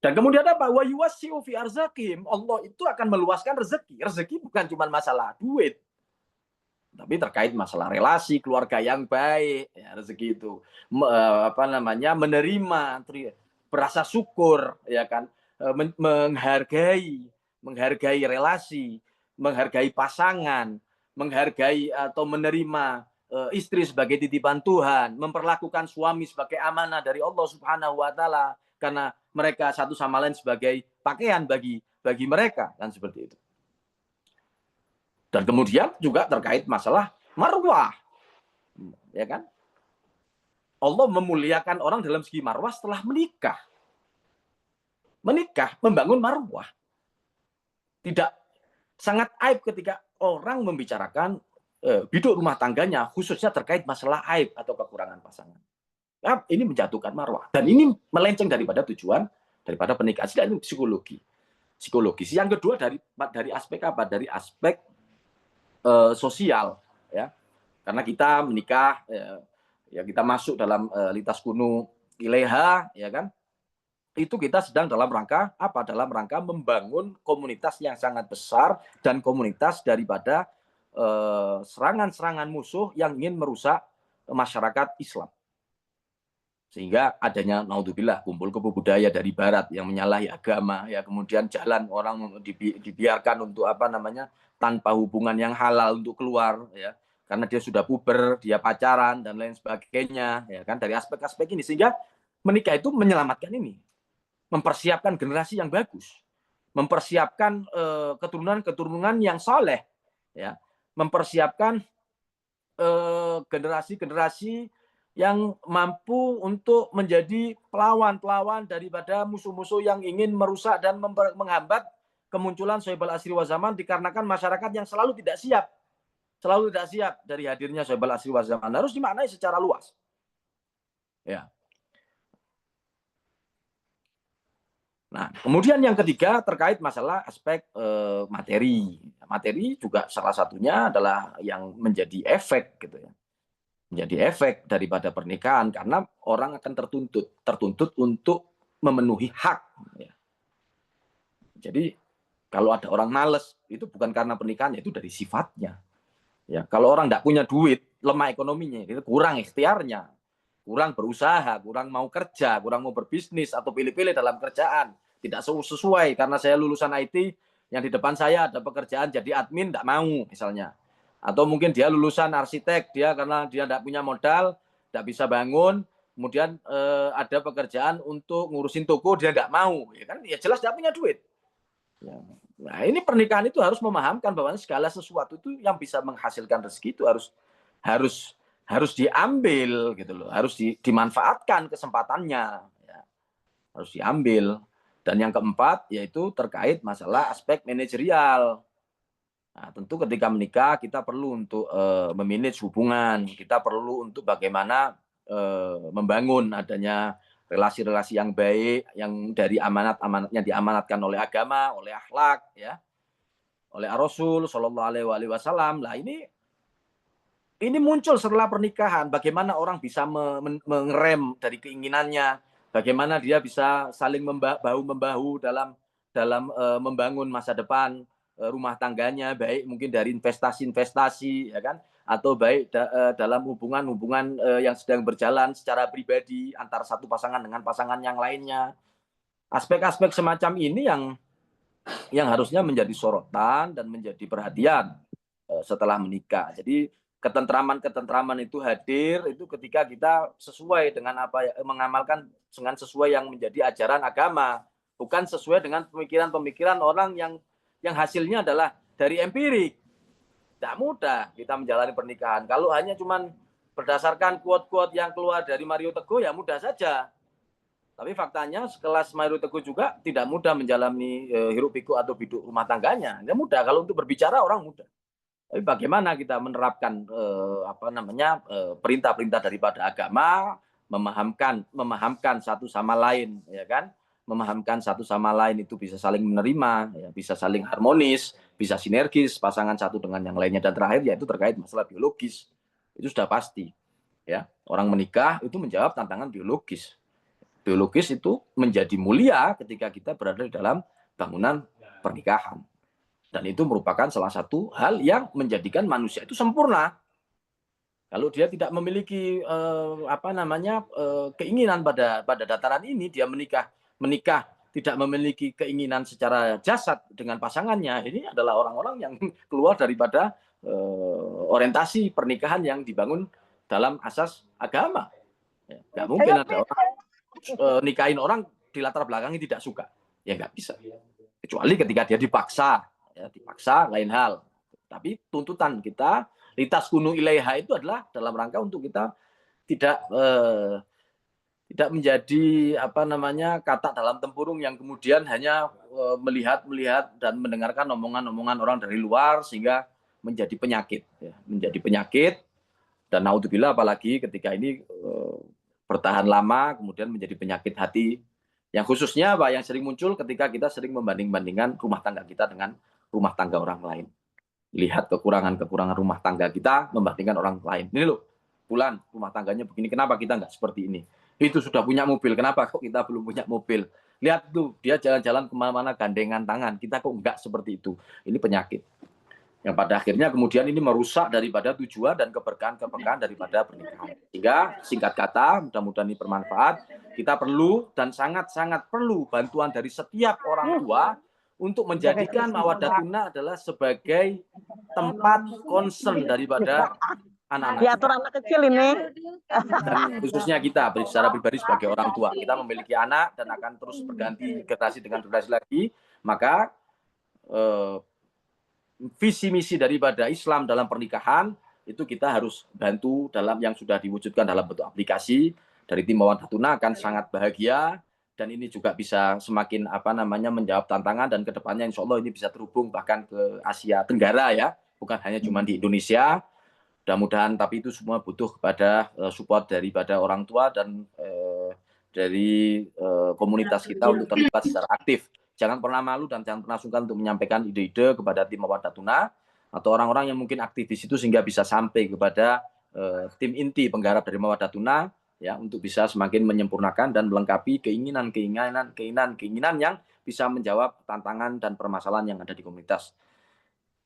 Dan kemudian apa? Wa yuwassi'u fi arzaqihim. Allah itu akan meluaskan rezeki. Rezeki bukan cuma masalah duit. Tapi terkait masalah relasi, keluarga yang baik, ya, rezeki itu menerima, berasa syukur, ya kan, menghargai relasi, menghargai pasangan, menghargai atau menerima istri sebagai titipan Tuhan, memperlakukan suami sebagai amanah dari Allah Subhanahu wa taala karena mereka satu sama lain sebagai pakaian bagi mereka, kan seperti itu. Dan kemudian juga terkait masalah marwah. Ya kan? Allah memuliakan orang dalam segi marwah setelah menikah. Menikah, membangun marwah. Tidak sangat aib ketika orang membicarakan biduk rumah tangganya, khususnya terkait masalah aib atau kekurangan pasangan. Ya, ini menjatuhkan marwah. Dan ini melenceng daripada tujuan, daripada pernikahan. Ini psikologis. Yang kedua dari aspek apa? Dari aspek sosial. Ya. Karena kita menikah, ya kita masuk dalam litas kunu ileha, ya kan? Itu kita sedang dalam rangka apa? Dalam rangka membangun komunitas yang sangat besar dan komunitas daripada serangan-serangan musuh yang ingin merusak masyarakat Islam. Sehingga adanya naudzubillah kumpul kebo budaya dari barat yang menyalahi agama, ya kemudian jalan orang dibiarkan untuk tanpa hubungan yang halal untuk keluar, ya karena dia sudah puber, dia pacaran dan lain sebagainya, ya kan, dari aspek-aspek ini. Sehingga menikah itu menyelamatkan ini, mempersiapkan generasi yang bagus, mempersiapkan keturunan yang soleh, ya, mempersiapkan generasi-generasi yang mampu untuk menjadi pelawan-pelawan daripada musuh-musuh yang ingin merusak dan menghambat kemunculan Sohibul Asri wa Zaman, dikarenakan masyarakat yang selalu tidak siap dari hadirnya Sohibul Asri wa Zaman. Harus dimaknai secara luas. Ya. Nah, kemudian yang ketiga terkait masalah aspek materi. Materi juga salah satunya adalah yang menjadi efek gitu ya. Menjadi efek daripada pernikahan karena orang akan tertuntut untuk memenuhi hak. Ya. Jadi kalau ada orang malas itu bukan karena pernikahannya, itu dari sifatnya. Ya, kalau orang tidak punya duit, lemah ekonominya, itu kurang ikhtiarnya, kurang berusaha, kurang mau kerja, kurang mau berbisnis atau pilih-pilih dalam kerjaan, tidak sesuai karena saya lulusan IT, yang di depan saya ada pekerjaan jadi admin, tidak mau misalnya. Atau mungkin dia lulusan arsitek, karena dia tidak punya modal, tidak bisa bangun, kemudian ada pekerjaan untuk ngurusin toko, dia tidak mau, ya kan? Ya jelas tidak punya duit. Ya. Nah, ini pernikahan itu harus memahamkan bahwa segala sesuatu itu yang bisa menghasilkan rezeki itu harus diambil gitu loh, harus dimanfaatkan kesempatannya, ya. Harus diambil. Dan yang keempat yaitu terkait masalah aspek manajerial. Nah, tentu ketika menikah kita perlu untuk memanage hubungan, kita perlu untuk bagaimana membangun adanya relasi-relasi yang baik, yang dari amanat-amanatnya diamanatkan oleh agama, oleh akhlak, ya, oleh Rasul Shallallahu Alaihi Wasallam. Lah ini muncul setelah pernikahan. Bagaimana orang bisa mengerem dari keinginannya, bagaimana dia bisa saling bahu membahu dalam membangun masa depan. rumah tangganya, baik mungkin dari investasi-investasi, ya kan, atau baik dalam hubungan-hubungan yang sedang berjalan secara pribadi antara satu pasangan dengan pasangan yang lainnya. Aspek-aspek semacam ini yang harusnya menjadi sorotan dan menjadi perhatian setelah menikah. Jadi ketentraman itu hadir itu ketika kita sesuai dengan mengamalkan dengan sesuai yang menjadi ajaran agama, bukan sesuai dengan pemikiran-pemikiran orang yang hasilnya adalah dari empirik. Tidak mudah kita menjalani pernikahan. Kalau hanya cuman berdasarkan quote-quote yang keluar dari Mario Teguh ya mudah saja. Tapi faktanya sekelas Mario Teguh juga tidak mudah menjalani hiruk pikuk atau biduk rumah tangganya. Tidak mudah. Kalau untuk berbicara orang mudah. Tapi bagaimana kita menerapkan perintah-perintah daripada agama, memahamkan satu sama lain, ya kan? Memahamkan satu sama lain itu bisa saling menerima, ya, bisa saling harmonis, bisa sinergis pasangan satu dengan yang lainnya, dan terakhir yaitu terkait masalah biologis. Itu sudah pasti, ya. Orang menikah itu menjawab tantangan biologis. Biologis itu menjadi mulia ketika kita berada di dalam bangunan pernikahan. Dan itu merupakan salah satu hal yang menjadikan manusia itu sempurna. Kalau dia tidak memiliki keinginan pada dataran ini, dia menikah tidak memiliki keinginan secara jasad dengan pasangannya, ini adalah orang-orang yang keluar daripada orientasi pernikahan yang dibangun dalam asas agama. Nggak mungkin ada orang nikahin orang di latar belakangnya tidak suka. Ya nggak bisa. Kecuali ketika dia dipaksa. Ya, dipaksa lain hal. Tapi tuntutan kita, litas kunu ilaiha itu adalah dalam rangka untuk kita tidak menjadi kata dalam tempurung yang kemudian hanya melihat dan mendengarkan omongan-omongan orang dari luar sehingga menjadi penyakit, ya. Menjadi penyakit, dan naudzubillah apalagi ketika ini bertahan lama kemudian menjadi penyakit hati yang khususnya yang sering muncul ketika kita sering membanding-bandingkan rumah tangga kita dengan rumah tangga orang lain. Lihat kekurangan-kekurangan rumah tangga kita membandingkan orang lain. Ini loh, Bulan rumah tangganya begini, kenapa kita nggak seperti ini? Itu sudah punya mobil, kenapa kok kita belum punya mobil? Lihat tuh, dia jalan-jalan kemana-mana gandengan tangan, kita kok nggak seperti itu? Ini penyakit. Yang pada akhirnya kemudian ini merusak daripada tujuan dan keberkahan daripada pernikahan. Sehingga singkat kata, mudah-mudahan ini bermanfaat, kita perlu dan sangat-sangat perlu bantuan dari setiap orang tua untuk menjadikan Mawaddatuna adalah sebagai tempat concern daripada anak-anak. Diatur anak kecil ini. Dan khususnya kita secara pribadi sebagai orang tua, kita memiliki anak dan akan terus berganti generasi dengan generasi lagi, maka visi misi daripada Islam dalam pernikahan itu kita harus bantu dalam yang sudah diwujudkan dalam bentuk aplikasi dari tim Mawaddatuna akan sangat bahagia. Dan ini juga bisa semakin menjawab tantangan, dan kedepannya insya Allah ini bisa terhubung bahkan ke Asia Tenggara, ya, bukan hanya cuma di Indonesia. Mudah-mudahan, tapi itu semua butuh kepada support daripada orang tua dan dari komunitas kita untuk terlibat secara aktif. Jangan pernah malu dan jangan pernah sungkan untuk menyampaikan ide-ide kepada tim Mawaddatuna atau orang-orang yang mungkin aktif di situ sehingga bisa sampai kepada tim inti penggarap dari Mawaddatuna, ya, untuk bisa semakin menyempurnakan dan melengkapi keinginan yang bisa menjawab tantangan dan permasalahan yang ada di komunitas.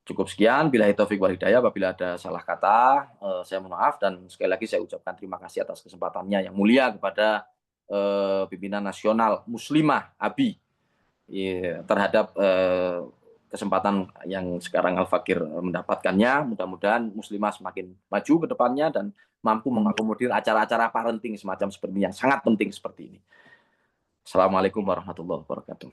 Cukup sekian, billahi taufik wal hidayah. Apabila ada salah kata, saya mohon maaf, dan sekali lagi saya ucapkan terima kasih atas kesempatannya yang mulia kepada pimpinan nasional Muslimah ABI terhadap kesempatan yang sekarang Al-Fakir mendapatkannya. Mudah-mudahan Muslimah semakin maju ke depannya dan mampu mengakomodir acara-acara parenting semacam seperti ini yang sangat penting seperti ini. Assalamualaikum warahmatullahi wabarakatuh.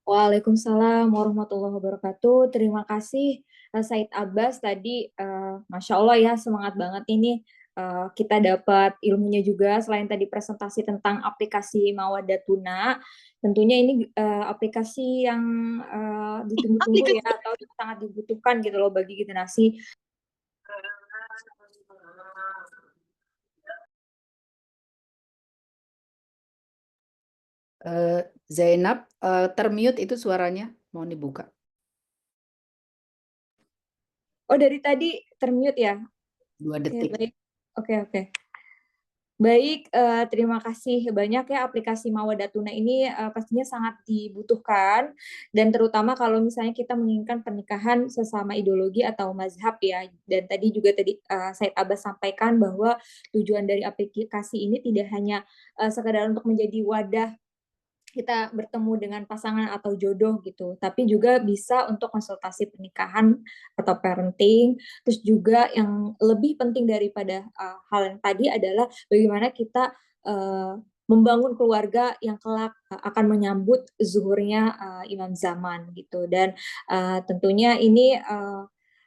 Waalaikumsalam warahmatullahi wabarakatuh. Terima kasih Said Abbas tadi, Masya Allah ya, semangat banget ini. Kita dapat ilmunya juga selain tadi presentasi tentang aplikasi Mawaddatuna. Tentunya ini aplikasi yang ditunggu-tunggu ya, atau sangat dibutuhkan gitu loh bagi generasi. Zainab, termute itu suaranya, mau dibuka. Oh, dari tadi termute ya? 2 detik. Oke. Baik, terima kasih banyak ya. Aplikasi Mawadatuna ini pastinya sangat dibutuhkan, dan terutama kalau misalnya kita menginginkan pernikahan sesama ideologi atau mazhab ya. Dan tadi Said Abbas sampaikan bahwa tujuan dari aplikasi ini tidak hanya sekedar untuk menjadi wadah kita bertemu dengan pasangan atau jodoh gitu, tapi juga bisa untuk konsultasi pernikahan atau parenting. Terus juga yang lebih penting daripada hal yang tadi adalah bagaimana kita membangun keluarga yang kelak akan menyambut zuhurnya Imam Zaman gitu. Dan tentunya ini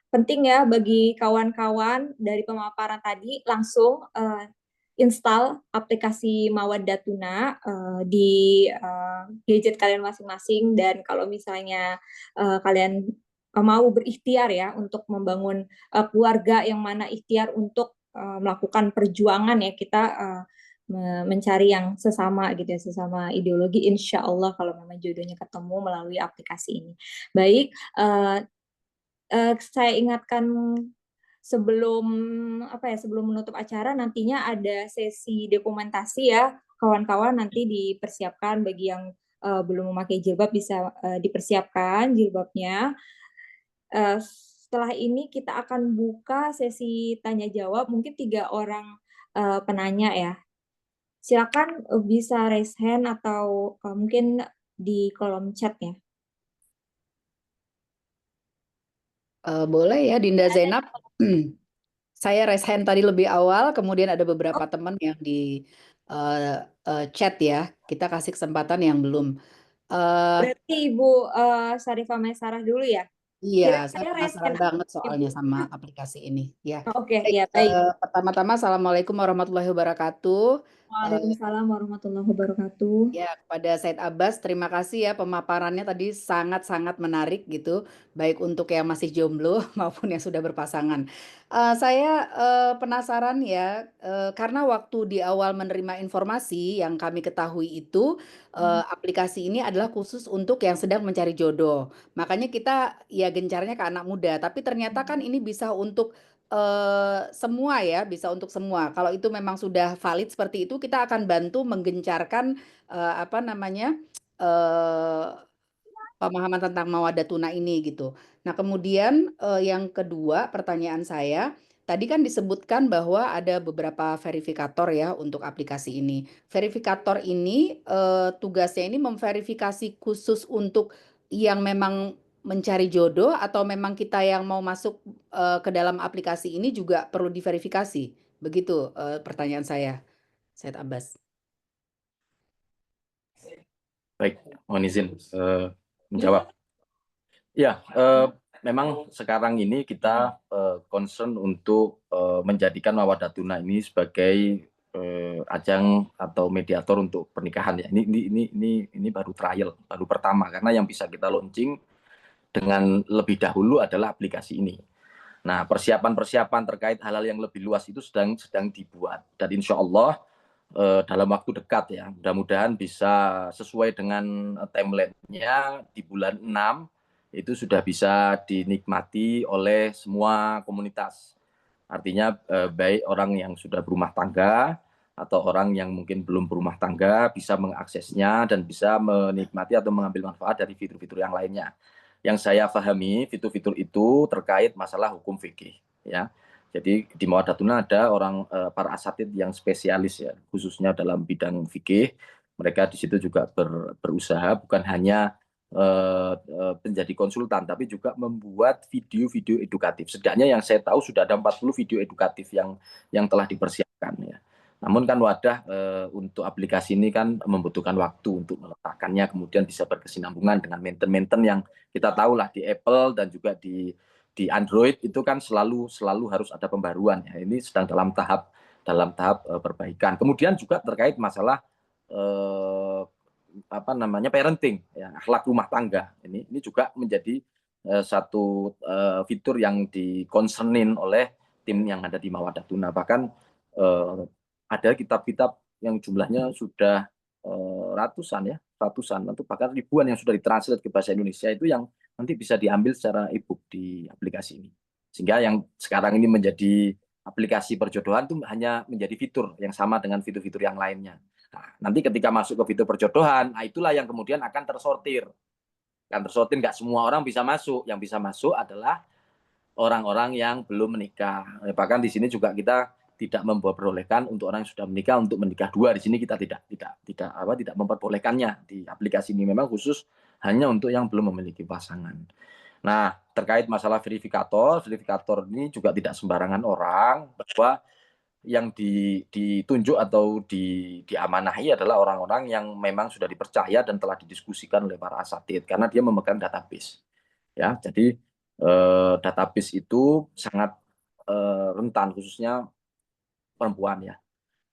penting ya bagi kawan-kawan dari pemaparan tadi langsung install aplikasi Mawaddatuna di gadget kalian masing-masing. Dan kalau misalnya kalian mau berikhtiar ya untuk membangun keluarga yang mana ikhtiar untuk melakukan perjuangan ya, kita mencari yang sesama gitu ya, sesama ideologi, insya Allah kalau memang jodohnya ketemu melalui aplikasi ini. Baik, saya ingatkan sebelum sebelum menutup acara nantinya ada sesi dokumentasi ya kawan-kawan, nanti dipersiapkan bagi yang belum memakai jilbab bisa dipersiapkan jilbabnya. Setelah ini kita akan buka sesi tanya jawab, mungkin 3 orang penanya ya. Silakan bisa raise hand atau mungkin di kolom chat ya. Boleh ya, Dinda Zainab. Saya raise hand tadi lebih awal, kemudian ada beberapa teman yang di chat ya. Kita kasih kesempatan yang belum. Berarti Ibu Sarifah Maisarah dulu ya? Iya, saya Saya raise penasaran hand banget aja, soalnya Bu. sama aplikasi ini. Ya, Oke, baik. ya baik. Pertama-tama, Assalamualaikum warahmatullahi wabarakatuh. Waalaikumsalam warahmatullahi wabarakatuh. Ya, kepada Said Abbas, terima kasih ya pemaparannya tadi sangat-sangat menarik gitu, baik untuk yang masih jomblo maupun yang sudah berpasangan. Saya penasaran ya, karena waktu di awal menerima informasi yang kami ketahui itu aplikasi ini adalah khusus untuk yang sedang mencari jodoh. Makanya kita ya gencarnya ke anak muda, tapi ternyata kan ini bisa untuk semua ya, bisa untuk semua. Kalau itu memang sudah valid seperti itu, kita akan bantu menggencarkan apa namanya pemahaman tentang Mawaddatuna ini gitu. Nah, kemudian yang kedua pertanyaan saya, tadi kan disebutkan bahwa ada beberapa verifikator ya untuk aplikasi ini. Verifikator ini tugasnya ini memverifikasi khusus untuk yang memang mencari jodoh, atau memang kita yang mau masuk ke dalam aplikasi ini juga perlu diverifikasi. Begitu pertanyaan saya, Said Abbas. Baik, mohon izin menjawab. Ya, memang sekarang ini kita concern untuk menjadikan Mawaddatuna ini sebagai ajang atau mediator untuk pernikahan ya. Ini baru trial, baru pertama, karena yang bisa kita launching dengan lebih dahulu adalah aplikasi ini. Nah, persiapan-persiapan terkait hal-hal yang lebih luas itu sedang dibuat, dan insya Allah dalam waktu dekat ya, mudah-mudahan bisa sesuai dengan timeline-nya di bulan 6 itu sudah bisa dinikmati oleh semua komunitas. Artinya baik orang yang sudah berumah tangga atau orang yang mungkin belum berumah tangga bisa mengaksesnya dan bisa menikmati atau mengambil manfaat dari fitur-fitur yang lainnya. Yang saya pahami, fitur-fitur itu terkait masalah hukum fikih ya. Jadi di Mawaddatuna ada orang para asatid yang spesialis ya, khususnya dalam bidang fikih. Mereka di situ juga berusaha bukan hanya menjadi konsultan, tapi juga membuat video-video edukatif. Setidaknya yang saya tahu sudah ada 40 video edukatif yang telah dipersiapkan ya. Namun kan wadah untuk aplikasi ini kan membutuhkan waktu untuk meletakkannya, kemudian bisa berkesinambungan dengan mainten yang kita tahu lah di Apple dan juga di Android itu kan selalu harus ada pembaruan ya. Ini sedang dalam tahap perbaikan. Kemudian juga terkait masalah parenting ya, akhlak rumah tangga. Ini juga menjadi satu fitur yang dikonsernin oleh tim yang ada di Mawaddatuna. Bahkan ada kitab-kitab yang jumlahnya sudah ratusan atau bahkan ribuan yang sudah ditranslate ke bahasa Indonesia, itu yang nanti bisa diambil secara e-book di aplikasi ini. Sehingga yang sekarang ini menjadi aplikasi perjodohan itu hanya menjadi fitur yang sama dengan fitur-fitur yang lainnya. Nah, nanti ketika masuk ke fitur perjodohan, nah itulah yang kemudian akan tersortir. Nggak semua orang bisa masuk. Yang bisa masuk adalah orang-orang yang belum menikah. Bahkan di sini juga kita tidak memperbolehkan untuk orang yang sudah menikah untuk menikah dua. Di sini kita tidak memperbolehkannya. Di aplikasi ini memang khusus hanya untuk yang belum memiliki pasangan. Nah, terkait masalah verifikator ini juga tidak sembarangan orang, bahwa yang ditunjuk atau diamanahi adalah orang-orang yang memang sudah dipercaya dan telah didiskusikan oleh para asatid, karena dia memegang database. Ya, jadi database itu sangat rentan, khususnya perempuan ya.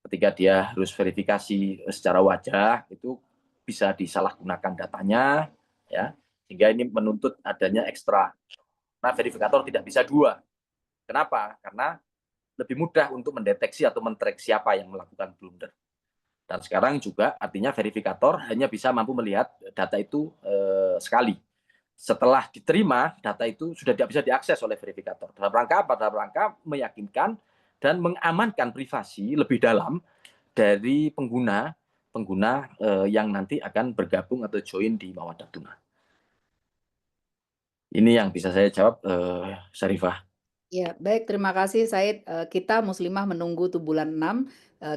Ketika dia harus verifikasi secara wajah, itu bisa disalahgunakan datanya, ya, sehingga ini menuntut adanya ekstra. Nah, verifikator tidak bisa dua. Kenapa? Karena lebih mudah untuk mendeteksi atau men-track siapa yang melakukan blunder. Dan sekarang juga artinya verifikator hanya bisa mampu melihat data itu sekali. Setelah diterima, data itu sudah tidak bisa diakses oleh verifikator. Dalam rangka apa? Dalam rangka meyakinkan dan mengamankan privasi lebih dalam dari pengguna yang nanti akan bergabung atau join di Mawaddah Tuna. Ini yang bisa saya jawab, Syarifah. Ya, baik, terima kasih Said. Kita Muslimah menunggu tuh bulan 6,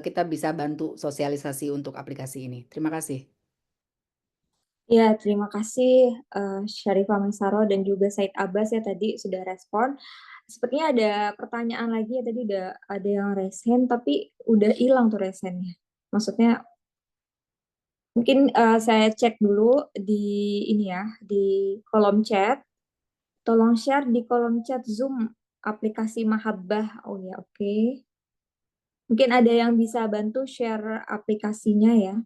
kita bisa bantu sosialisasi untuk aplikasi ini. Terima kasih. Ya, terima kasih Syarifah Maisaro dan juga Said Abbas ya tadi sudah respon. Sepertinya ada pertanyaan lagi ya, tadi udah ada yang resen tapi udah hilang tuh resennya. Maksudnya mungkin saya cek dulu di ini ya, di kolom chat. Tolong share di kolom chat Zoom aplikasi Mahabbah. Oh ya, oke. Mungkin ada yang bisa bantu share aplikasinya ya.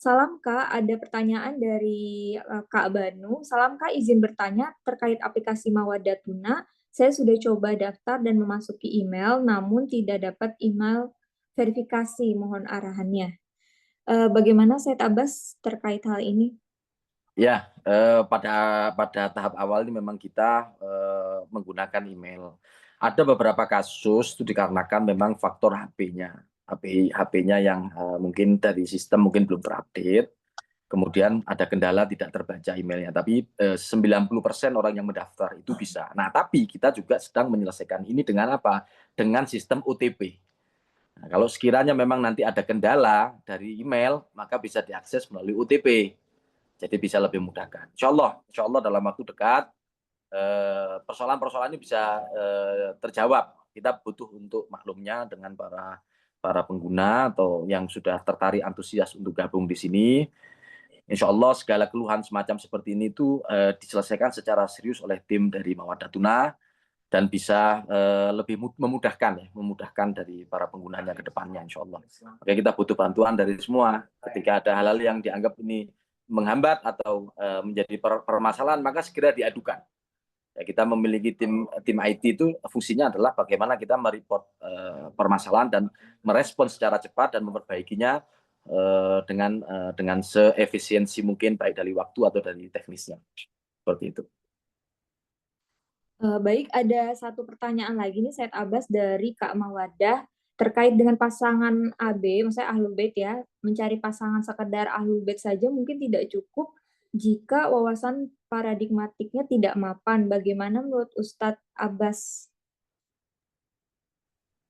Salam Kak, ada pertanyaan dari Kak Banu. Salam Kak, izin bertanya terkait aplikasi Mawaddah Tuna. Saya sudah coba daftar dan memasuki email, namun tidak dapat email verifikasi. Mohon arahannya. Bagaimana Said Abbas terkait hal ini? Ya, pada tahap awal ini memang kita menggunakan email. Ada beberapa kasus itu dikarenakan memang faktor HP-nya yang mungkin dari sistem mungkin belum terupdate. Kemudian ada kendala tidak terbaca emailnya, tapi 90% orang yang mendaftar itu bisa. Nah, tapi kita juga sedang menyelesaikan ini dengan apa? Dengan sistem OTP. Nah, kalau sekiranya memang nanti ada kendala dari email, maka bisa diakses melalui OTP. Jadi bisa lebih mudahkan. Insya Allah dalam waktu dekat persoalan-persoalan ini bisa terjawab. Kita butuh untuk maklumnya dengan para pengguna atau yang sudah tertarik antusias untuk gabung di sini. Insya Allah segala keluhan semacam seperti ini itu diselesaikan secara serius oleh tim dari Mawaddah Tuna dan bisa lebih memudahkan dari para penggunanya ke depannya, insya Allah. Oke, kita butuh bantuan dari semua. Ketika ada hal-hal yang dianggap ini menghambat atau menjadi permasalahan, maka segera diadukan. Ya, kita memiliki tim IT itu fungsinya adalah bagaimana kita mereport permasalahan dan merespon secara cepat dan memperbaikinya dengan seefisiensi mungkin, baik dari waktu atau dari teknisnya. Seperti itu. Baik, ada satu pertanyaan lagi nih Said Abbas dari Kak Mawaddah terkait dengan pasangan AB, maksudnya Ahlul Bait ya, mencari pasangan sekedar Ahlul Bait saja mungkin tidak cukup jika wawasan paradigmatiknya tidak mapan. Bagaimana menurut Ustadz Abbas?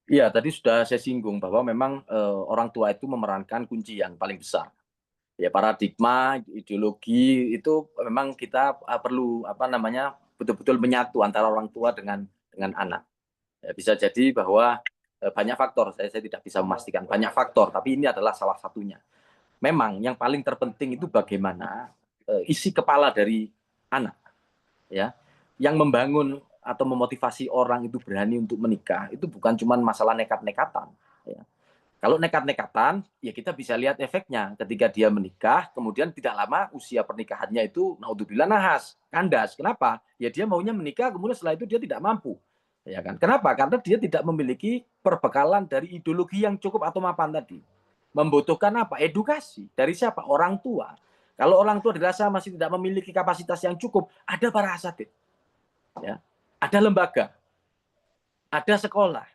Iya, tadi sudah saya singgung bahwa memang orang tua itu memerankan kunci yang paling besar. Ya, paradigma, ideologi itu memang kita perlu betul-betul menyatu antara orang tua dengan anak. Ya, bisa jadi bahwa banyak faktor, saya tidak bisa memastikan banyak faktor, tapi ini adalah salah satunya. Memang yang paling terpenting itu bagaimana isi kepala dari anak, ya, yang membangun atau memotivasi orang itu berani untuk menikah itu bukan cuma masalah nekat-nekatan. Ya. Kalau nekat-nekatan, ya kita bisa lihat efeknya ketika dia menikah, kemudian tidak lama usia pernikahannya itu naudzubillah kandas. Kenapa? Ya dia maunya menikah, kemudian setelah itu dia tidak mampu. Ya kan? Kenapa? Karena dia tidak memiliki perbekalan dari ideologi yang cukup atau mapan tadi. Membutuhkan apa? Edukasi. Dari siapa? Orang tua. Kalau orang tua dirasa masih tidak memiliki kapasitas yang cukup, ada para asatid. Ya. Ada lembaga. ada sekolah,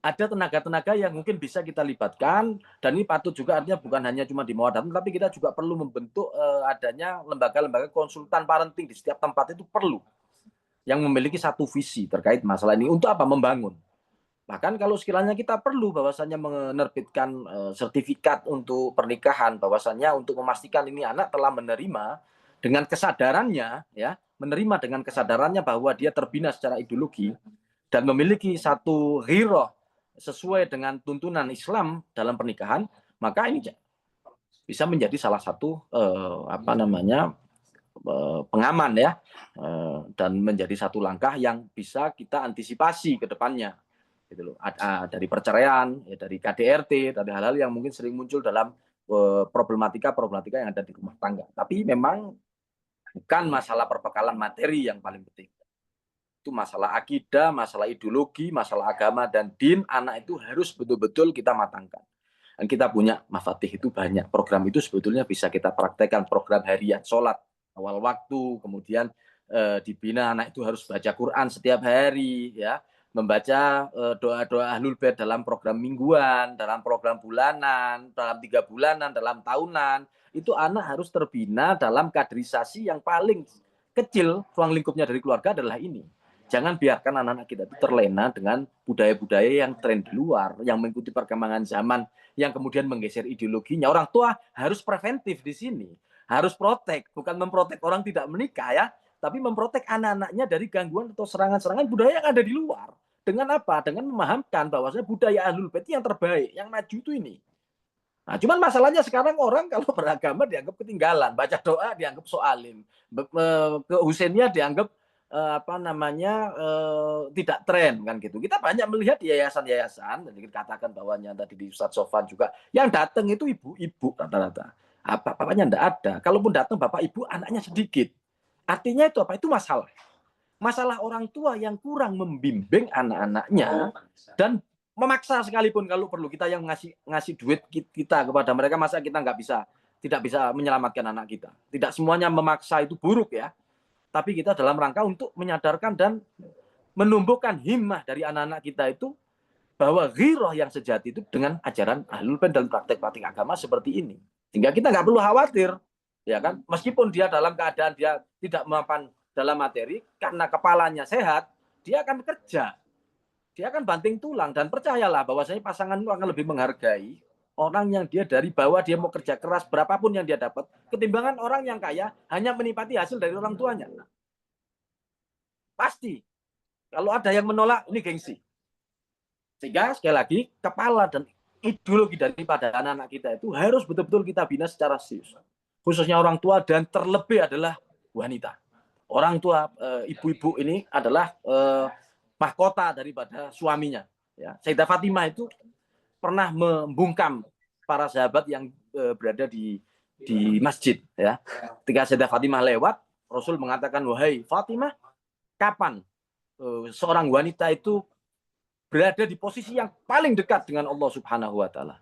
ada tenaga-tenaga yang mungkin bisa kita libatkan, dan ini patut juga artinya bukan hanya cuma di Mawadah, tapi kita juga perlu membentuk adanya lembaga-lembaga konsultan parenting di setiap tempat itu perlu, yang memiliki satu visi terkait masalah ini. Untuk apa? Membangun. Bahkan kalau sekiranya kita perlu bahwasannya menerbitkan sertifikat untuk pernikahan, bahwasannya untuk memastikan ini anak telah menerima dengan kesadarannya, ya, menerima dengan kesadarannya bahwa dia terbina secara ideologi dan memiliki satu ghirah sesuai dengan tuntunan Islam dalam pernikahan, maka ini bisa menjadi salah satu pengaman, ya, dan menjadi satu langkah yang bisa kita antisipasi ke depannya, gitu loh. Dari perceraian, ya, dari KDRT, dari hal-hal yang mungkin sering muncul dalam problematika yang ada di rumah tangga. Tapi memang bukan masalah perbekalan materi yang paling penting. Itu masalah akidah, masalah ideologi, masalah agama dan din, anak itu harus betul-betul kita matangkan. Dan kita punya Mafatih itu banyak. Program itu sebetulnya bisa kita praktekkan. Program harian, sholat, awal waktu, kemudian dibina anak itu harus baca Quran setiap hari, ya, membaca doa-doa Ahlul Bait dalam program mingguan, dalam program bulanan, dalam 3 bulanan, dalam tahunan. Itu anak harus terbina dalam kaderisasi yang paling kecil, ruang lingkupnya dari keluarga adalah ini. Jangan biarkan anak-anak kita itu terlena dengan budaya-budaya yang tren di luar, yang mengikuti perkembangan zaman, yang kemudian menggeser ideologinya. Orang tua harus preventif di sini, harus protek, bukan memprotek orang tidak menikah, ya, tapi memprotek anak-anaknya dari gangguan atau serangan-serangan budaya yang ada di luar. Dengan apa? Dengan memahamkan bahwasanya budaya Ahlul Bait yang terbaik, yang maju itu ini. Nah, cuman masalahnya sekarang orang kalau beragama dianggap ketinggalan, baca doa dianggap soalim, ke Husainiyah dianggap tidak tren, kan gitu. Kita banyak melihat di yayasan-yayasan, jadi katakan bahwanya tadi di Ustadz Sofan juga, yang datang itu ibu-ibu rata-rata. Bapaknya enggak ada. Kalaupun datang bapak ibu, anaknya sedikit. Artinya itu apa? Itu masalah. Masalah orang tua yang kurang membimbing anak-anaknya dan memaksa sekalipun kalau perlu. Kita yang ngasih duit kita kepada mereka, masa kita tidak bisa menyelamatkan anak kita. Tidak semuanya memaksa itu buruk, ya. Tapi kita dalam rangka untuk menyadarkan dan menumbuhkan himmah dari anak-anak kita itu bahwa ghirah yang sejati itu dengan ajaran Ahlul Bait dan praktek-praktek agama seperti ini. Sehingga kita nggak perlu khawatir, ya kan? Meskipun dia dalam keadaan dia tidak mampan dalam materi, karena kepalanya sehat, dia akan kerja. Dia akan banting tulang, dan percayalah bahwasanya pasangan itu akan lebih menghargai orang yang dia dari bawah, dia mau kerja keras berapapun yang dia dapat, ketimbangan orang yang kaya hanya menikmati hasil dari orang tuanya. Pasti. Kalau ada yang menolak, ini gengsi. Sehingga sekali lagi, kepala dan ideologi daripada anak-anak kita itu harus betul-betul kita bina secara serius. Khususnya orang tua, dan terlebih adalah wanita. Orang tua, ibu-ibu ini adalah mahkota daripada suaminya. Ya. Sayyidah Fatimah itu pernah membungkam para sahabat yang berada di masjid, ya. Ketika Sayyidah Fatimah lewat, Rasul mengatakan, wahai Fatimah, kapan seorang wanita itu berada di posisi yang paling dekat dengan Allah Subhanahu wa taala?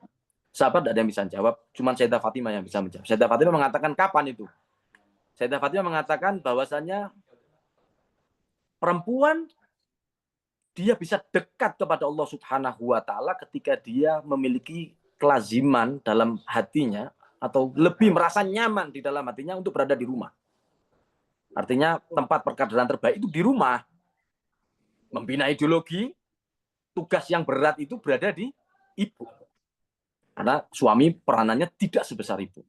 Sahabat tidak ada yang bisa jawab, cuma Sayyidah Fatimah yang bisa menjawab. Sayyidah Fatimah mengatakan, kapan itu? Sayyidah Fatimah mengatakan bahwasannya perempuan dia bisa dekat kepada Allah Subhanahu wa taala ketika dia memiliki kelaziman dalam hatinya atau lebih merasa nyaman di dalam hatinya untuk berada di rumah. Artinya tempat perkaderan terbaik itu di rumah. Membina ideologi, tugas yang berat itu berada di ibu. Karena suami peranannya tidak sebesar ibu.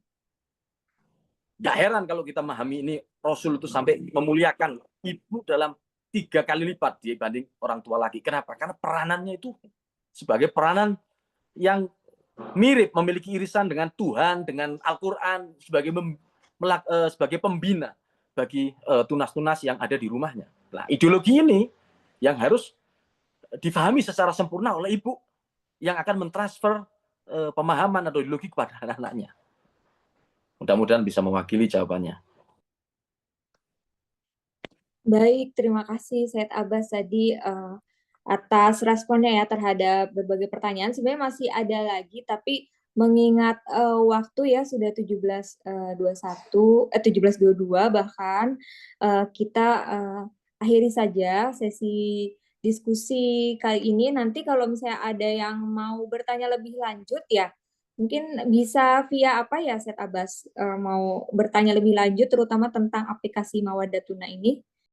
Gak heran kalau kita memahami ini, Rasul itu sampai memuliakan ibu dalam 3 kali lipat dibanding orang tua lagi. Kenapa? Karena peranannya itu sebagai peranan yang mirip, memiliki irisan dengan Tuhan, dengan Al-Quran, sebagai pembina bagi tunas-tunas yang ada di rumahnya. Nah, ideologi ini yang harus difahami secara sempurna oleh ibu yang akan mentransfer pemahaman atau ideologi kepada anak-anaknya. Mudah-mudahan bisa mewakili jawabannya. Baik, terima kasih Said Abbas tadi atas responnya ya terhadap berbagai pertanyaan. Sebenarnya masih ada lagi, tapi mengingat waktu ya sudah 17.22 bahkan kita akhiri saja sesi diskusi kali ini. Nanti kalau misalnya ada yang mau bertanya lebih lanjut ya, mungkin bisa via apa ya, Set Abbas, mau bertanya lebih lanjut terutama tentang aplikasi Mawaddah Tuna ini.